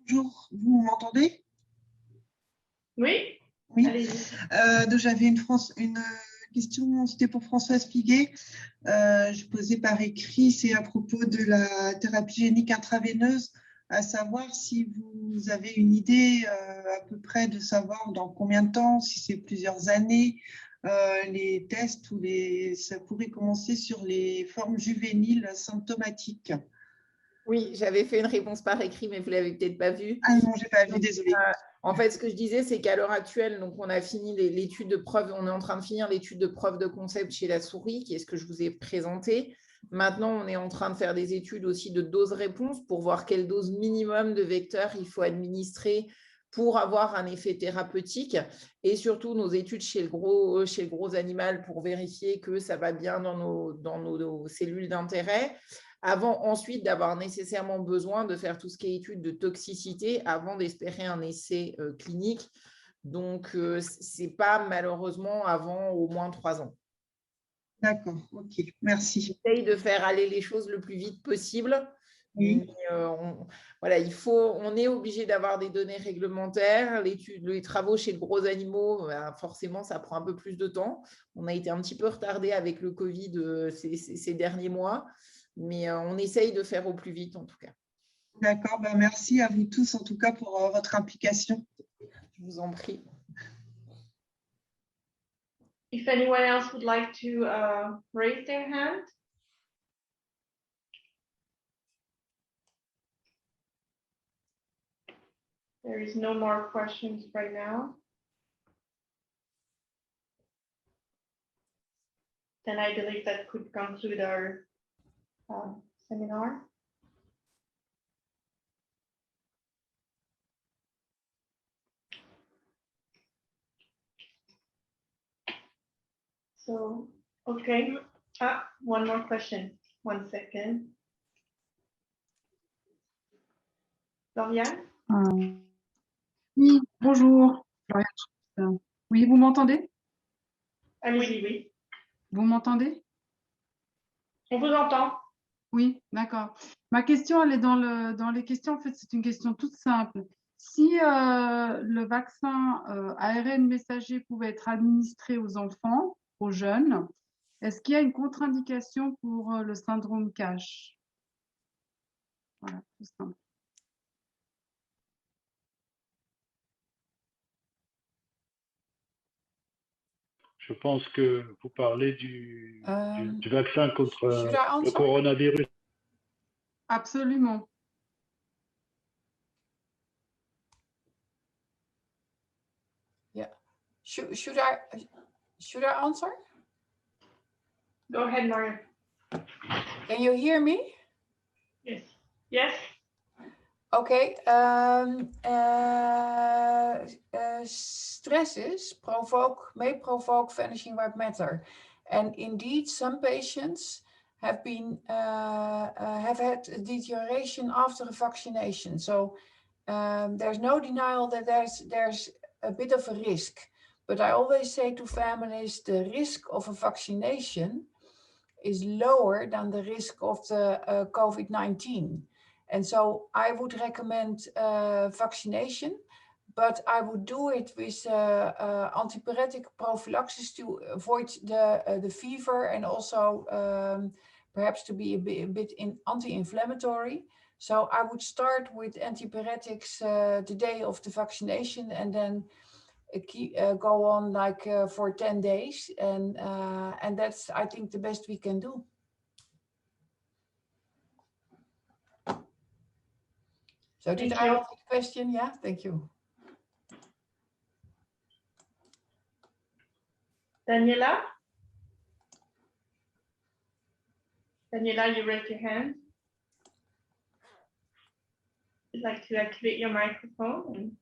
Bonjour, vous m'entendez? Oui. Oui. Allez-y. J'avais une question, c'était pour Françoise Piguet. Je posais par écrit, c'est à propos de la thérapie génique intraveineuse, à savoir si vous avez une idée à peu près de savoir dans combien de temps, si c'est plusieurs années, les tests ou ça pourrait commencer sur les formes juvéniles symptomatiques. Oui, j'avais fait une réponse par écrit, mais vous ne l'avez peut-être pas vue. Ah non, je n'ai pas vu, désolée. En fait, ce que je disais, c'est qu'à l'heure actuelle, donc on a fini l'étude de preuve, on est en train de finir l'étude de preuve de concept chez la souris, qui est ce que je vous ai présenté. Maintenant, on est en train de faire des études aussi de dose-réponse pour voir quelle dose minimum de vecteurs il faut administrer pour avoir un effet thérapeutique, et surtout nos études chez le gros animal pour vérifier que ça va bien dans nos cellules d'intérêt, avant ensuite d'avoir nécessairement besoin de faire tout ce qui est étude de toxicité avant d'espérer un essai clinique. Donc, ce n'est pas malheureusement avant au moins 3 ans. D'accord, ok, merci. J'essaye de faire aller les choses le plus vite possible. Oui. Mais, voilà, on est obligé d'avoir des données réglementaires. Les travaux chez de gros animaux, forcément, ça prend un peu plus de temps. On a été un petit peu retardé avec le Covid ces derniers mois. Mais on essaye de faire au plus vite, en tout cas. D'accord, ben merci à vous tous, en tout cas, pour votre implication. Je vous en prie. If anyone else would like to raise their hand. There is no more questions right now. Then I believe that could conclude our seminar. So, okay, one more question. 1 second. Lauriane? Oui, bonjour. Oui, vous m'entendez? Allez-y, oui. Vous m'entendez? On vous entend. Oui, d'accord. Ma question, elle est dans les questions. En fait, c'est une question toute simple. Si le vaccin ARN messager pouvait être administré aux enfants, aux jeunes, est-ce qu'il y a une contre-indication pour le syndrome CASH? Voilà, tout simple. Je pense que vous parlez du vaccin contre le coronavirus. Absolument. Yeah. Should I answer? Go ahead, Mario. Can you hear me? Yes. Yes. Okay. Stresses may provoke vanishing white matter, and indeed, some patients have had a deterioration after a vaccination. So there's no denial that there's a bit of a risk. But I always say to families, the risk of a vaccination is lower than the risk of the COVID-19. And so I would recommend vaccination, but I would do it with antipyretic prophylaxis to avoid the fever, and also perhaps to be a bit anti-inflammatory. So I would start with antipyretics the day of the vaccination, and then go on like for 10 days. And that's, I think, the best we can do. So did I answer the question? Yeah, thank you. Daniela? Daniela, you raised your hand. You'd like to activate your microphone.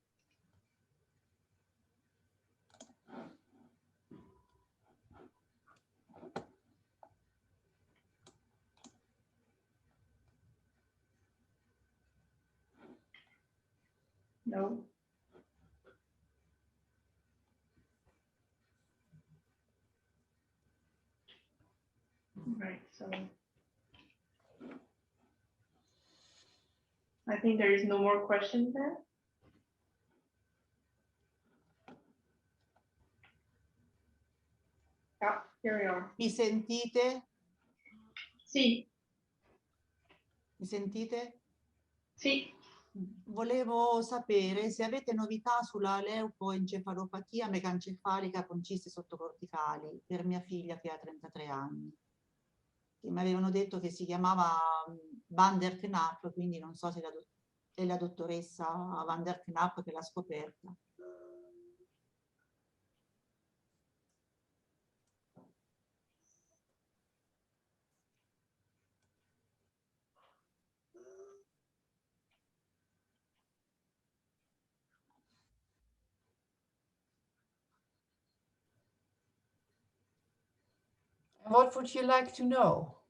No. Right, so I think there is no more questions there. Yeah, here we are. Mi sentite? Sì. Mi sentite? Sì. Volevo sapere se avete novità sulla leucoencefalopatia megancefalica con cisti sottocorticali per mia figlia che ha 33 anni. Che mi avevano detto che si chiamava Van der Knapp, quindi non so se è la dottoressa Van der Knapp che l'ha scoperta. What would you like to know?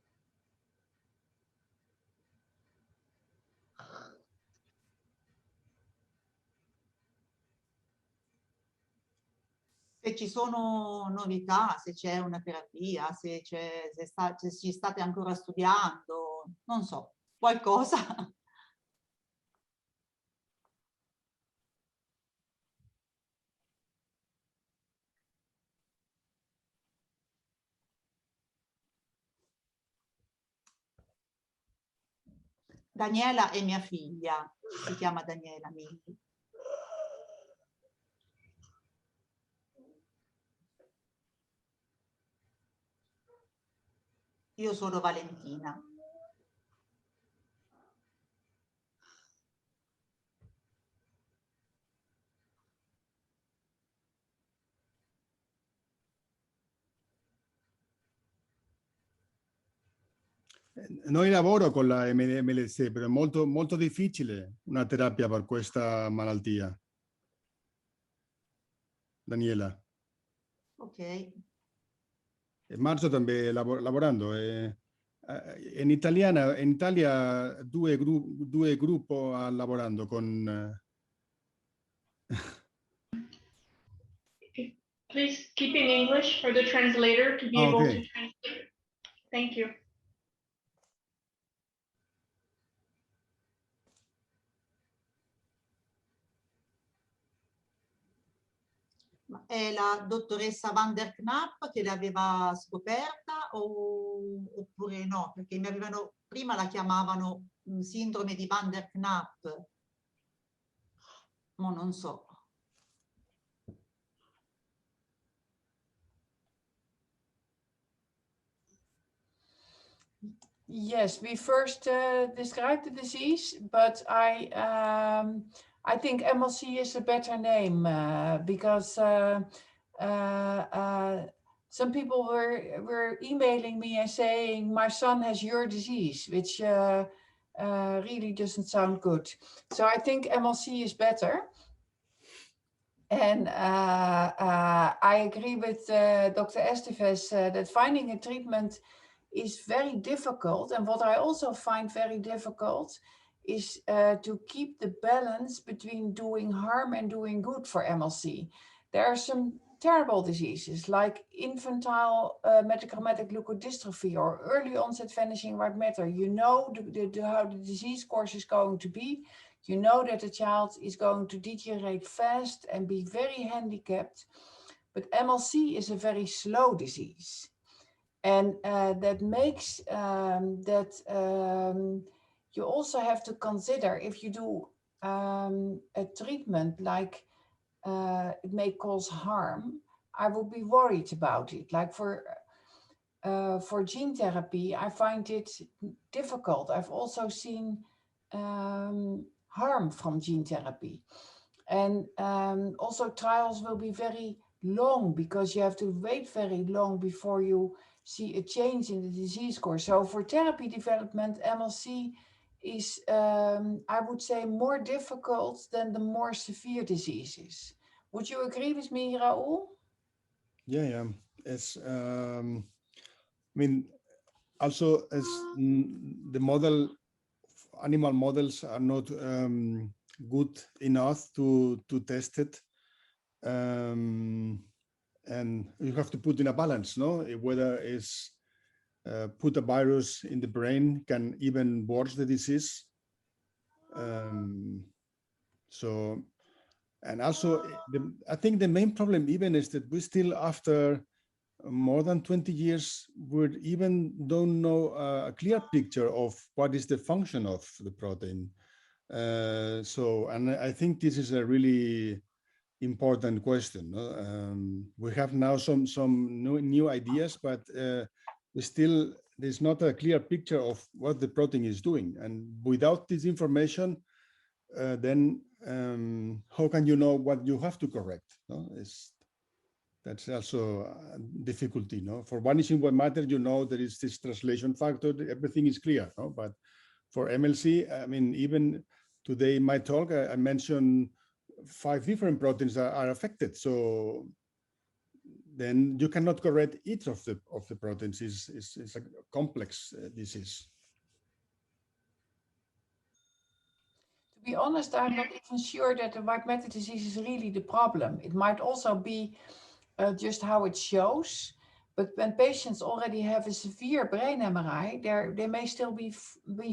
Se ci sono novità, se c'è una terapia, se ci state ancora studiando, non so, qualcosa. Daniela è mia figlia, si chiama Daniela Milli. Io sono Valentina. Noi lavoro con la MLC, però è molto, molto difficile una terapia per questa malattia. Daniela. Ok. E Marzo també lavorando. In Italia due gruppi lavorando con... Please keep in English for the translator to be able to translate. Thank you. È la dottoressa Van der Knapp che l'aveva scoperta oppure no? Perché prima la chiamavano sindrome di Van der Knapp. Ma non so. Yes, we first described the disease, but I think MLC is a better name because some people were emailing me and saying my son has your disease, which really doesn't sound good. So I think MLC is better. And I agree with Dr. Esteves that finding a treatment is very difficult. And what I also find very difficult is to keep the balance between doing harm and doing good for MLC. There are some terrible diseases like infantile metachromatic leukodystrophy or early onset vanishing white matter. You know how the disease course is going to be. You know that the child is going to deteriorate fast and be very handicapped. But MLC is a very slow disease. And that makes you also have to consider if you do a treatment like it may cause harm, I would be worried about it. Like for gene therapy, I find it difficult. I've also seen harm from gene therapy. And also trials will be very long because you have to wait very long before you see a change in the disease course. So for therapy development, MLC is, I would say, more difficult than the more severe diseases. Would you agree with me, Raoul? Yeah. It's, I mean, also as the animal models are not good enough to test it. And you have to put in a balance, no? Whether it's put a virus in the brain can even worse the disease. So, and also I think the main problem even is that we still, after more than 20 years, we even don't know a clear picture of what is the function of the protein. So, and I think this is a really important question. We have now some new ideas, but there's not a clear picture of what the protein is doing. And without this information, then how can you know what you have to correct? No? That's also a difficulty. No? For vanishing white matter, you know there is this translation factor, everything is clear. No? But for MLC, I mean, even today in my talk, I mentioned 5 different proteins that are affected. So then you cannot correct each of the proteins. It's a complex disease. To be honest, I'm not even sure that the white matter disease is really the problem. It might also be just how it shows. But when patients already have a severe brain MRI, they may still be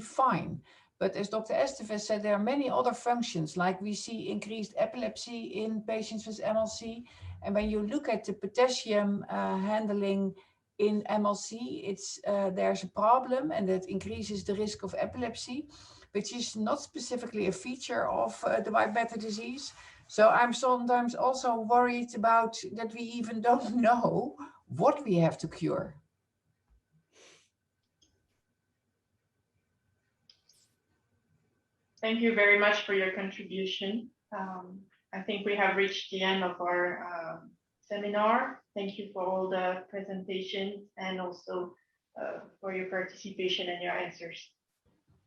fine. But as Dr. Esteves said, there are many other functions, like we see increased epilepsy in patients with MLC. And when you look at the potassium handling in MLC, there's a problem, and that increases the risk of epilepsy, which is not specifically a feature of the white matter disease. So I'm sometimes also worried about that we even don't know what we have to cure. Thank you very much for your contribution. I think we have reached the end of our seminar. Thank you for all the presentations and also for your participation and your answers.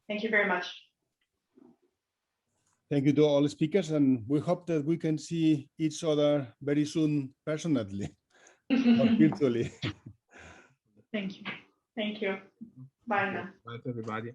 Thank you very much. Thank you to all the speakers, and we hope that we can see each other very soon personally, or virtually. Thank you. Thank you. Bye now. Bye to everybody.